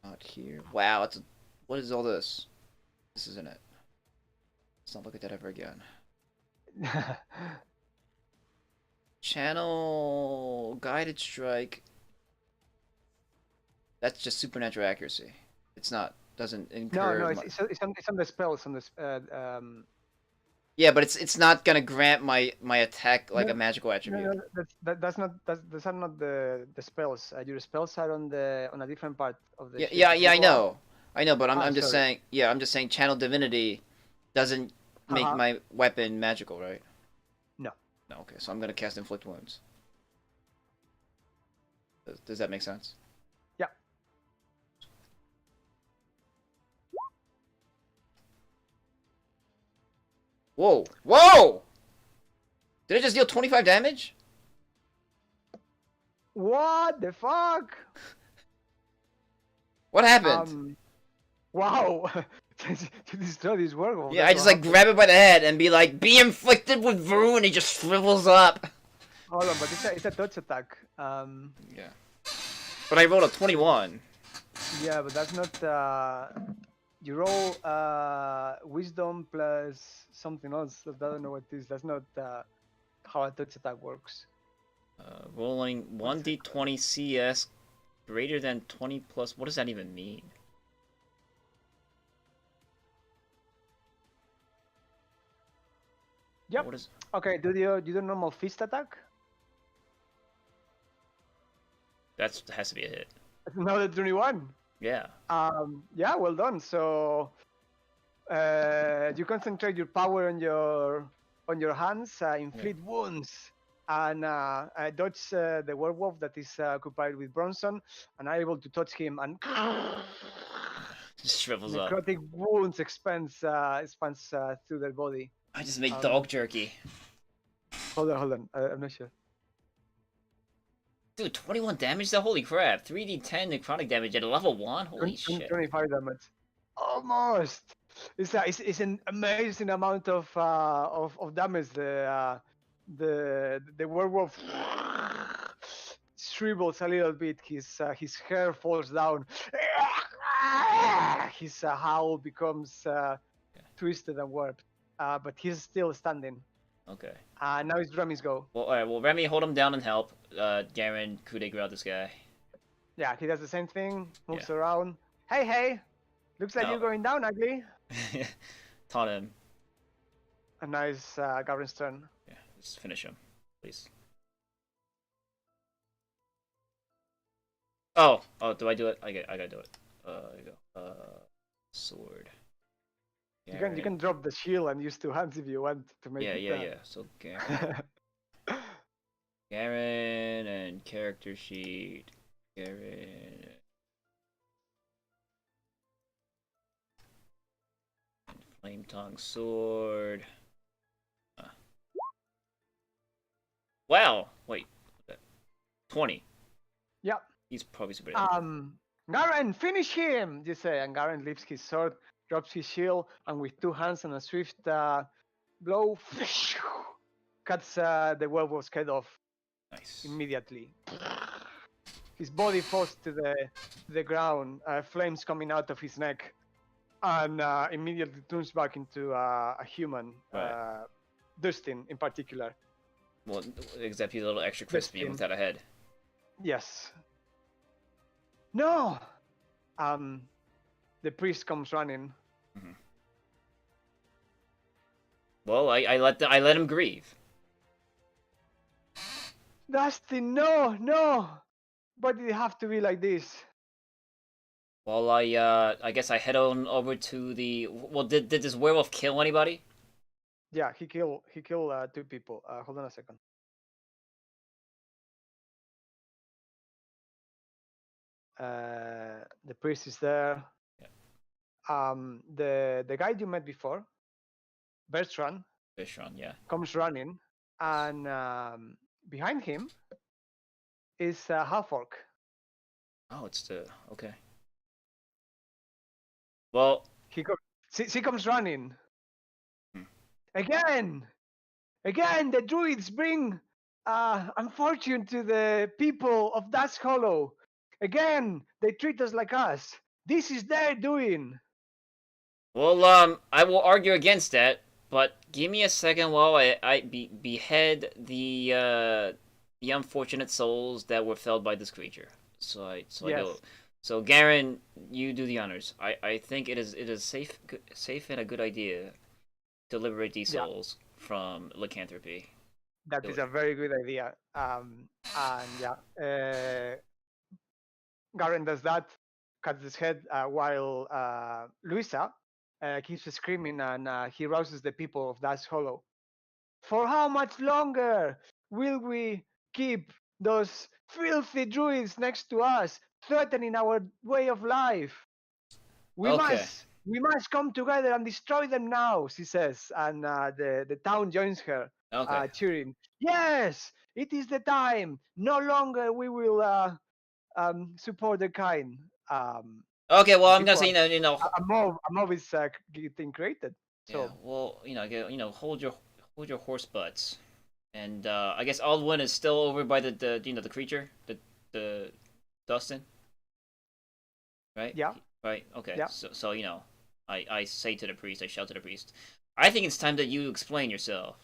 Not here. Wow, what is all this? This isn't it. Let's not look at that ever again. Channel guided strike. That's just supernatural accuracy. It's not. Doesn't incur. No, it's on the spells on the. Yeah, but it's not gonna grant my attack like a magical attribute. No, those are not the spells. Your spells are on a different part of the. Yeah, I know, but I'm just saying. Yeah, I'm just saying. Channel divinity doesn't make my weapon magical, right? No. No. Okay, so I'm gonna cast inflict wounds. Does that make sense? Yeah. Whoa! Whoa! Did it just deal 25 damage? What the fuck? What happened? Wow. To destroy this werewolf. Yeah, I just like grab it by the head and be like, be inflicted with Vroom, and he just shrivels up. Hold on, but it's a touch attack. Yeah. But I rolled a 21. Yeah, but that's not. You roll wisdom plus something else. I don't know what it is. That's not how a touch attack works. Rolling 1d20 CS greater than 20 plus. What does that even mean? Yep. What is... Okay, do the normal fist attack? That has to be a hit. Another 21. Yeah. Yeah, well done. So you concentrate your power on your hands, inflict wounds, and dodge the werewolf that is occupied with Bronson, and are able to touch him, and Just shrivels up. necrotic wounds expands through their body. I just made dog jerky. Hold on. I'm not sure. Dude, 21 damage though? Holy crap. 3d10 necrotic damage at level 1? Holy shit. 25 damage. Almost. It's an amazing amount of damage. The werewolf shrivels a little bit. His hair falls down. His howl becomes twisted and warped. But he's still standing. Okay. Now it's Remy's go. Well, alright, well, Remy, hold him down and help. Garen, coup de grace this guy. Yeah, he does the same thing, moves around. Hey! Looks like you're going down, ugly. Taunt him. A nice Garen's turn. Yeah, just finish him, please. Oh, do I do it? I gotta do it. There you go. Sword. You can drop the shield and use two hands if you want to make it. Yeah. So Garen. Garen and character sheet. Garen. And flame tongue sword. Wow. Wait. 20. Yep. He's probably super. Garen, finish him! You say, and Garen lifts his sword, drops his shield, and with two hands and a swift blow, cuts the werewolf's head off. Nice. Immediately. His body falls to the ground, flames coming out of his neck, and immediately turns back into a human, right. Dustin in particular. Well, except he's a little extra crispy and without a head. Yes. No! The priest comes running. Mm-hmm. Well, I let him grieve. Dustin, no! Why did it have to be like this? Well, I guess I head on over to the. Well, did this werewolf kill anybody? Yeah, he killed two people. Hold on a second. The priest is there. Yeah. The guy you met before, Bertrand, yeah, comes running, and behind him is a half-orc. Oh, it's the okay. Well, she comes running. Again, the druids bring unfortune to the people of Dash Hollow. Again, they treat us like us. This is their doing. Well, I will argue against that, but give me a second while I behead the unfortunate souls that were felled by this creature. So I go. So Garen, you do the honors. I think it is safe and a good idea to liberate these souls from lycanthropy. That is a very good idea. And yeah, Garen does that, cuts his head, while Luisa keeps screaming, and he rouses the people of Dash Hollow. For how much longer will we keep those filthy druids next to us, threatening our way of life? We must We must come together and destroy them now, she says, and the town joins her, Okay. cheering. Yes, it is the time. No longer we will support the kind. Okay. Well, And I'm gonna people say are, a mob is getting created. yeah. So Well, hold your horse butts, and I guess Aldwin is still over by the the creature, the Dustin, right? yeah, Right. Okay. yeah. So I say to the priest, I shout to the priest, I think it's time that you explain yourself,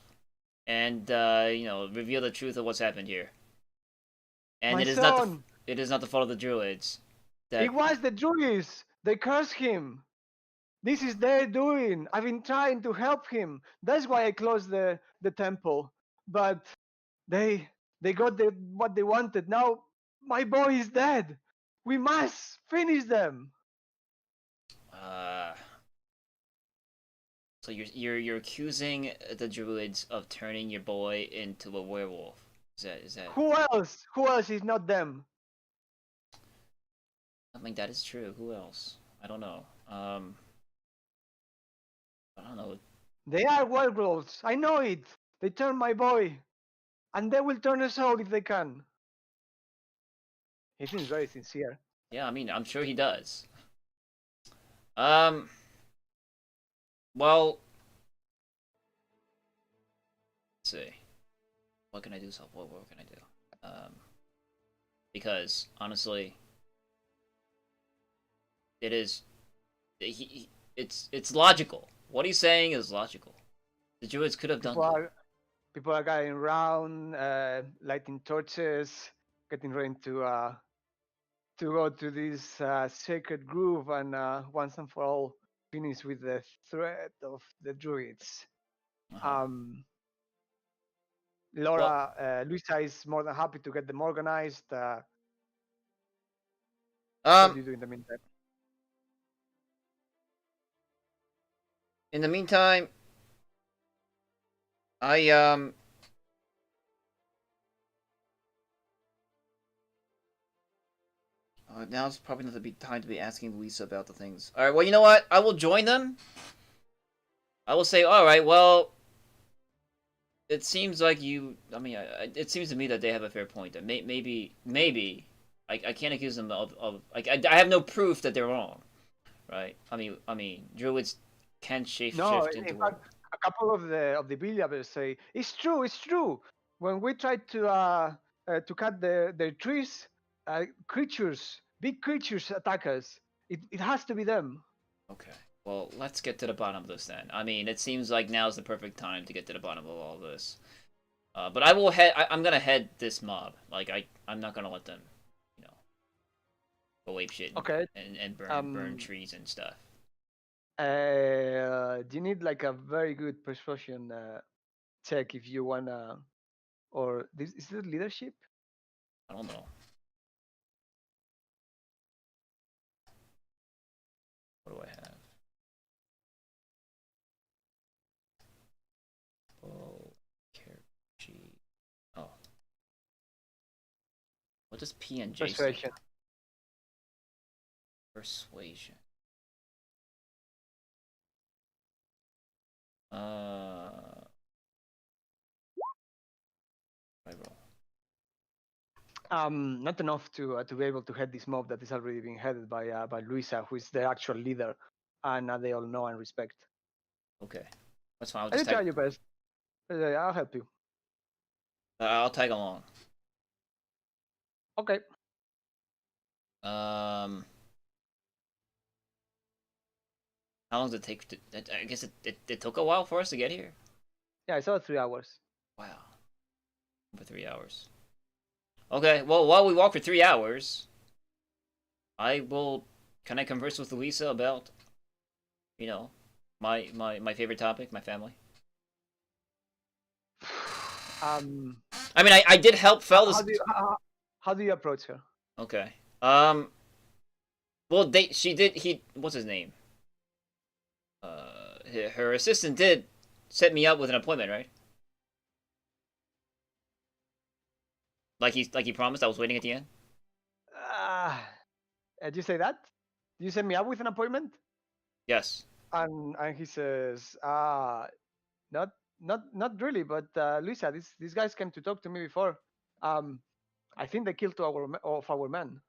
and reveal the truth of what's happened here. And My son, it is not the fault of the druids. That it was the Druids. They cursed him. This is their doing. I've been trying to help him. That's why I closed the temple. But they they got what they wanted. Now my boy is dead. We must finish them. uh so you're accusing the druids of turning your boy into a werewolf. Is that Who else? Who else is not them? I mean that is true. Who else? I don't know. I don't know. They are werewolves. I know it. They turned my boy. And they will turn us all if they can. He seems very sincere. Yeah, I mean I'm sure he does. Um well let's see. What can I do? What can I do? Because honestly it is it's logical. What he's saying is logical. The druids could have done that. People are going around, lighting torches, getting ready to go to this sacred grove and once and for all finish with the threat of the druids. Uh-huh. Well, Luisa is more than happy to get them organized. What um, do you do in the meantime? in the meantime, I now's probably not the time to be asking Luisa about the things. All right, well, you know what? I will join them. I will say, all right, well, it seems like you. I mean, it seems to me that they have a fair point. That maybe, I can't accuse them of like I have no proof that they're wrong, right? I mean, druids can No, shapeshift into in fact, werewolves. a couple of the villagers say it's true, it's true. When we tried to cut the trees, creatures, big creatures attack us. It has to be them. Okay. Well, let's get to the bottom of this then. I mean, it seems like now's the perfect time to get to the bottom of all this. But I will head. I'm gonna head this mob. Like I'm not gonna let them, you know, go ape shit Okay. and burn trees and stuff. Do you need like a very good persuasion check if you wanna, or this is it leadership? I don't know. What do I have? Oh, G. Oh, what does P and J stand Persuasion. for? Persuasion. I roll. Not enough to be able to head this mob that is already being headed by Luisa, who is the actual leader, and they all know and respect. Okay, that's fine. I'll You just try tag. your best. I'll help you. I'll tag along. Okay. How long does it take? I guess it took a while for us to get here. Yeah, it's about 3 hours. Wow, for 3 hours. Okay, well, while we walk for 3 hours, I will. Can I converse with Luisa about, you know, my favorite topic, my family? I mean, I did help fellas. How do you approach her? Okay. Well, she did. What's his name? Her assistant did set me up with an appointment, right? Like he promised. I was waiting at the end. Did you say that? Did you set me up with an appointment? Yes. And he says, not really, but Luisa, these guys came to talk to me before. I think they killed two of our men.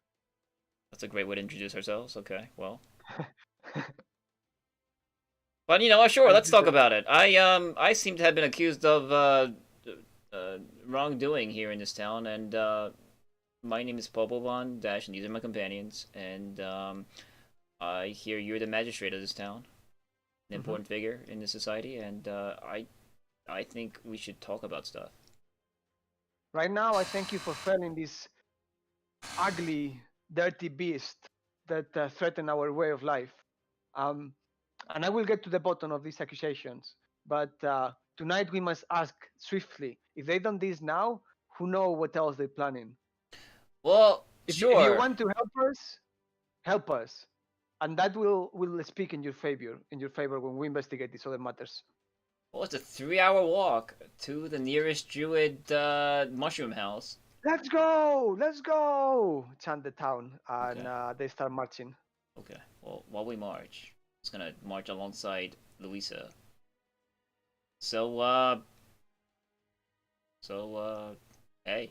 That's a great way to introduce ourselves. Okay, well. But you know, sure, let's talk about it. I seem to have been accused of wrongdoing here in this town, and my name is Popovan Dash, and these are my companions. And I hear you're the magistrate of this town, an important figure in the society, and I think we should talk about stuff. Right now, I thank you for felling this ugly, dirty beast that threaten our way of life. And I will get to the bottom of these accusations. But tonight we must ask swiftly. If they done this now, who know what else they're planning? Well, If sure. you want to help us, and that will speak in your favor when we investigate these other matters. Well, it's a 3-hour walk to the nearest Druid mushroom house. Let's go! Let's go! Chant the town, and they start marching. Okay. Well, while we march, it's gonna march alongside Luisa. So, hey.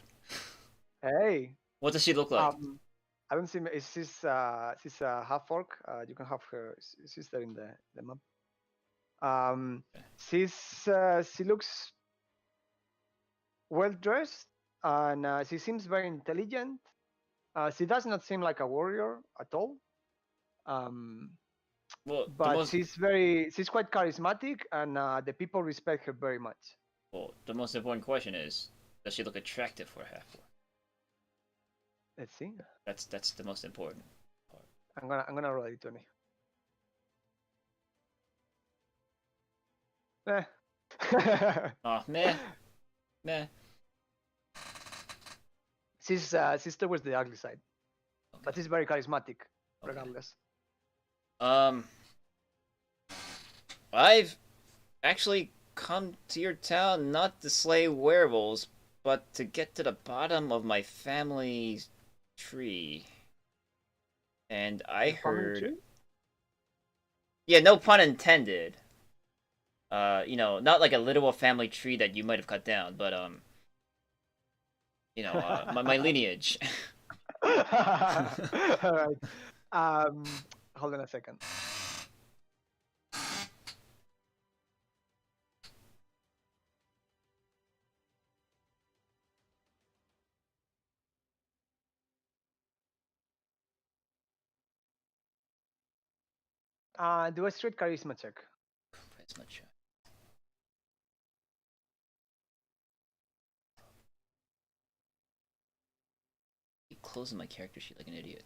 Hey. What does she look like? I don't see. She's half orc. You can have her. She's there in the map. She looks well dressed, and she seems very intelligent. She does not seem like a warrior at all. Well, but she's quite charismatic, and the people respect her very much. Well, the most important question is, does she look attractive for a half-orc? Let's see. That's the most important part. I'm gonna roll it, Tony. Oh, meh. She's towards the ugly side, but she's very charismatic, regardless. I've actually come to your town not to slay werewolves, but to get to the bottom of my family's tree. And I heard... Yeah, no pun intended. You know, not like a literal family tree that you might have cut down, but, you know, my lineage. Alright. Hold on a second. Do a straight charisma check. Charisma check. Keep closing my character sheet like an idiot.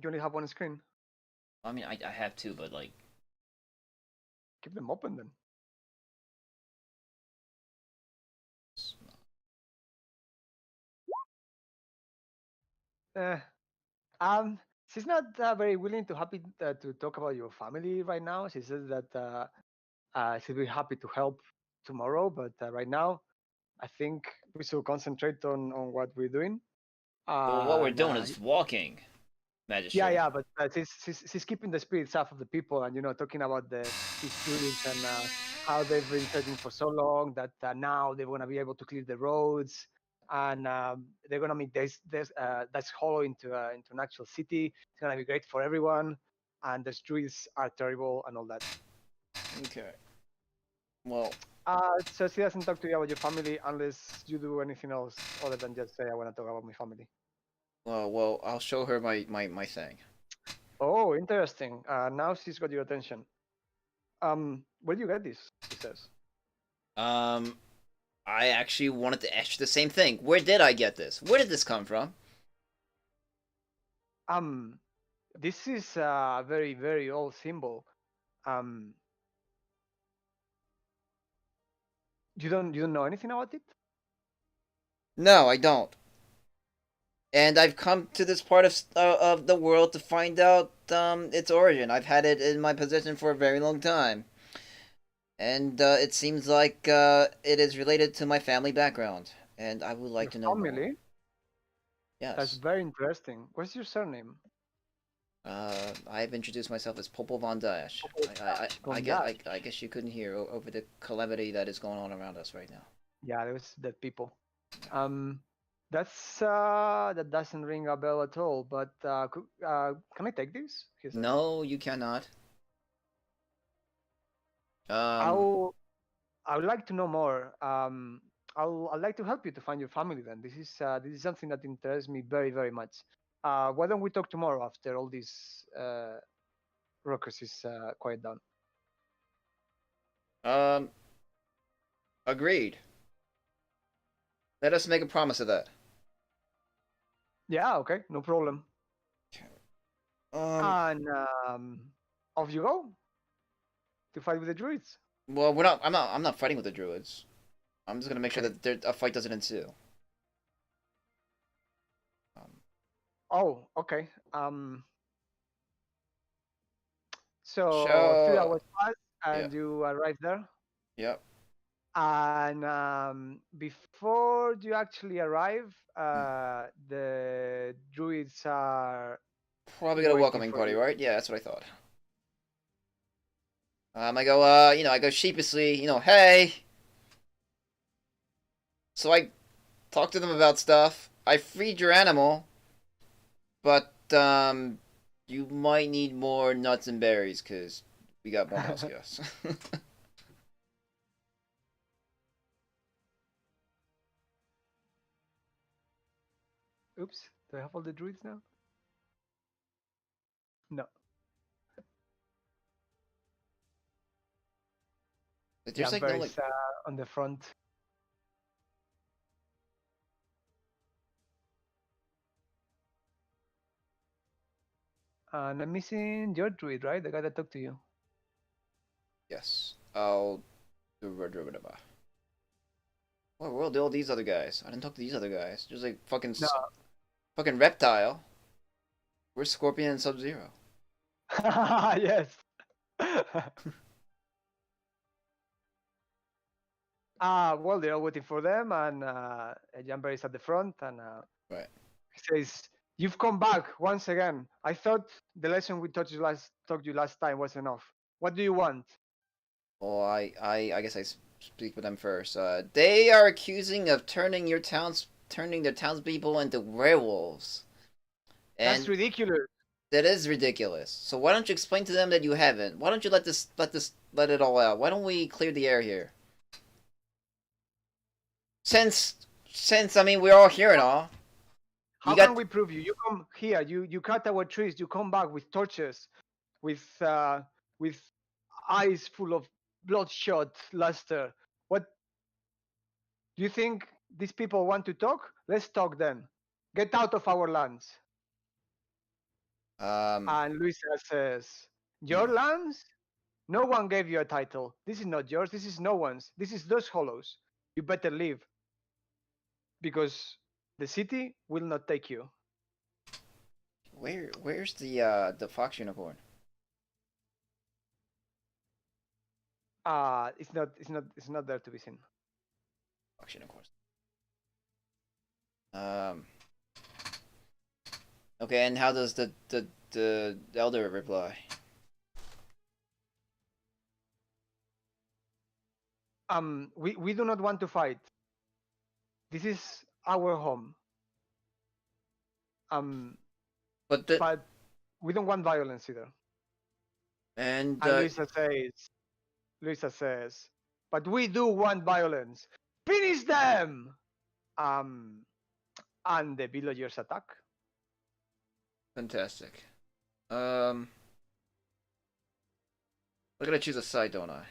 You only have one screen. I mean, I have two, but like... Keep them open then. She's not very willing to talk about your family right now. She says that she'll be happy to help tomorrow, but right now, I think we should concentrate on what we're doing. Well, what we're doing is walking, Magistrate. Yeah, but she's keeping the spirits up of the people, and talking about these spirits and how they've been searching for so long that now they're gonna be able to clear the roads, and they're gonna make this hollow into an actual city. It's gonna be great for everyone, and the streets are terrible and all that. Okay. Well. So she doesn't talk to you about your family unless you do anything else other than just say, I want to talk about my family. Well, I'll show her my thing. Oh, interesting. Now she's got your attention. Where do you get this? She says. I actually wanted to ask you the same thing. Where did I get this? Where did this come from? This is a very, very old symbol. You don't know anything about it? No, I don't. And I've come to this part of the world to find out its origin. I've had it in my possession for a very long time. And it seems like it is related to my family background. And I would like to know family? more. Yes. That's very interesting. What's your surname? I've introduced myself as Popo Von Dash. I guess you couldn't hear over the calamity that is going on around us right now. Yeah, there was dead people. That doesn't ring a bell at all. But can I take this? No, you cannot. I would like to know more. I'd like to help you to find your family. Then this is something that interests me very, very much. Why don't we talk tomorrow after all this ruckus is quiet down? Agreed. Let us make a promise of that. Yeah, okay, no problem. And off you go to fight with the druids. Well, I'm not fighting with the druids. I'm just gonna make sure that a fight doesn't ensue. Oh, okay. So 3 hours pass, and you arrive there. Yep. And before you actually arrive, the druids are probably got a welcoming party, right? Yeah, that's what I thought. I go, I go sheepishly, hey. So I talk to them about stuff. I freed your animal, but you might need more nuts and berries because we got more mouse chaos. Oops, do I have all the druids now? No. There's like no like on the front. And I'm missing your druid, right? The guy that talked to you. Yes. I'll do it. What world are all these other guys? I didn't talk to these other guys. Just like fucking fucking reptile. We're Scorpion and Sub-Zero. Yes. Well, they're all waiting for them, and Jumper is at the front, and right. He says, "You've come back once again. I thought the lesson we taught you last time was enough. What do you want?" Well, I guess I speak for them first. They are accusing of turning their townspeople into werewolves. And that's ridiculous. That is ridiculous. So why don't you explain to them that you haven't? Why don't you let it all out? Why don't we clear the air here? Since I mean we're all here and all. How can we prove you? You come here. You cut our trees. You come back with torches, with eyes full of bloodshot luster. What do you think these people want to talk? Let's talk then. Get out of our lands. And Luisa says, "Your lands? No one gave you a title. This is not yours. This is no one's. This is those hollows. You better leave, because the city will not take you." Where's the fox unicorn? It's not there to be seen. Fox unicorn. Okay, and how does the elder reply? We do not want to fight. This is our home. But we don't want violence either. And Luisa says, "But we do want violence. Finish them!" And the villagers attack. Fantastic. I gotta choose a side, don't I?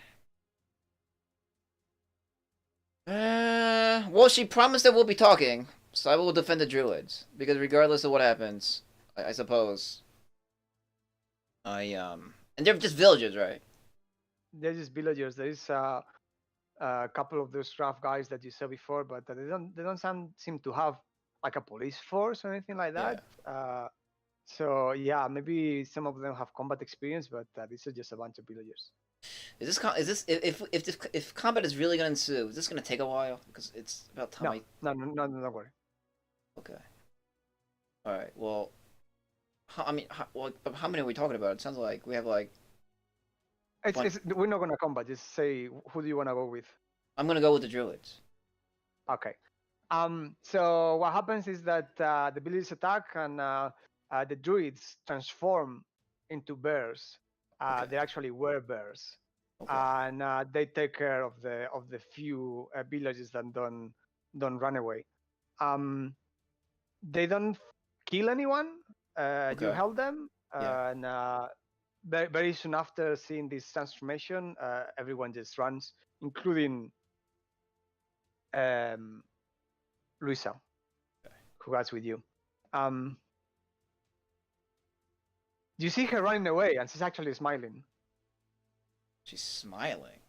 Well, she promised that we'll be talking, so I will defend the druids, because regardless of what happens, I suppose. And they're just villagers, right? They're just villagers. There is a couple of those rough guys that you saw before, but they don't seem to have like a police force or anything like that. Yeah. So yeah, maybe some of them have combat experience, but this is just a bunch of villagers. If combat is really gonna ensue, is this gonna take a while? Because it's about time. No, don't worry. Okay. All right. Well, I mean, how many are we talking about? It sounds like we have like. We're not gonna combat. Just say who do you wanna go with. I'm gonna go with the druids. Okay. So what happens is that the villagers attack and the druids transform into bears. Okay. They actually were bears, Okay. and they take care of the few villages that don't run away. They don't kill anyone. You Okay. help them, Yeah. and very soon after seeing this transformation, everyone just runs, including Luisa, who was with you. You see her running away, and she's actually smiling. She's smiling.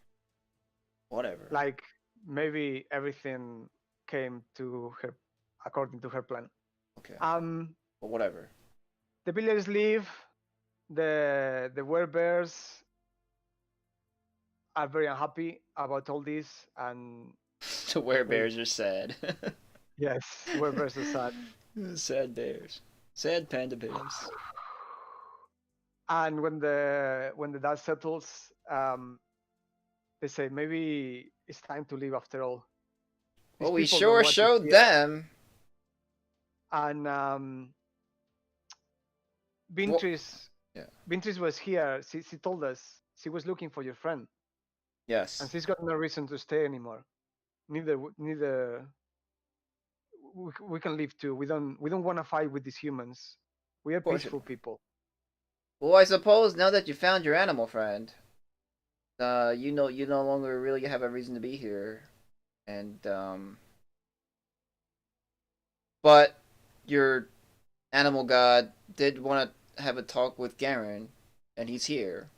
Whatever. Like maybe everything came to her according to her plan. Okay. But whatever. The villagers leave. The werebears are very unhappy about all this, and The werebears are sad. yes, werebears are sad. Sad bears. Sad panda bears. And when the dust settles, they say maybe it's time to leave after all. Well, we sure showed them. And Beatrice was here. She told us she was looking for your friend. Yes. And she's got no reason to stay anymore. Neither we can leave too. We don't want to fight with these humans. We are peaceful people. Well, I suppose now that you found your animal friend, you no longer really have a reason to be here, and but your animal god did want to have a talk with Garen, and he's here.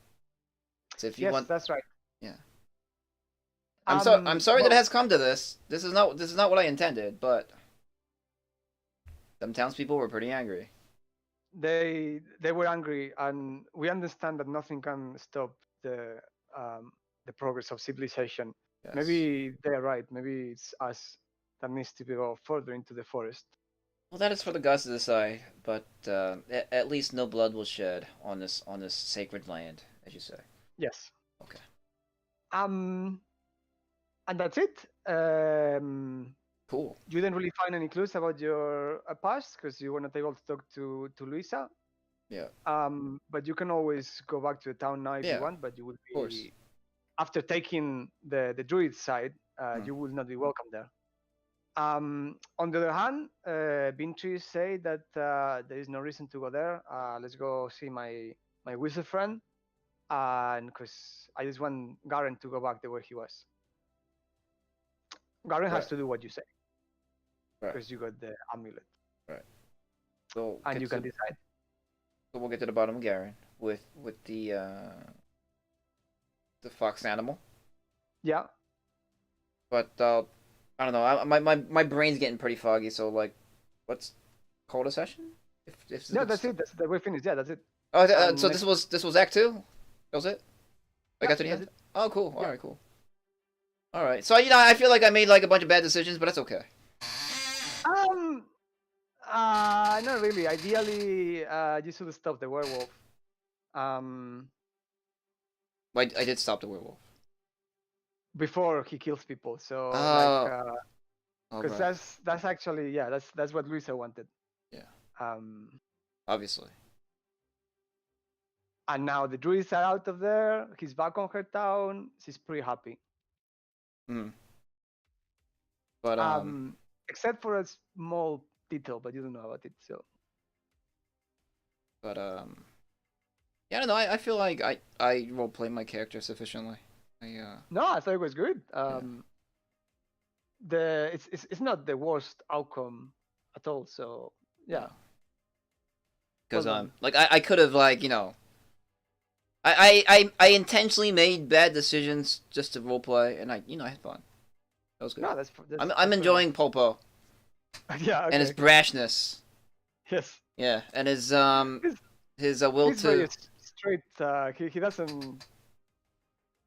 So if you want, that's right. Yeah. I'm sorry that it has come to this. This is not what I intended, but some townspeople were pretty angry. They were angry, and we understand that nothing can stop the progress of civilization. Yes. Maybe they're right. Maybe it's us that needs to go further into the forest. Well, that is for the gods to decide, but at least no blood will shed on this sacred land, as you say. Yes. Okay. And that's it. Cool. You didn't really find any clues about your past because you were not able to talk to Luisa. Yeah. But you can always go back to the town now if you want. But you will be, after taking the druid side, you will not be welcome there. On the other hand, Beatrice say that there is no reason to go there. Let's go see my wizard friend, and because I just want Garen to go back the way he was. Garen has to do what you say, because you got the amulet. Right. So and you can decide. So we'll get to the bottom of Garen with the fox animal. Yeah. But I don't know. My brain's getting pretty foggy. So like, let's call it a session. No, that's it. We're finished. Yeah, that's it. Oh, so this was Act 2. That was it. I got to the end. Oh, cool. All right, cool. All right. So I feel like I made like a bunch of bad decisions, but that's okay. Not really. Ideally, you should stop the werewolf. I did stop the werewolf before he kills people. So because that's actually that's what Luisa wanted. Yeah. Obviously. And now the druids are out of there. He's back on her town. She's pretty happy. Hmm. But except for a small detail, but you don't know about it, so. But yeah, I don't know. I feel like I role play my character sufficiently. No, I thought it was good. It's not the worst outcome at all. So yeah. Because like I could have like I intentionally made bad decisions just to roleplay, and I had fun. That was good. No, I'm enjoying Popo. Yeah. Okay. And his brashness. Yes. Yeah, and his will he's to. Very straight. He doesn't.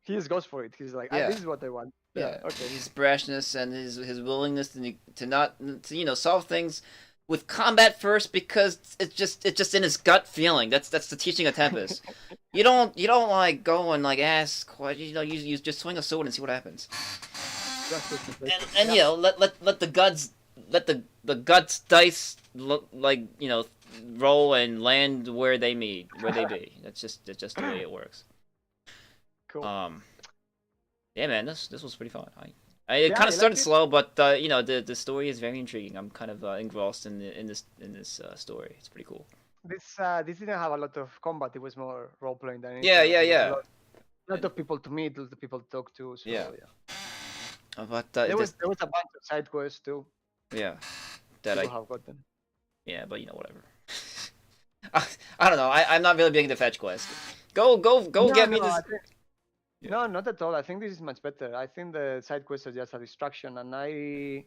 He just goes for it. He's like, this is what I want. Yeah. Okay. His brashness and his willingness to solve things with combat first because it's just in his gut feeling. That's the teaching of Tempest. You don't like go and like ask. You know, you just swing a sword and see what happens. And you know, let the guts dice like you know roll and land where they be. That's just the way it works. Cool. Yeah, man, this was pretty fun. It kind of started slow, but you know the story is very intriguing. I'm kind of engrossed in this story. It's pretty cool. This didn't have a lot of combat. It was more role playing than anything. Yeah. A lot of people to meet, a lot of people to talk to. So, yeah. But there was a bunch of side quests too. Yeah, that people have gotten. Yeah, but you know whatever. I don't know. I'm not really big into fetch quests. Go get me this. No, not at all. I think this is much better. I think the side quests are just a distraction, and I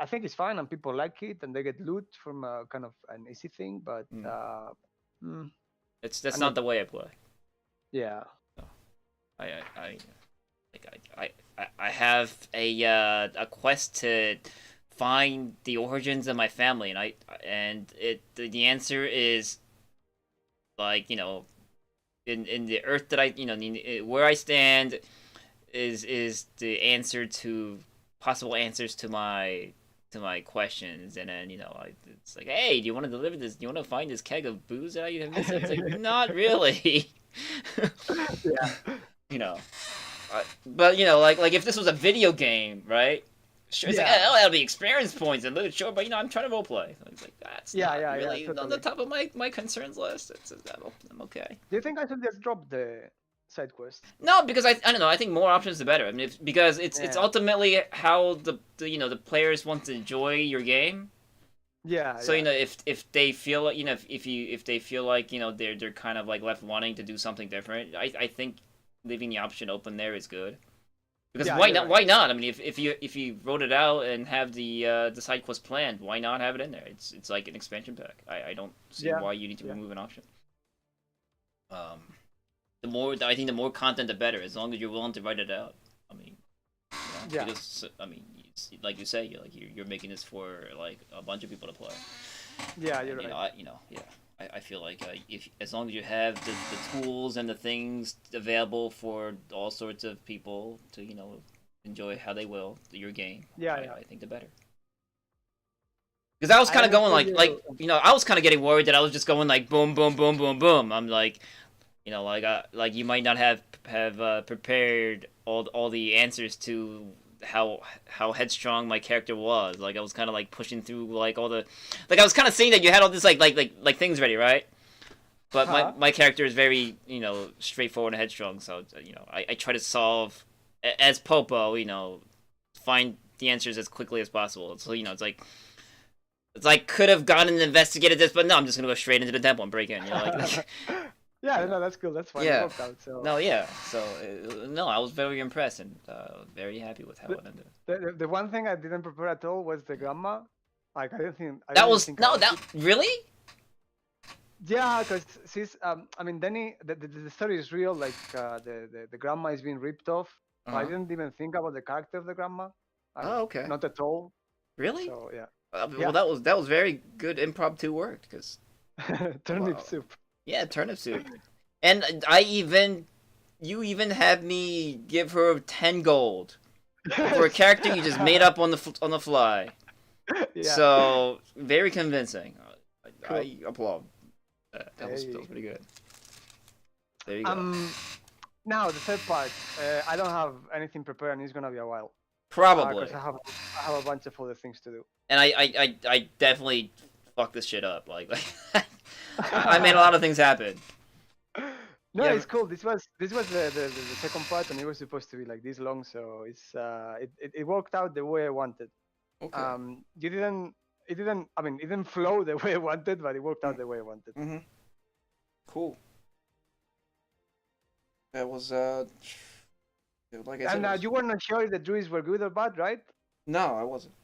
think it's fine, and people like it, and they get loot from a kind of an easy thing. But that's not the way I play. Yeah. I have a quest to find the origins of my family, and the answer is like you know. In the earth that I, you know, where I stand is the answer to possible answers to my questions, and then you know, it's like, hey, do you want to deliver this? Do you want to find this keg of booze that I have missing? It's like, not really. Yeah. You know, but you know, like if this was a video game, right? Sure, it's like, oh, that'll be experience points and loot, sure, but you know, I'm trying to roleplay. It's like that's not really totally. on the top of my concerns list. I'm okay. Do you think I should just drop the side quest? No, because I don't know. I think more options the better. I mean, because it's ultimately how the you know the players want to enjoy your game. Yeah. So you know if they feel you know if they feel like you know they're kind of like left wanting to do something different, I think leaving the option open there is good. Because why not? Right. Why not? I mean, if you wrote it out and have the side quest planned, why not have it in there? It's like an expansion pack. I don't see why you need to remove an option. I think the more content, the better. As long as you're willing to write it out. I mean, you know, because I mean, like you say, you're making this for like a bunch of people to play. Yeah, you're right. I feel like if as long as you have the tools and the things available for all sorts of people to you know enjoy how they will your game, I think the better. Because I was kind of going like you know I was kind of getting worried that I was just going like boom boom boom boom boom. I'm like you know like you might not have prepared all the answers to how headstrong my character was. Like I was kind of like pushing through like all the like I was kind of seeing that you had all this like things ready, right? But my character is very you know straightforward and headstrong, so you know I try to solve as Popo, you know, find the answers as quickly as possible. So you know it's like could have gone and investigated this, but no, I'm just gonna go straight into the temple and break in. You know, like. Yeah, no, that's cool. That's fine. Yeah. Out, so. No, yeah. So no, I was very impressed and very happy with how it ended. The one thing I didn't prepare at all was the grandma. Like I didn't think really. Yeah, because she's I mean, Danny, the story is real. Like the grandma is being ripped off. Uh-huh. I didn't even think about the character of the grandma. Okay. Not at all. Really? So yeah. Well, that was very good impromptu work because. Turnip soup. Yeah, turnip soup. And you even had me give her 10 gold for a character you just made up on the fly. Yeah. So very convincing. Cool. I applaud. That was pretty good. There you go. Now the third part. I don't have anything prepared, and it's gonna be a while. Probably. Because I have a bunch of other things to do. And I definitely fucked this shit up. Like I made a lot of things happen. No, it's cool. This was the second part, and it was supposed to be like this long, so it's it worked out the way I wanted. Okay. It didn't flow the way I wanted, but it worked out the way I wanted. Mm-hmm. Cool. That was like I said. And you were not sure if the druids were good or bad, right? No, I wasn't.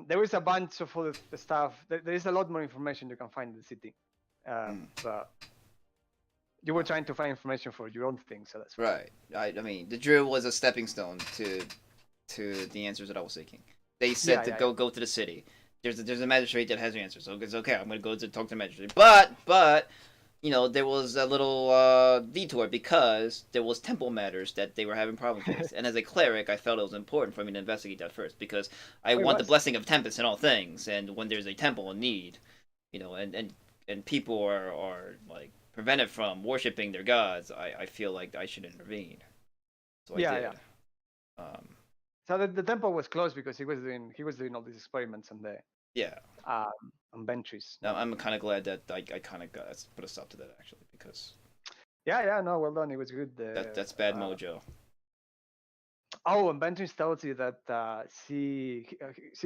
There is a bunch of other stuff. There is a lot more information you can find in the city. But you were trying to find information for your own thing, so that's right. I mean, the drill was a stepping stone to to the answers that I was seeking. They said go to the city. There's a magistrate that has your answers. So it's okay. I'm gonna go to talk to the magistrate. But you know, there was a little detour because there was temple matters that they were having problems with. And as a cleric, I felt it was important for me to investigate that first because I want the blessing of Tempest in all things. And when there's a temple in need, you know, and people are like prevented from worshiping their gods, I feel like I should intervene. So I did. So the temple was closed because he was doing all these experiments on the on benches. No, I'm kind of glad that I kind of got put a stop to that actually because. No, well done. It was good. That's bad mojo. Oh, and Benjamin tells you that she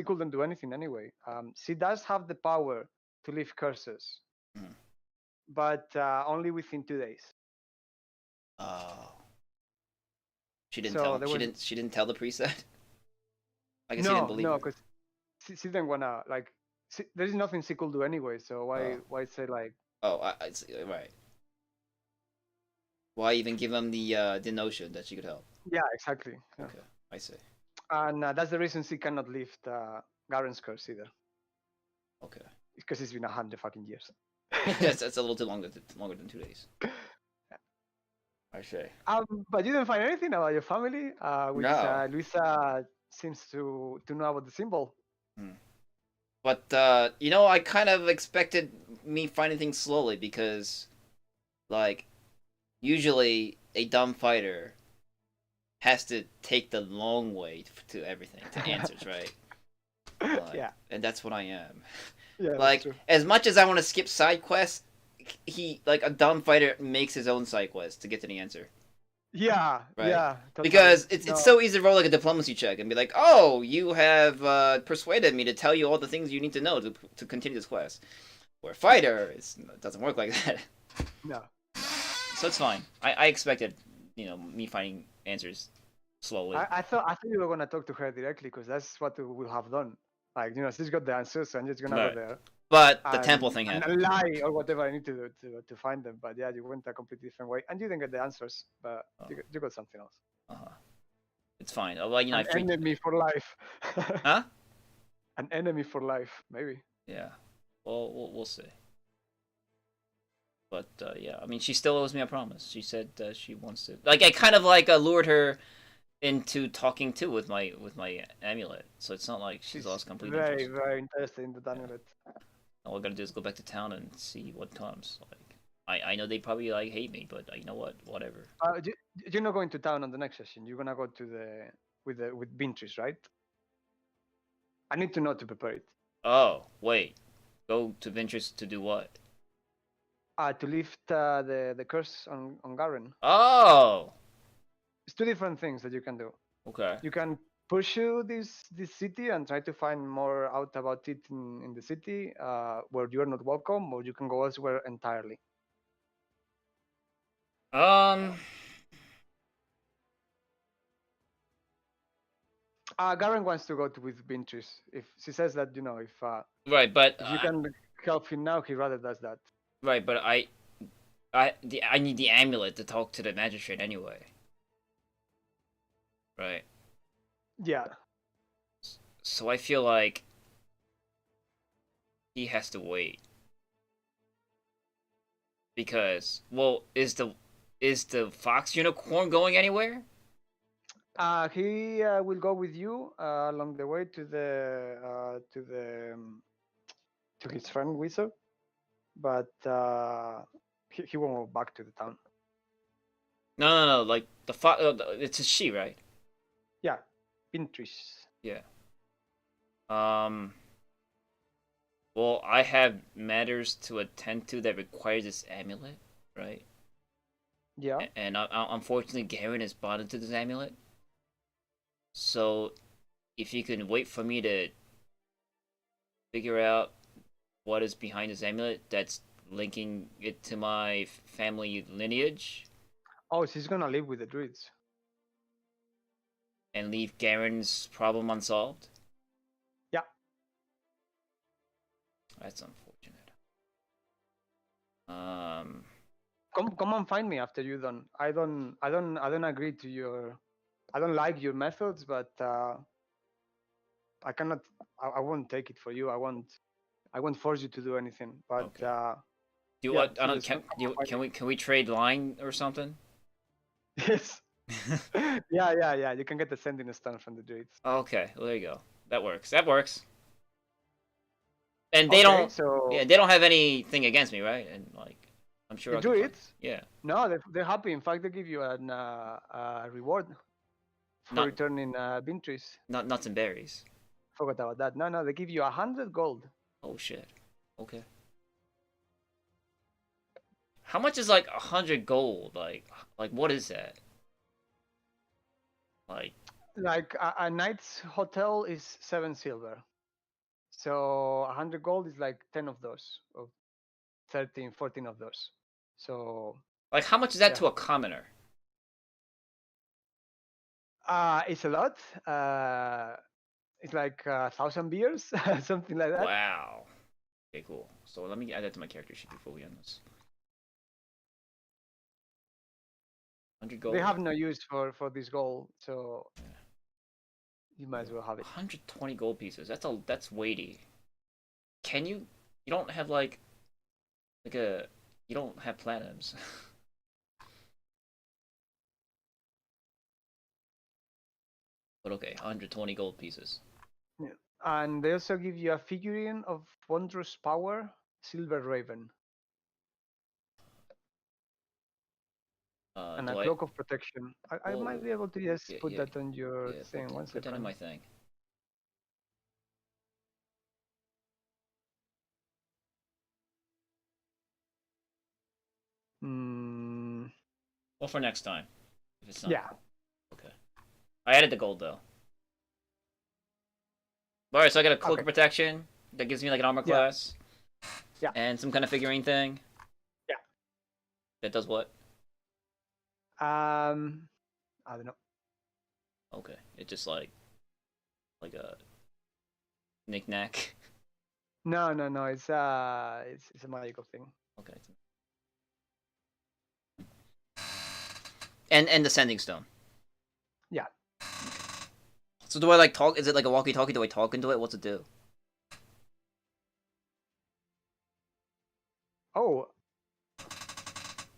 couldn't do anything anyway. She does have the power to lift curses, but only within 2 days. Oh. She didn't tell. She didn't tell the priest that. I guess he didn't believe. No, because she didn't wanna like. There is nothing she could do anyway. So why say like? Oh, I see, right. Why even give him the notion that she could help? Yeah, exactly. Okay, I see. And that's the reason she cannot lift Garen's curse either. Okay. Because it's been 100 fucking years. that's a little too longer than 2 days. I say. But you didn't find anything about your family, which no. Luisa seems to know about the symbol. But you know, I kind of expected me finding things slowly because, like, usually a dumb fighter has to take the long way to everything, to answers, right? Yeah. And that's what I am. Yeah. Like, as much as I want to skip side quests, a dumb fighter makes his own side quest to get to the answer. Yeah, right? Yeah. Totally. Because it's so easy to roll like a diplomacy check and be like, oh, you have persuaded me to tell you all the things you need to know to continue this quest. Where a fighter, it doesn't work like that. No. So it's fine. I expected, me finding answers slowly. I thought you were gonna talk to her directly because that's what we will have done. Like, she's got the answers, so I'm just gonna go there. But the temple thing happened. And lie or whatever I need to do to find them. But yeah, you went a completely different way, and you didn't get the answers, but you got something else. It's fine. Well, An enemy for life. Huh? An enemy for life, maybe. Yeah. Well, we'll see. But yeah, I mean, she still owes me a promise. She said she wants to. Like, I kind of lured her into talking too with my amulet, so it's not like she's lost completely. Very, very interested in the amulet. All I gotta do is go back to town and see what comes. Like, I know they probably hate me, but you know what? Whatever. You're not going to town on the next session. You're gonna go to with Beatrice, right? I need to know to prepare it. Oh wait, go to Ventress to do what? To lift the curse on Garen. Oh. It's two different things that you can do. Okay. You can pursue this city and try to find more out about it in the city where you are not welcome, or you can go elsewhere entirely. Garen wants to go with Beatrice. If she says that, if right, but if you can help him now, he rather does that. Right, but I need the amulet to talk to the magistrate anyway. Right. Yeah. So I feel like he has to wait. Because, well, is the fox unicorn going anywhere? He will go with you along the way to his friend Wizard, but he won't go back to the town. No. Like the fox, it's a she, right? Yeah, Beatrice. Yeah. Well, I have matters to attend to that requires this amulet, right? Yeah. And unfortunately, Garen is bonded to this amulet. So, if you can wait for me to figure out what is behind this amulet that's linking it to my family lineage. Oh, she's gonna live with the druids. And leave Garen's problem unsolved? Yeah. That's unfortunate. Come and find me after you're done. I don't agree to your I don't like your methods, but I cannot. I won't take it for you. I won't force you to do anything. But Okay. Do you yeah, want? I so don't. there's Can some you? kind Can we? Can we trade line or something? yes. Yeah. You can get the sending stone from the druids. Okay. Well, there you go. That works. That works. And they Okay, don't. so Yeah, they don't have anything against me, right? And like, I'm sure the I can find. druids. Yeah. No, they're happy. In fact, they give you a reward for Not returning bean trees. not nuts and berries. Forgot about that. No, they give you 100 gold. Oh shit. Okay. How much is like 100 gold? Like what is that? Like Like a night's hotel is 7 silver. So 100 gold is like 10 of those, or 13, 14 of those. So how much is that yeah. to a commoner? It's a lot. It's like 1,000 beers, something like that. Wow. Okay, cool. So let me add that to my character sheet before we end this. 100 gold. They have no use for this gold, so Yeah. you might as well have it. 120 gold pieces. That's weighty. Can you? You don't have like a. You don't have platinums. But okay, 120 gold pieces. Yeah. And they also give you a figurine of wondrous power, Silver Raven, and a Do cloak of protection. I might be able to just yeah, put yeah, that on your yeah, thing. One put that in second. my thing. Mm, Well, for next time. If it's not. yeah. Okay. I added the gold though. Alright, so I got a cloak Okay. of protection that gives me like an armor Yeah. class. Yeah. And some kind of figurine thing. Yeah. That does what? I don't know. Okay. It's just like a knick-knack. No. It's a magical thing. Okay. And the sending stone. Yeah. So do I like talk? Is it like a walkie-talkie? Do I talk into it? What's it do?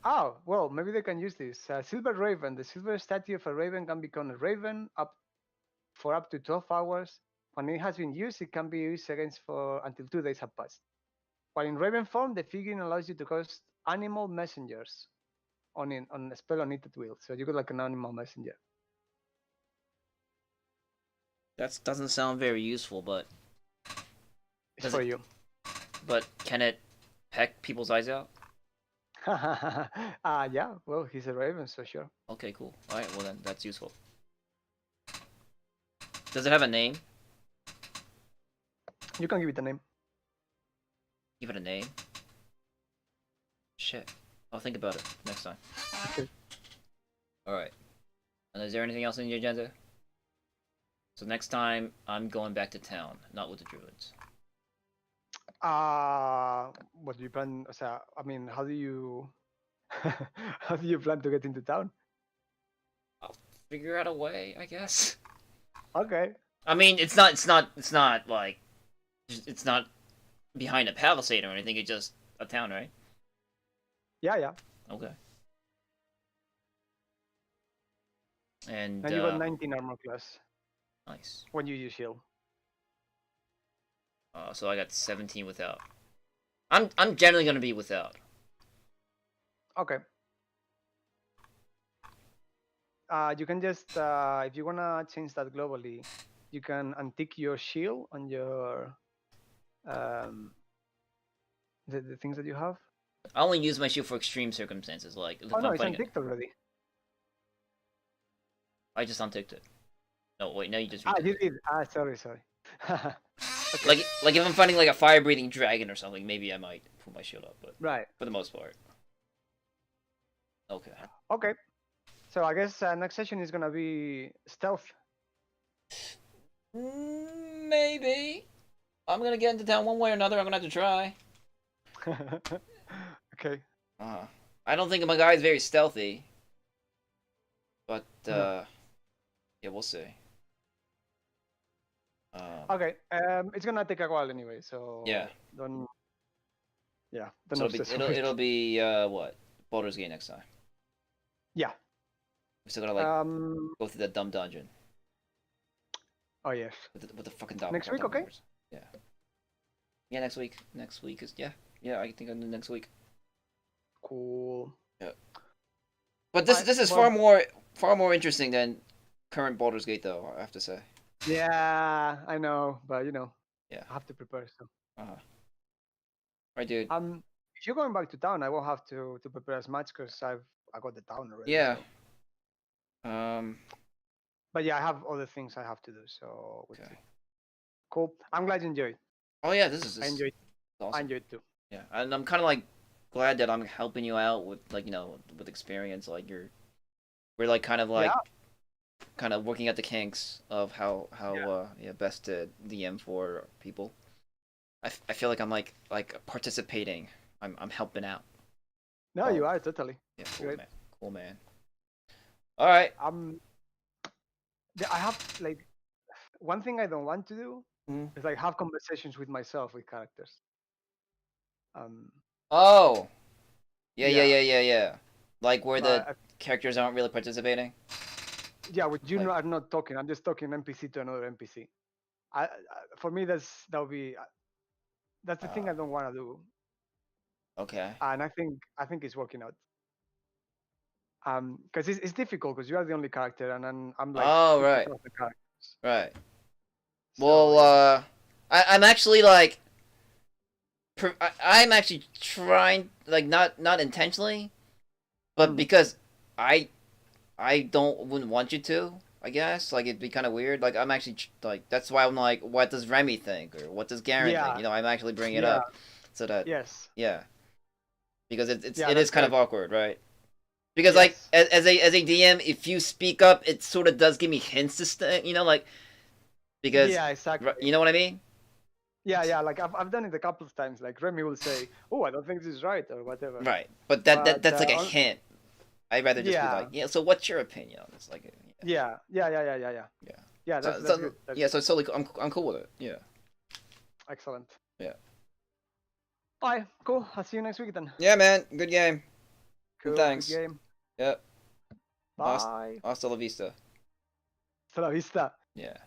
Oh, well, maybe they can use this. Silver Raven. The silver statue of a raven can become a raven for up to 12 hours. When it has been used, it can be used against for until 2 days have passed. While in raven form, the figurine allows you to cast animal messengers on a spell on it at will. So you got like an animal messenger. That doesn't sound very useful, but It's Does for it- you. but can it peck people's eyes out? Yeah, well, he's a raven, so sure. Okay, cool. All right, well then that's useful. Does it have a name? You can give it a name. Give it a name. Shit. I'll think about it next time. Okay. Alright. And is there anything else in your agenda? So next time, I'm going back to town, not with the druids. What do you plan? I mean, how do you how do you plan to get into town? Figure out a way, I guess. Okay. I mean, it's not like, it's not behind a palisade or anything, it's just a town, right? Yeah. Okay. And And you got 19 armor class nice. when you use shield. So I got 17 without. I'm generally gonna be without. Okay. You can just if you wanna change that globally, you can untick your shield on your the things that you have. I only use my shield for extreme circumstances, like if Oh no, I'm it's fighting. unticked already. I just unticked it. No, wait, no, you just. You reticked it. did. Sorry. Okay. Like if I'm fighting like a fire-breathing dragon or something, maybe I might put my shield up, but Right. for the most part. Okay. Okay. So I guess next session is gonna be stealth. Maybe. I'm gonna get into town one way or another. I'm gonna have to try. Okay. I don't think my guy's very stealthy. But Yeah, we'll see. Okay. It's gonna take a while anyway, so Yeah. Don't. Yeah. So it'll be what? Baldur's Gate next time. Yeah. We still gotta like go through that dumb dungeon Oh yes. with the fucking dog. Next week, okay? Yeah. Yeah, next week. Next week is yeah. I think I'll do next week. Cool. Yeah. But this is far more interesting than current Baldur's Gate, though. I have to say. Yeah, I know, but Yeah. I have to prepare. So. Right, dude. If you're going back to town, I won't have to prepare as much because I got the town already. Yeah. So. But yeah, I have other things I have to do. So. Okay. Cool. I'm glad you enjoyed. Oh yeah, this is I enjoyed. awesome. I enjoyed too. Yeah, and I'm kind of like glad that I'm helping you out with like with experience. Like we're like kind of like kind of working out the kinks of how best to DM for people. I feel like I'm like participating. I'm helping out. No, you are totally. Yeah, cool Great. man. Cool man. All right. I have like one thing I don't want to do is like have conversations with myself with characters. Oh. Yeah. Like where the characters aren't really participating. Yeah, with you are not talking. I'm just talking NPC to another NPC. For me, that's the thing I don't want to do. Okay. And I think it's working out. Because it's difficult because you are the only character, and I'm like. Oh right. The characters. Right. So, well, I'm actually like. I'm actually trying, like not intentionally, but because I wouldn't want you to. I guess like it'd be kind of weird. Like I'm actually like that's why I'm like, what does Remy think or what does Garen think? I'm actually bringing it up so that because it is kind of awkward, right? Because like as a DM, if you speak up, it sort of does give me hints to like because exactly. You know what I mean? Yeah. Like I've done it a couple of times. Like Remy will say, "Oh, I don't think this is right," or whatever. Right, but that's like a hint. I'd rather just be like, so what's your opinion on this? Like, Yeah. That's good. So it's totally cool. I'm cool with it. Yeah. Excellent. Yeah. Alright, cool. I'll see you next week then. Yeah, man. Good game. Cool. Thanks. Good game. Yep. Bye. Hasta la vista. Hasta la vista. Yeah.